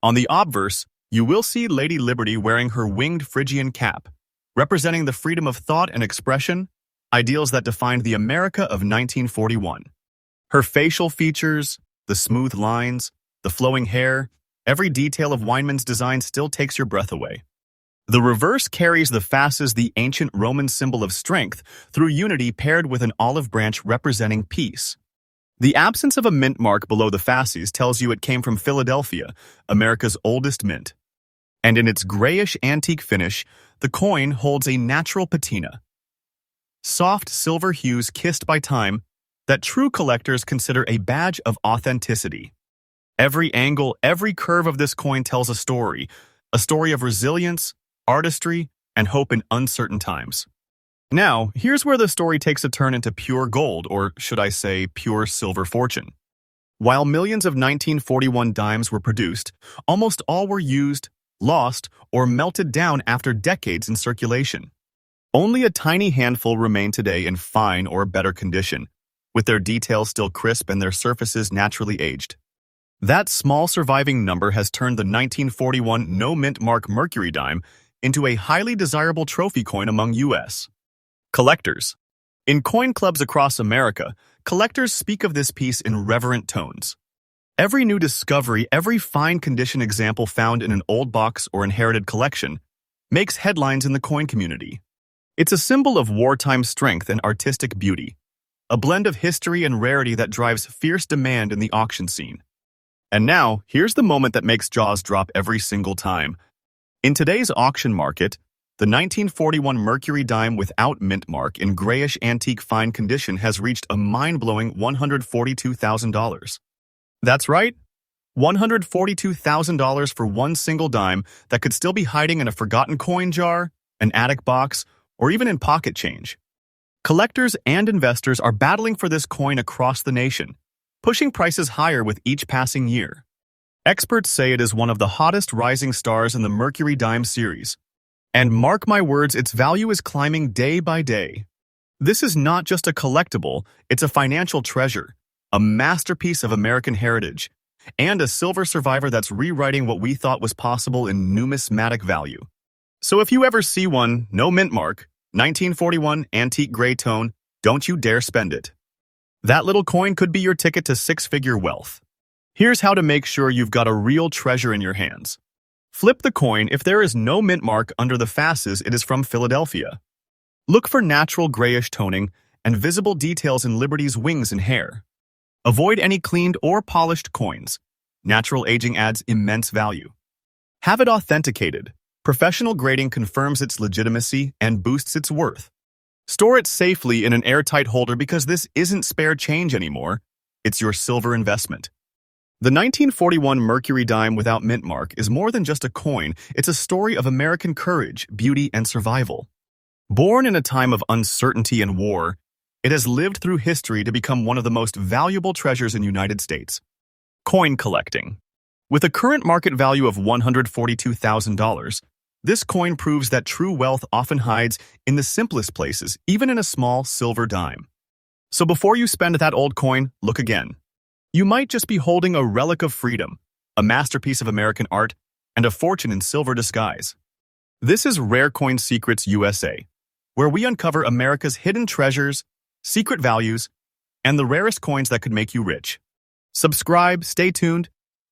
Speaker 1: On the obverse, you will see Lady Liberty wearing her winged Phrygian cap, representing the freedom of thought and expression, ideals that defined the America of 1941. Her facial features, the smooth lines, the flowing hair, every detail of Weinman's design still takes your breath away. The reverse carries the fasces, the ancient Roman symbol of strength, through unity paired with an olive branch representing peace. The absence of a mint mark below the fasces tells you it came from Philadelphia, America's oldest mint. And in its grayish antique finish, the coin holds a natural patina. Soft silver hues kissed by time that true collectors consider a badge of authenticity. Every angle, every curve of this coin tells a story of resilience, artistry, and hope in uncertain times. Now, here's where the story takes a turn into pure gold, or should I say, pure silver fortune. While millions of 1941 dimes were produced, almost all were used, lost, or melted down after decades in circulation. Only a tiny handful remain today in fine or better condition, with their details still crisp and their surfaces naturally aged. That small surviving number has turned the 1941 no-mint mark Mercury dime into a highly desirable trophy coin among U.S. collectors. In coin clubs across America, collectors speak of this piece in reverent tones. Every new discovery, every fine condition example found in an old box or inherited collection makes headlines in the coin community. It's a symbol of wartime strength and artistic beauty, a blend of history and rarity that drives fierce demand in the auction scene. And now, here's the moment that makes jaws drop every single time. In today's auction market, the 1941 Mercury dime without mint mark in grayish antique fine condition has reached a mind-blowing $142,000. That's right, $142,000 for one single dime that could still be hiding in a forgotten coin jar, an attic box, or even in pocket change. Collectors and investors are battling for this coin across the nation, pushing prices higher with each passing year. Experts say it is one of the hottest rising stars in the Mercury dime series. And mark my words, its value is climbing day by day. This is not just a collectible, it's a financial treasure, a masterpiece of American heritage, and a silver survivor that's rewriting what we thought was possible in numismatic value. So if you ever see one, no mint mark, 1941 antique gray tone, don't you dare spend it. That little coin could be your ticket to six-figure wealth. Here's how to make sure you've got a real treasure in your hands. Flip the coin. If there is no mint mark under the fasces, it is from Philadelphia. Look for natural grayish toning and visible details in Liberty's wings and hair. Avoid any cleaned or polished coins. Natural aging adds immense value. Have it authenticated. Professional grading confirms its legitimacy and boosts its worth. Store it safely in an airtight holder because this isn't spare change anymore. It's your silver investment. The 1941 Mercury dime without mint mark is more than just a coin. It's a story of American courage, beauty, and survival. Born in a time of uncertainty and war, it has lived through history to become one of the most valuable treasures in the United States. Coin collecting. With a current market value of $142,000, this coin proves that true wealth often hides in the simplest places, even in a small silver dime. So before you spend that old coin, look again. You might just be holding a relic of freedom, a masterpiece of American art, and a fortune in silver disguise. This is Rare Coin Secrets USA, where we uncover America's hidden treasures, secret values, and the rarest coins that could make you rich. Subscribe, stay tuned,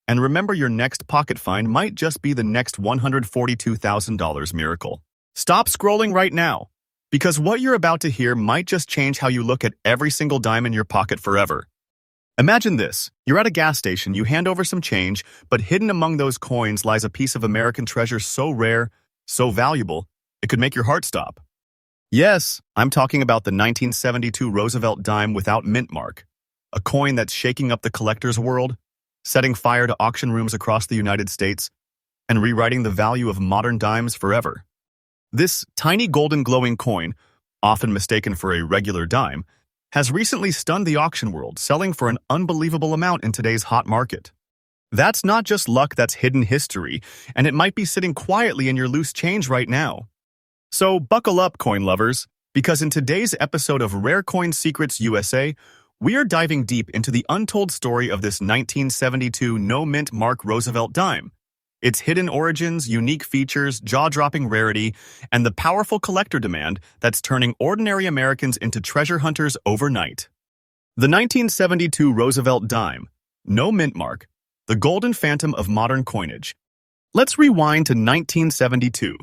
Speaker 1: and remember your next pocket find might just be the next $142,000 miracle. Stop scrolling right now, because what you're about to hear might just change how you look at every single dime in your pocket forever. Imagine this. You're at a gas station, you hand over some change, but hidden among those coins lies a piece of American treasure so rare, so valuable, it could make your heart stop. Yes, I'm talking about the 1972 Roosevelt dime without mint mark, a coin that's shaking up the collector's world, setting fire to auction rooms across the United States, and rewriting the value of modern dimes forever. This tiny golden glowing coin, often mistaken for a regular dime, has recently stunned the auction world, selling for an unbelievable amount in today's hot market. That's not just luck, that's hidden history, and it might be sitting quietly in your loose change right now. So buckle up, coin lovers, because in today's episode of Rare Coin Secrets USA, we are diving deep into the untold story of this 1972 no-mint mark Roosevelt dime, its hidden origins, unique features, jaw-dropping rarity, and the powerful collector demand that's turning ordinary Americans into treasure hunters overnight. The 1972 Roosevelt dime, no mint mark, the golden phantom of modern coinage. Let's rewind to 1972,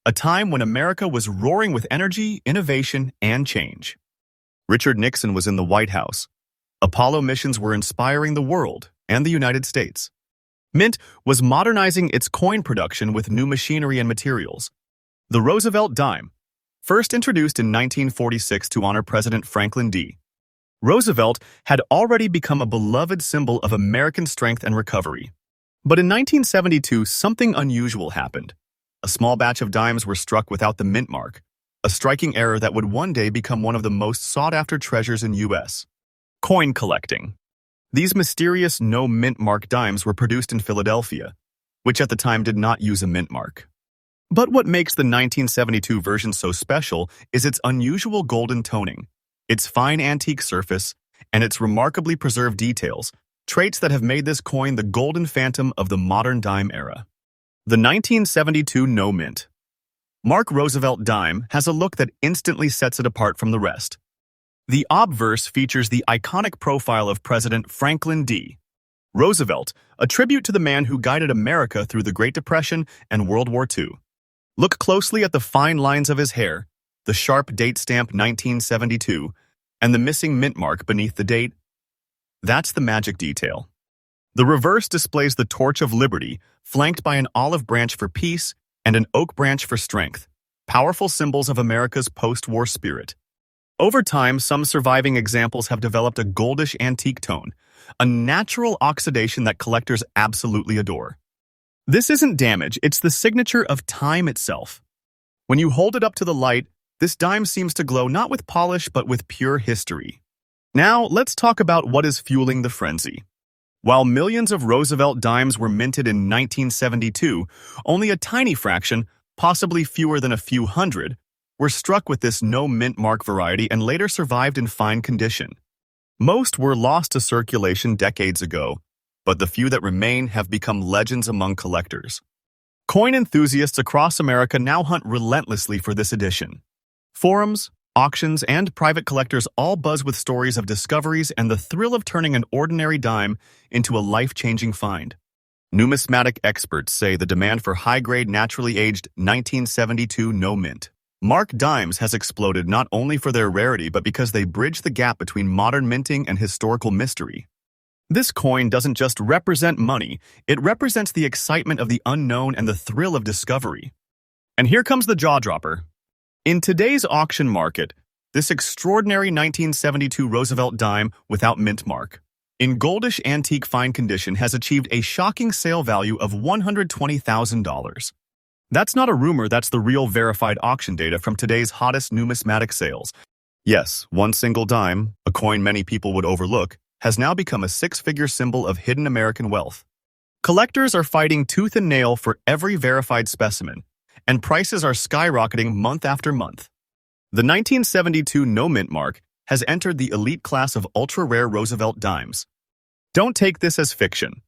Speaker 1: a time when America was roaring with energy, innovation, and change. Richard Nixon was in the White House. Apollo missions were inspiring the world and the United States. Mint was modernizing its coin production with new machinery and materials. The Roosevelt dime, first introduced in 1946 to honor President Franklin D. Roosevelt, had already become a beloved symbol of American strength and recovery. But in 1972, something unusual happened. A small batch of dimes were struck without the mint mark, a striking error that would one day become one of the most sought-after treasures in U.S. coin collecting. These mysterious no-mint mark dimes were produced in Philadelphia, which at the time did not use a mint mark. But what makes the 1972 version so special is its unusual golden toning, its fine antique surface, and its remarkably preserved details, traits that have made this coin the golden phantom of the modern dime era. The 1972 no-mint mark Roosevelt dime has a look that instantly sets it apart from the rest. The obverse features the iconic profile of President Franklin D. Roosevelt, a tribute to the man who guided America through the Great Depression and World War II. Look closely at the fine lines of his hair, the sharp date stamp 1972, and the missing mint mark beneath the date. That's the magic detail. The reverse displays the torch of liberty, flanked by an olive branch for peace and an oak branch for strength, powerful symbols of America's post-war spirit. Over time, some surviving examples have developed a goldish antique tone, a natural oxidation that collectors absolutely adore. This isn't damage, it's the signature of time itself. When you hold it up to the light, this dime seems to glow not with polish but with pure history. Now, let's talk about what is fueling the frenzy. While millions of Roosevelt dimes were minted in 1972, only a tiny fraction, possibly fewer than a few hundred, were struck with this no-mint mark variety and later survived in fine condition. Most were lost to circulation decades ago, but the few that remain have become legends among collectors. Coin enthusiasts across America now hunt relentlessly for this edition. Forums, auctions, and private collectors all buzz with stories of discoveries and the thrill of turning an ordinary dime into a life-changing find. Numismatic experts say the demand for high-grade, naturally aged 1972 no-mint mark dimes has exploded not only for their rarity but because they bridge the gap between modern minting and historical mystery. This coin doesn't just represent money, it represents the excitement of the unknown and the thrill of discovery. And here comes the jaw-dropper. In today's auction market, this extraordinary 1972 Roosevelt dime without mint mark, in goldish antique fine condition, has achieved a shocking sale value of $120,000. That's not a rumor, that's the real verified auction data from today's hottest numismatic sales. Yes, one single dime, a coin many people would overlook, has now become a six-figure symbol of hidden American wealth. Collectors are fighting tooth and nail for every verified specimen, and prices are skyrocketing month after month. The 1972 no-mint mark has entered the elite class of ultra-rare Roosevelt dimes. Don't take this as fiction.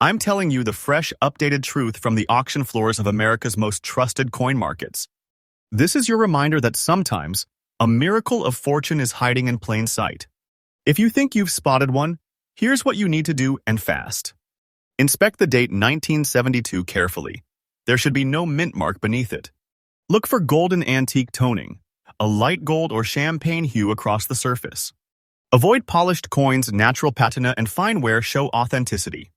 Speaker 1: I'm telling you the fresh, updated truth from the auction floors of America's most trusted coin markets. This is your reminder that sometimes a miracle of fortune is hiding in plain sight. If you think you've spotted one, here's what you need to do, and fast. Inspect the date 1972 carefully. There should be no mint mark beneath it. Look for golden antique toning, a light gold or champagne hue across the surface. Avoid polished coins, natural patina, and fine wear show authenticity.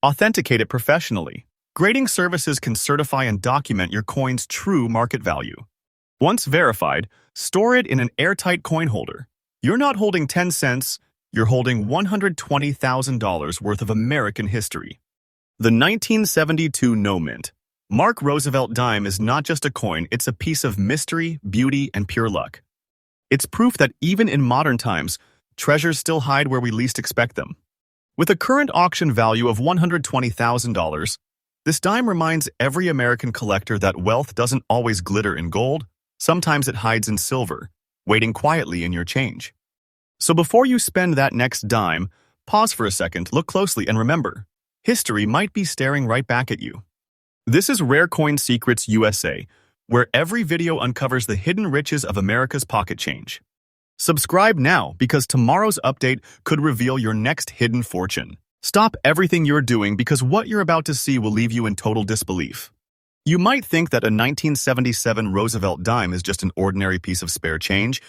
Speaker 1: Authenticate it professionally. Grading services can certify and document your coin's true market value. Once verified, store it in an airtight coin holder. You're not holding 10 cents, you're holding $120,000 worth of American history. The 1972 No Mint Mark Roosevelt dime is not just a coin, it's a piece of mystery, beauty, and pure luck. It's proof that even in modern times, treasures still hide where we least expect them. With a current auction value of $120,000, this dime reminds every American collector that wealth doesn't always glitter in gold. Sometimes it hides in silver, waiting quietly in your change. So before you spend that next dime, pause for a second, look closely, and remember, history might be staring right back at you. This is Rare Coin Secrets USA, where every video uncovers the hidden riches of America's pocket change. Subscribe now, because tomorrow's update could reveal your next hidden fortune. Stop everything you're doing, because what you're about to see will leave you in total disbelief. You might think that a 1977 Roosevelt dime is just an ordinary piece of spare change,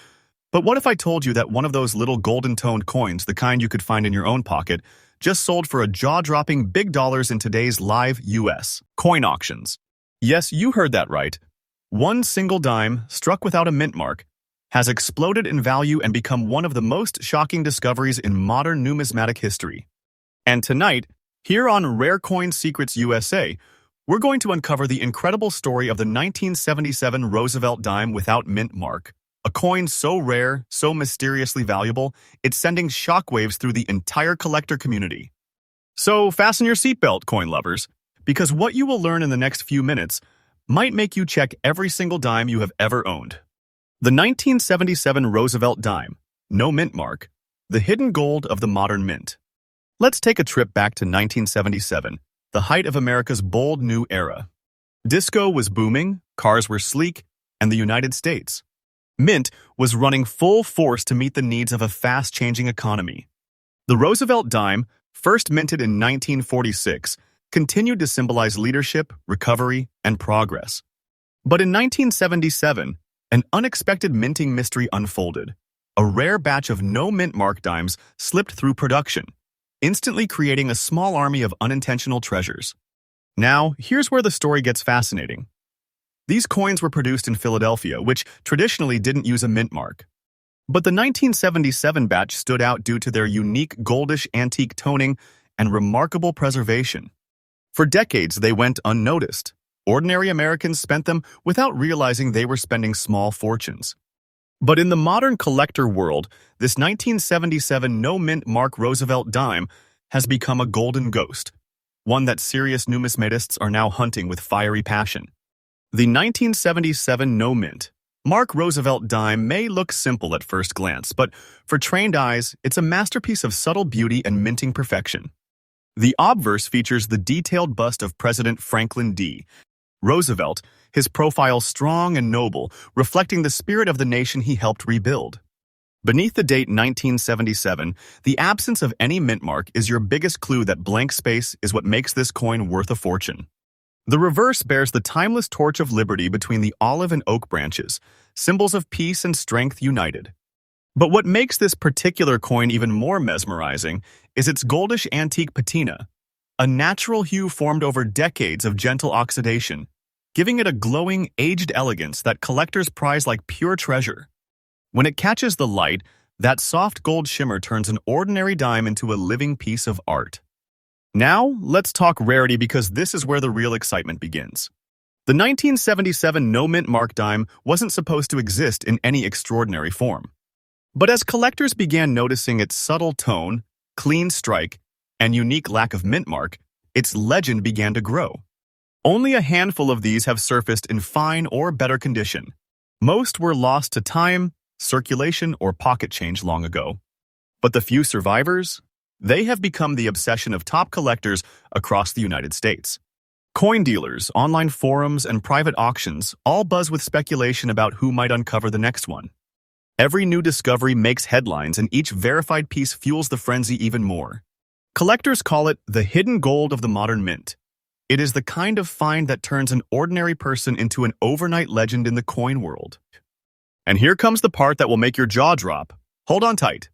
Speaker 1: but what if I told you that one of those little golden-toned coins, the kind you could find in your own pocket, just sold for a jaw-dropping big dollars in today's live U.S. coin auctions? Yes, you heard that right. One single dime, struck without a mint mark, has exploded in value and become one of the most shocking discoveries in modern numismatic history. And tonight, here on Rare Coin Secrets USA, we're going to uncover the incredible story of the 1977 Roosevelt dime without mint mark, a coin so rare, so mysteriously valuable, it's sending shockwaves through the entire collector community. So fasten your seatbelt, coin lovers, because what you will learn in the next few minutes might make you check every single dime you have ever owned. The 1977 Roosevelt dime, no mint mark, the hidden gold of the modern mint. Let's take a trip back to 1977. The height of America's bold new era. Disco was booming, cars were sleek, and the United States. Mint was running full force to meet the needs of a fast-changing economy. The Roosevelt dime, first minted in 1946, continued to symbolize leadership, recovery, and progress. But in 1977, an unexpected minting mystery unfolded. A rare batch of no-mint mark dimes slipped through production, instantly creating a small army of unintentional treasures. Now, here's where the story gets fascinating. These coins were produced in Philadelphia, which traditionally didn't use a mint mark. But the 1977 batch stood out due to their unique goldish antique toning and remarkable preservation. For decades, they went unnoticed. Ordinary Americans spent them without realizing they were spending small fortunes. But in the modern collector world, this 1977 no-mint mark Roosevelt dime has become a golden ghost, one that serious numismatists are now hunting with fiery passion. The 1977 no-mint mark Roosevelt dime may look simple at first glance, but for trained eyes, it's a masterpiece of subtle beauty and minting perfection. The obverse features the detailed bust of President Franklin D. Roosevelt, his profile strong and noble, reflecting the spirit of the nation he helped rebuild. Beneath the date 1977, the absence of any mint mark is your biggest clue that blank space is what makes this coin worth a fortune. The reverse bears the timeless torch of liberty between the olive and oak branches, symbols of peace and strength united. But what makes this particular coin even more mesmerizing is its goldish antique patina, a natural hue formed over decades of gentle oxidation, giving it a glowing, aged elegance that collectors prize like pure treasure. When it catches the light, that soft gold shimmer turns an ordinary dime into a living piece of art. Now, let's talk rarity, because this is where the real excitement begins. The 1977 no-mint mark dime wasn't supposed to exist in any extraordinary form. But as collectors began noticing its subtle tone, clean strike, and unique lack of mint mark, its legend began to grow. Only a handful of these have surfaced in fine or better condition. Most were lost to time, circulation, or pocket change long ago. But the few survivors? They have become the obsession of top collectors across the United States. Coin dealers, online forums, and private auctions all buzz with speculation about who might uncover the next one. Every new discovery makes headlines, and each verified piece fuels the frenzy even more. Collectors call it the hidden gold of the modern mint. It is the kind of find that turns an ordinary person into an overnight legend in the coin world. And here comes the part that will make your jaw drop. Hold on tight.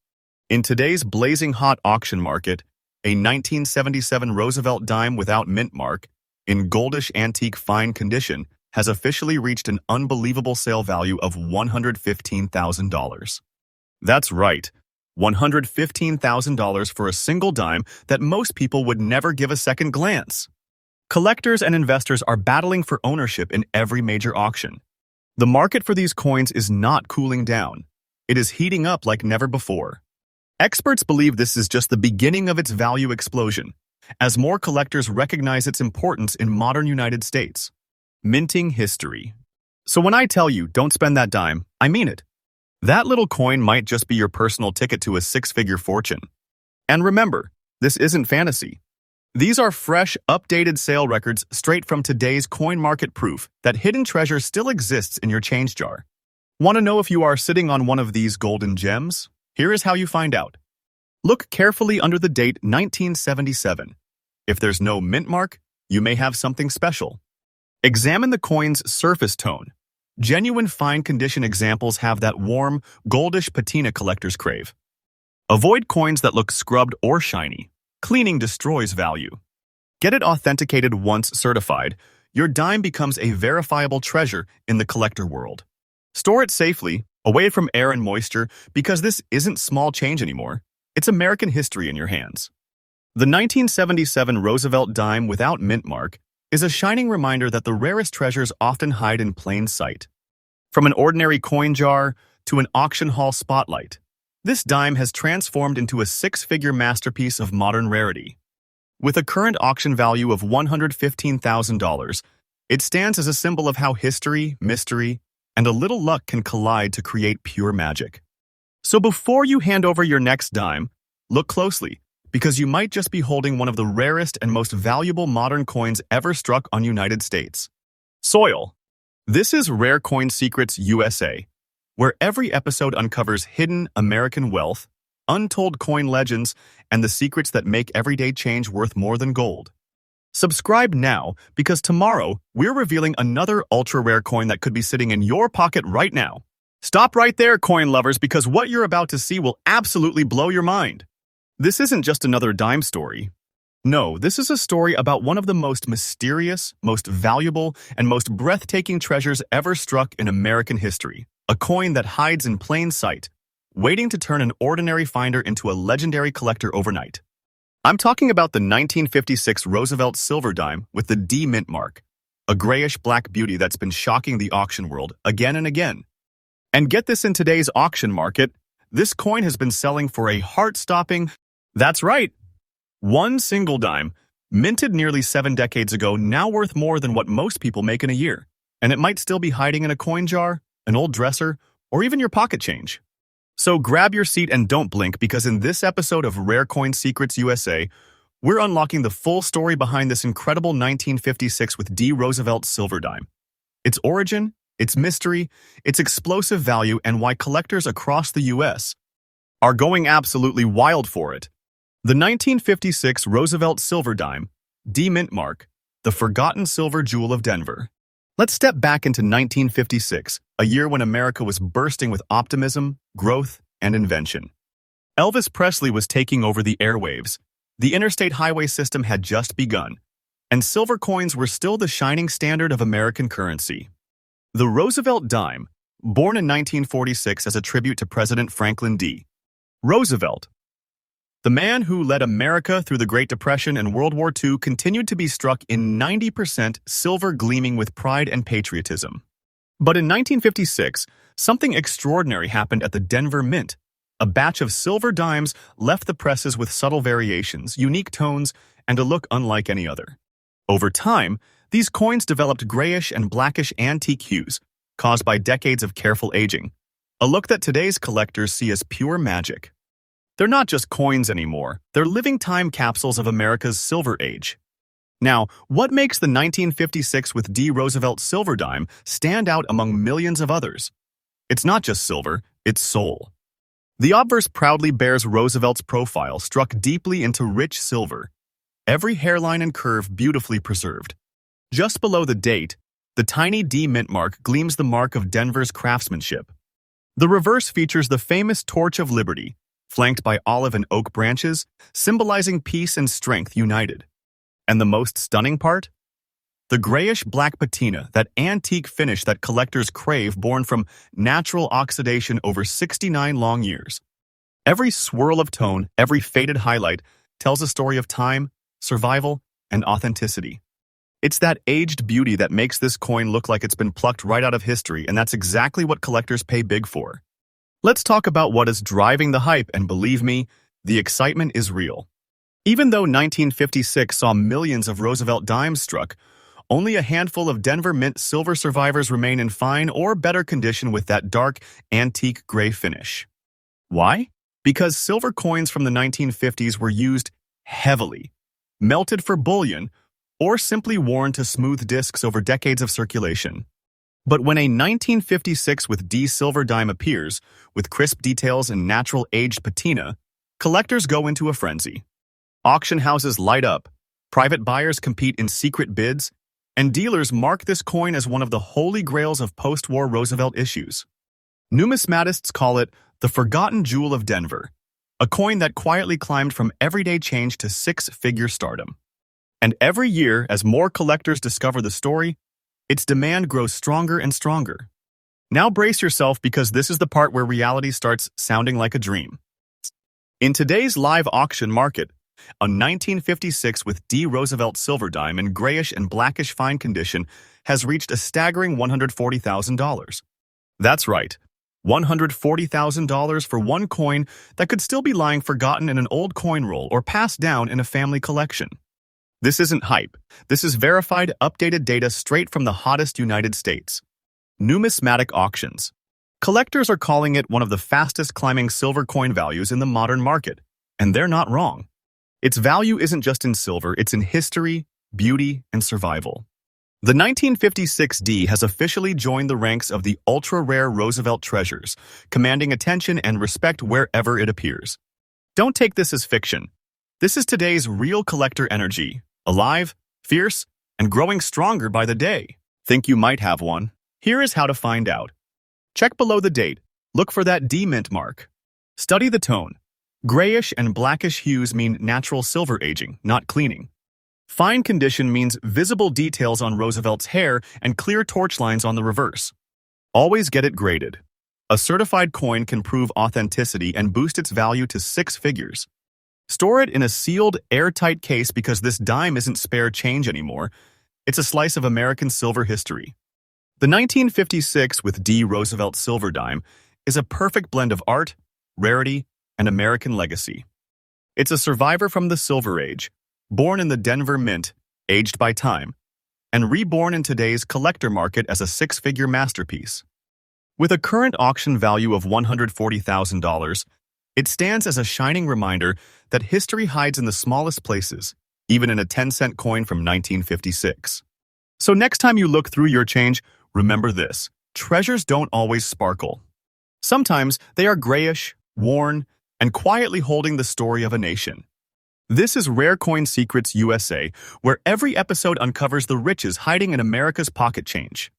Speaker 1: In today's blazing hot auction market, a 1977 Roosevelt dime without mint mark, in goldish antique fine condition, has officially reached an unbelievable sale value of $115,000. That's right, $115,000 for a single dime that most people would never give a second glance. Collectors and investors are battling for ownership in every major auction. The market for these coins is not cooling down. It is heating up like never before. Experts believe this is just the beginning of its value explosion, as more collectors recognize its importance in modern United States. Minting history. So when I tell you don't spend that dime, I mean it. That little coin might just be your personal ticket to a six-figure fortune. And remember, this isn't fantasy. These are fresh, updated sale records straight from today's coin market, proof that hidden treasure still exists in your change jar. Want to know if you are sitting on one of these golden gems? Here is how you find out. Look carefully under the date 1977. If there's no mint mark, you may have something special. Examine the coin's surface tone. Genuine fine condition examples have that warm, goldish patina collectors crave. Avoid coins that look scrubbed or shiny. Cleaning destroys value. Get it authenticated once certified. Your dime becomes a verifiable treasure in the collector world. Store it safely, away from air and moisture, because this isn't small change anymore. It's American history in your hands. The 1977 Roosevelt dime without mint mark is a shining reminder that the rarest treasures often hide in plain sight. From an ordinary coin jar to an auction hall spotlight, this dime has transformed into a six-figure masterpiece of modern rarity. With a current auction value of $115,000, it stands as a symbol of how history, mystery, and a little luck can collide to create pure magic. So before you hand over your next dime, look closely, because you might just be holding one of the rarest and most valuable modern coins ever struck on United States soil. This is Rare Coin Secrets USA, where every episode uncovers hidden American wealth, untold coin legends, and the secrets that make everyday change worth more than gold. Subscribe now, because tomorrow we're revealing another ultra-rare coin that could be sitting in your pocket right now. Stop right there, coin lovers, because what you're about to see will absolutely blow your mind. This isn't just another dime story. No, this is a story about one of the most mysterious, most valuable, and most breathtaking treasures ever struck in American history. A coin that hides in plain sight, waiting to turn an ordinary finder into a legendary collector overnight. I'm talking about the 1956 Roosevelt silver dime with the D mint mark, a grayish-black beauty that's been shocking the auction world again and again. And get this, in today's auction market, this coin has been selling for a heart-stopping, that's right, one single dime, minted nearly 7 decades ago, now worth more than what most people make in a year. And it might still be hiding in a coin jar, an old dresser, or even your pocket change. So grab your seat and don't blink, because in this episode of Rare Coin Secrets USA, we're unlocking the full story behind this incredible 1956 with D Roosevelt silver dime. Its origin, its mystery, its explosive value, and why collectors across the US are going absolutely wild for it. The 1956 Roosevelt silver dime, D mint mark, the forgotten silver jewel of Denver. Let's step back into 1956, a year when America was bursting with optimism, growth, and invention. Elvis Presley was taking over the airwaves. The interstate highway system had just begun, and silver coins were still the shining standard of American currency. The Roosevelt dime, born in 1946 as a tribute to President Franklin D. Roosevelt, the man who led America through the Great Depression and World War II, continued to be struck in 90% silver, gleaming with pride and patriotism. But in 1956, something extraordinary happened at the Denver Mint. A batch of silver dimes left the presses with subtle variations, unique tones, and a look unlike any other. Over time, these coins developed grayish and blackish antique hues, caused by decades of careful aging, a look that today's collectors see as pure magic. They're not just coins anymore, they're living time capsules of America's silver age. Now, what makes the 1956 with D. Roosevelt silver dime stand out among millions of others? It's not just silver, it's soul. The obverse proudly bears Roosevelt's profile struck deeply into rich silver, every hairline and curve beautifully preserved. Just below the date, the tiny D mint mark gleams the mark of Denver's craftsmanship. The reverse features the famous Torch of Liberty, flanked by olive and oak branches, symbolizing peace and strength united. And the most stunning part? The grayish-black patina, that antique finish that collectors crave, born from natural oxidation over 69 long years. Every swirl of tone, every faded highlight, tells a story of time, survival, and authenticity. It's that aged beauty that makes this coin look like it's been plucked right out of history, and that's exactly what collectors pay big for. Let's talk about what is driving the hype, and believe me, the excitement is real. Even though 1956 saw millions of Roosevelt dimes struck, only a handful of Denver Mint silver survivors remain in fine or better condition with that dark, antique gray finish. Why? Because silver coins from the 1950s were used heavily, melted for bullion, or simply worn to smooth discs over decades of circulation. But when a 1956 with D silver dime appears, with crisp details and natural aged patina, collectors go into a frenzy. Auction houses light up, private buyers compete in secret bids, and dealers mark this coin as one of the holy grails of post-war Roosevelt issues. Numismatists call it the forgotten jewel of Denver, a coin that quietly climbed from everyday change to six-figure stardom. And every year, as more collectors discover the story, its demand grows stronger and stronger. Now brace yourself, because this is the part where reality starts sounding like a dream. In today's live auction market, a 1956 with D. Roosevelt silver dime in grayish and blackish fine condition has reached a staggering $140,000. That's right, $140,000 for one coin that could still be lying forgotten in an old coin roll or passed down in a family collection. This isn't hype. This is verified, updated data straight from the hottest United States. Numismatic auctions. Collectors are calling it one of the fastest climbing silver coin values in the modern market, and they're not wrong. Its value isn't just in silver, it's in history, beauty, and survival. The 1956 D has officially joined the ranks of the ultra-rare Roosevelt treasures, commanding attention and respect wherever it appears. Don't take this as fiction. This is today's real collector energy, alive, fierce, and growing stronger by the day. Think you might have one? Here is how to find out. Check below the date. Look for that D mint mark. Study the tone. Grayish and blackish hues mean natural silver aging, not cleaning. Fine condition means visible details on Roosevelt's hair and clear torch lines on the reverse. Always get it graded. A certified coin can prove authenticity and boost its value to six figures. Store it in a sealed, airtight case, because this dime isn't spare change anymore. It's a slice of American silver history. The 1956 with D. Roosevelt silver dime is a perfect blend of art, rarity, and American legacy. It's a survivor from the Silver Age, born in the Denver Mint, aged by time, and reborn in today's collector market as a six-figure masterpiece. With a current auction value of $140,000, it stands as a shining reminder that history hides in the smallest places, even in a 10-cent coin from 1956. So next time you look through your change, remember this: treasures don't always sparkle. Sometimes they are grayish, worn, and quietly holding the story of a nation. This is Rare Coin Secrets USA, where every episode uncovers the riches hiding in America's pocket change.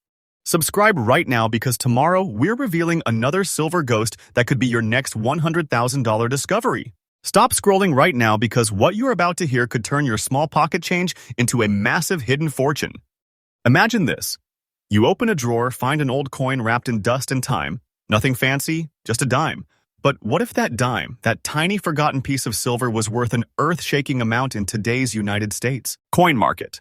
Speaker 1: Subscribe right now, because tomorrow we're revealing another silver ghost that could be your next $100,000 discovery. Stop scrolling right now, because what you're about to hear could turn your small pocket change into a massive hidden fortune. Imagine this. You open a drawer, find an old coin wrapped in dust and time. Nothing fancy, just a dime. But what if that dime, that tiny forgotten piece of silver, was worth an earth-shaking amount in today's United States coin market?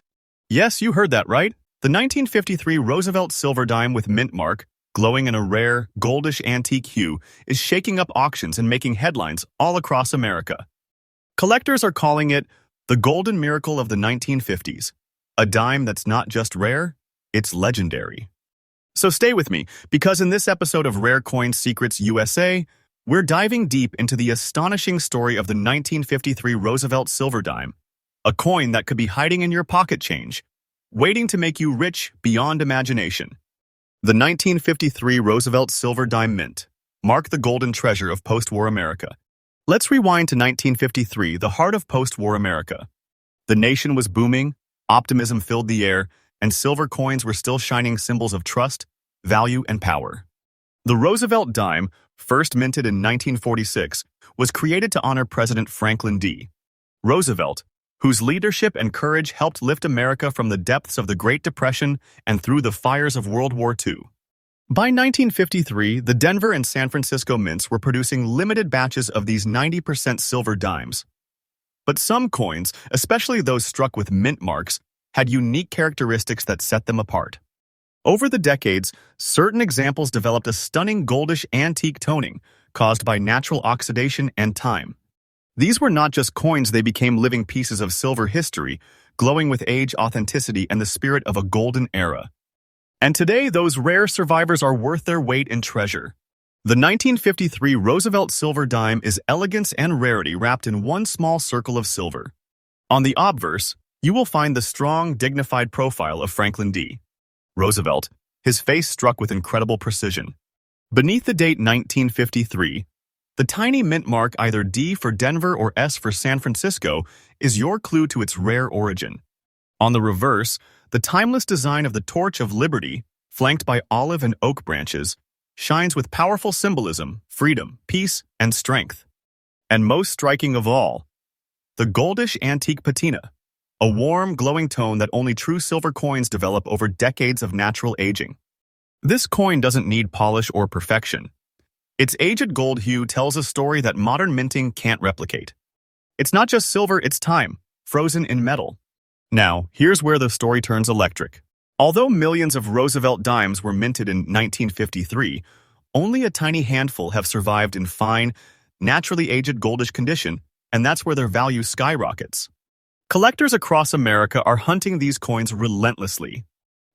Speaker 1: Yes, you heard that right. The 1953 Roosevelt silver dime with mint mark, glowing in a rare, goldish antique hue, is shaking up auctions and making headlines all across America. Collectors are calling it the golden miracle of the 1950s, a dime that's not just rare, it's legendary. So stay with me, because in this episode of Rare Coin Secrets USA, we're diving deep into the astonishing story of the 1953 Roosevelt silver dime, a coin that could be hiding in your pocket change, waiting to make you rich beyond imagination. The 1953 Roosevelt Silver Dime Mint marked the golden treasure of post-war America. Let's rewind to 1953, the heart of post-war America. The nation was booming, optimism filled the air, and silver coins were still shining symbols of trust, value, and power. The Roosevelt dime, first minted in 1946, was created to honor President Franklin D. Roosevelt, whose leadership and courage helped lift America from the depths of the Great Depression and through the fires of World War II. By 1953, the Denver and San Francisco mints were producing limited batches of these 90% silver dimes. But some coins, especially those struck with mint marks, had unique characteristics that set them apart. Over the decades, certain examples developed a stunning goldish antique toning caused by natural oxidation and time. These were not just coins, they became living pieces of silver history, glowing with age, authenticity, and the spirit of a golden era. And today, those rare survivors are worth their weight in treasure. The 1953 Roosevelt silver dime is elegance and rarity wrapped in one small circle of silver. On the obverse, you will find the strong, dignified profile of Franklin D. Roosevelt, his face struck with incredible precision. Beneath the date 1953, the tiny mint mark, either D for Denver or S for San Francisco, is your clue to its rare origin. On the reverse, the timeless design of the Torch of Liberty, flanked by olive and oak branches, shines with powerful symbolism, freedom, peace, and strength. And most striking of all, the goldish antique patina, a warm, glowing tone that only true silver coins develop over decades of natural aging. This coin doesn't need polish or perfection. Its aged gold hue tells a story that modern minting can't replicate. It's not just silver, it's time, frozen in metal. Now, here's where the story turns electric. Although millions of Roosevelt dimes were minted in 1953, only a tiny handful have survived in fine, naturally aged goldish condition, and that's where their value skyrockets. Collectors across America are hunting these coins relentlessly.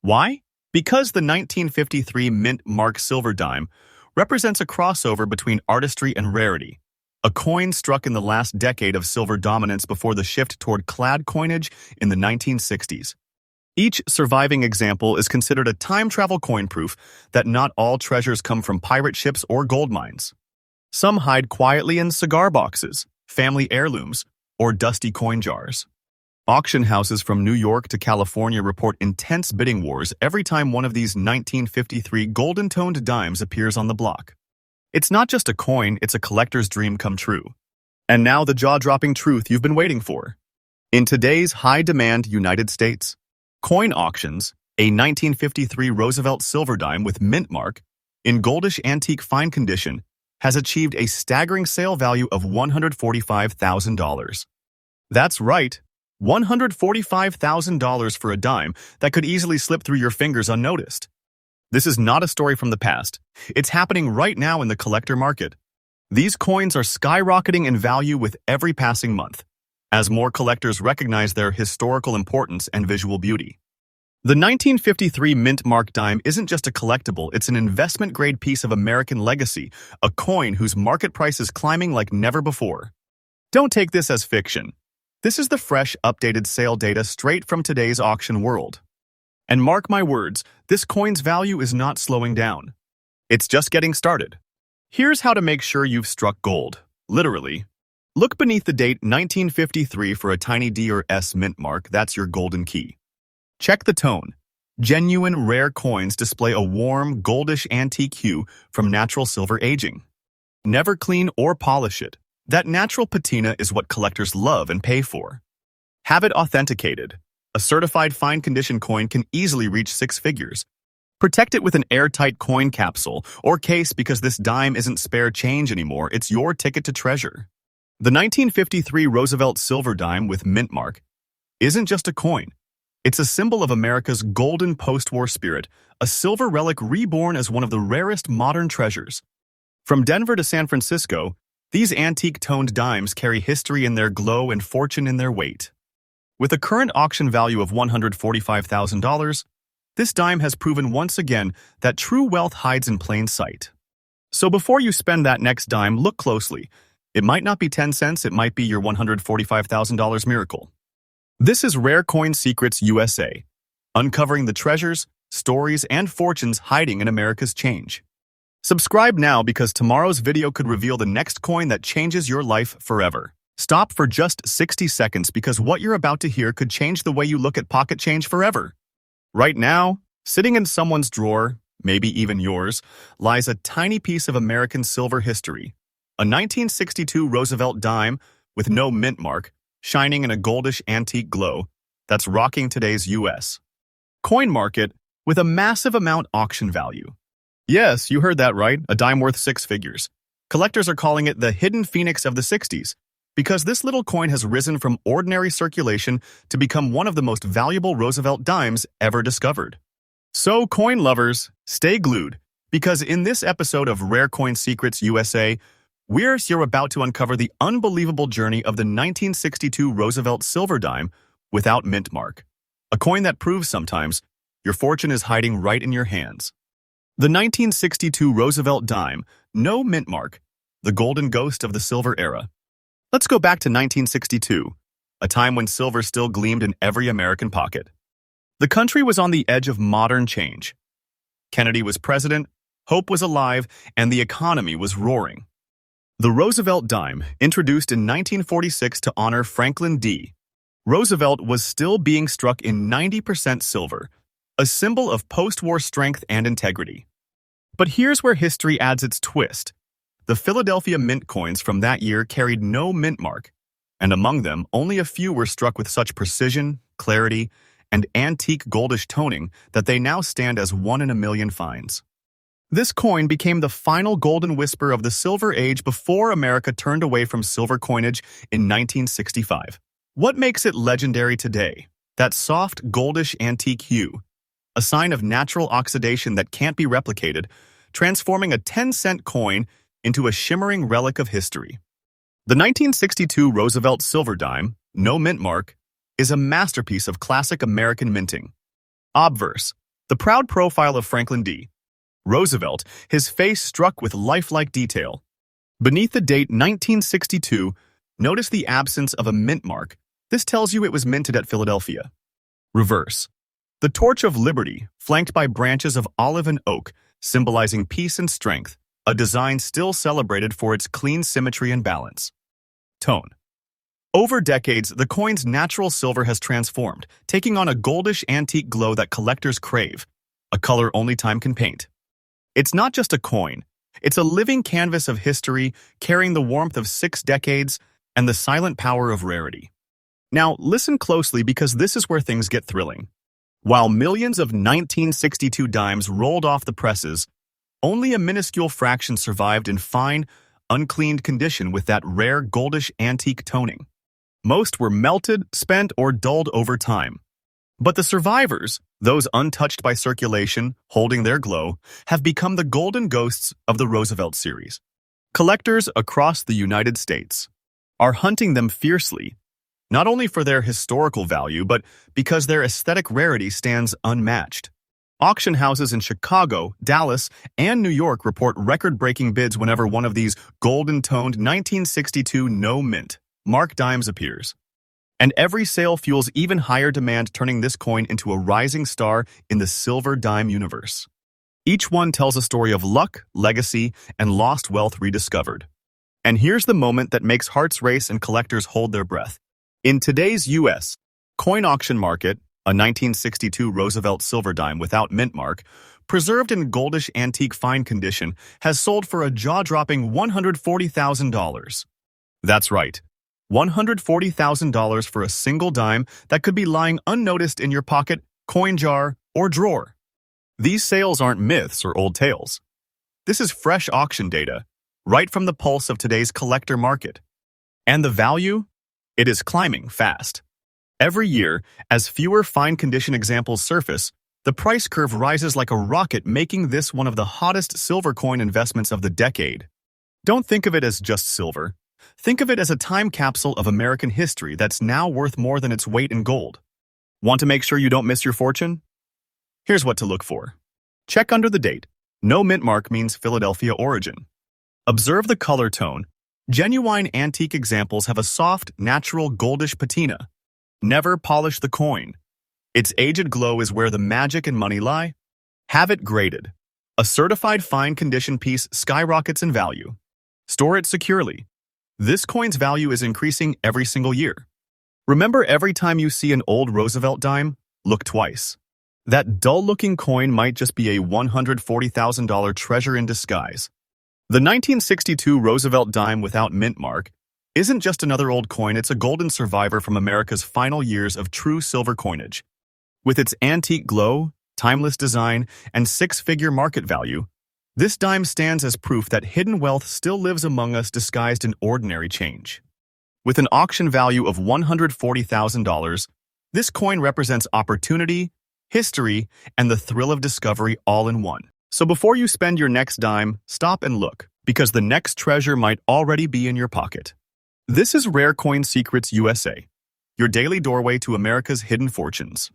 Speaker 1: Why? Because the 1953 mint mark silver dime represents a crossover between artistry and rarity, a coin struck in the last decade of silver dominance before the shift toward clad coinage in the 1960s. Each surviving example is considered a time travel coin, proof that not all treasures come from pirate ships or gold mines. Some hide quietly in cigar boxes, family heirlooms, or dusty coin jars. Auction houses from New York to California report intense bidding wars every time one of these 1953 golden-toned dimes appears on the block. It's not just a coin, it's a collector's dream come true. And now the jaw-dropping truth you've been waiting for. In today's high-demand United States, coin auctions, a 1953 Roosevelt silver dime with mint mark, in goldish antique fine condition, has achieved a staggering sale value of $145,000. That's right, $145,000 for a dime that could easily slip through your fingers unnoticed. This is not a story from the past. It's happening right now in the collector market. These coins are skyrocketing in value with every passing month, as more collectors recognize their historical importance and visual beauty. The 1953 mint mark dime isn't just a collectible, it's an investment-grade piece of American legacy, a coin whose market price is climbing like never before. Don't take this as fiction. This is the fresh, updated sale data straight from today's auction world. And mark my words, this coin's value is not slowing down. It's just getting started. Here's how to make sure you've struck gold. Literally. Look beneath the date 1953 for a tiny D or S mint mark. That's your golden key. Check the tone. Genuine, rare coins display a warm, goldish antique hue from natural silver aging. Never clean or polish it. That natural patina is what collectors love and pay for. Have it authenticated. A certified fine condition coin can easily reach 6 figures. Protect it with an airtight coin capsule or case, because this dime isn't spare change anymore, it's your ticket to treasure. The 1953 Roosevelt silver dime with mint mark isn't just a coin. It's a symbol of America's golden post-war spirit, a silver relic reborn as one of the rarest modern treasures. From Denver to San Francisco, these antique-toned dimes carry history in their glow and fortune in their weight. With a current auction value of $145,000, this dime has proven once again that true wealth hides in plain sight. So before you spend that next dime, look closely. It might not be 10 cents, it might be your $145,000 miracle. This is Rare Coin Secrets USA, uncovering the treasures, stories, and fortunes hiding in America's change. Subscribe now because tomorrow's video could reveal the next coin that changes your life forever. Stop for just 60 seconds because what you're about to hear could change the way you look at pocket change forever. Right now, sitting in someone's drawer, maybe even yours, lies a tiny piece of American silver history. A 1962 Roosevelt dime with no mint mark, shining in a goldish antique glow that's rocking today's US coin market with a massive amount auction value. Yes, you heard that right, a dime worth 6 figures. Collectors are calling it the hidden phoenix of the 60s because this little coin has risen from ordinary circulation to become one of the most valuable Roosevelt dimes ever discovered. So, coin lovers, stay glued, because in this episode of Rare Coin Secrets USA, you're about to uncover the unbelievable journey of the 1962 Roosevelt silver dime without mint mark, a coin that proves sometimes your fortune is hiding right in your hands. The 1962 Roosevelt dime, no mint mark, the golden ghost of the silver era. Let's go back to 1962, a time when silver still gleamed in every American pocket. The country was on the edge of modern change. Kennedy was president, hope was alive, and the economy was roaring. The Roosevelt dime, introduced in 1946 to honor Franklin D. Roosevelt, was still being struck in 90% silver, a symbol of post-war strength and integrity. But here's where history adds its twist. The Philadelphia mint coins from that year carried no mint mark, and among them, only a few were struck with such precision, clarity, and antique goldish toning that they now stand as one in a million finds. This coin became the final golden whisper of the Silver Age before America turned away from silver coinage in 1965. What makes it legendary today? That soft, goldish antique hue, a sign of natural oxidation that can't be replicated, transforming a 10-cent coin into a shimmering relic of history. The 1962 Roosevelt silver dime, no mint mark, is a masterpiece of classic American minting. Obverse, the proud profile of Franklin D. Roosevelt, his face struck with lifelike detail. Beneath the date 1962, notice the absence of a mint mark. This tells you it was minted at Philadelphia. Reverse, the torch of liberty, flanked by branches of olive and oak, symbolizing peace and strength, a design still celebrated for its clean symmetry and balance. Tone. Over decades, the coin's natural silver has transformed, taking on a goldish antique glow that collectors crave, a color only time can paint. It's not just a coin. It's a living canvas of history, carrying the warmth of 6 decades and the silent power of rarity. Now, listen closely because this is where things get thrilling. While millions of 1962 dimes rolled off the presses, only a minuscule fraction survived in fine, uncleaned condition with that rare goldish antique toning. Most were melted, spent, or dulled over time. But the survivors, those untouched by circulation, holding their glow, have become the golden ghosts of the Roosevelt series. Collectors across the United States are hunting them fiercely, not only for their historical value, but because their aesthetic rarity stands unmatched. Auction houses in Chicago, Dallas, and New York report record-breaking bids whenever one of these golden-toned 1962 no-mint mark dimes appears. And every sale fuels even higher demand, turning this coin into a rising star in the silver dime universe. Each one tells a story of luck, legacy, and lost wealth rediscovered. And here's the moment that makes hearts race and collectors hold their breath. In today's U.S. coin auction market, a 1962 Roosevelt silver dime without mint mark, preserved in goldish antique fine condition, has sold for a jaw-dropping $140,000. That's right. $140,000 for a single dime that could be lying unnoticed in your pocket, coin jar, or drawer. These sales aren't myths or old tales. This is fresh auction data, right from the pulse of today's collector market. And the value? It is climbing fast. Every year, as fewer fine-condition examples surface, the price curve rises like a rocket, making this one of the hottest silver coin investments of the decade. Don't think of it as just silver. Think of it as a time capsule of American history that's now worth more than its weight in gold. Want to make sure you don't miss your fortune? Here's what to look for. Check under the date. No mint mark means Philadelphia origin. Observe the color tone. Genuine antique examples have a soft, natural goldish patina. Never polish the coin. Its aged glow is where the magic and money lie. Have it graded. A certified fine condition piece skyrockets in value. Store it securely. This coin's value is increasing every single year. Remember, every time you see an old Roosevelt dime, look twice. That dull-looking coin might just be a $140,000 treasure in disguise. The 1962 Roosevelt dime without mint mark isn't just another old coin, it's a golden survivor from America's final years of true silver coinage. With its antique glow, timeless design, and six-figure market value, this dime stands as proof that hidden wealth still lives among us disguised in ordinary change. With an auction value of $140,000, this coin represents opportunity, history, and the thrill of discovery all in one. So before you spend your next dime, stop and look, because the next treasure might already be in your pocket. This is Rare Coin Secrets USA, your daily doorway to America's hidden fortunes.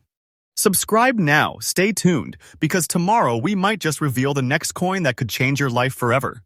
Speaker 1: Subscribe now, stay tuned, because tomorrow we might just reveal the next coin that could change your life forever.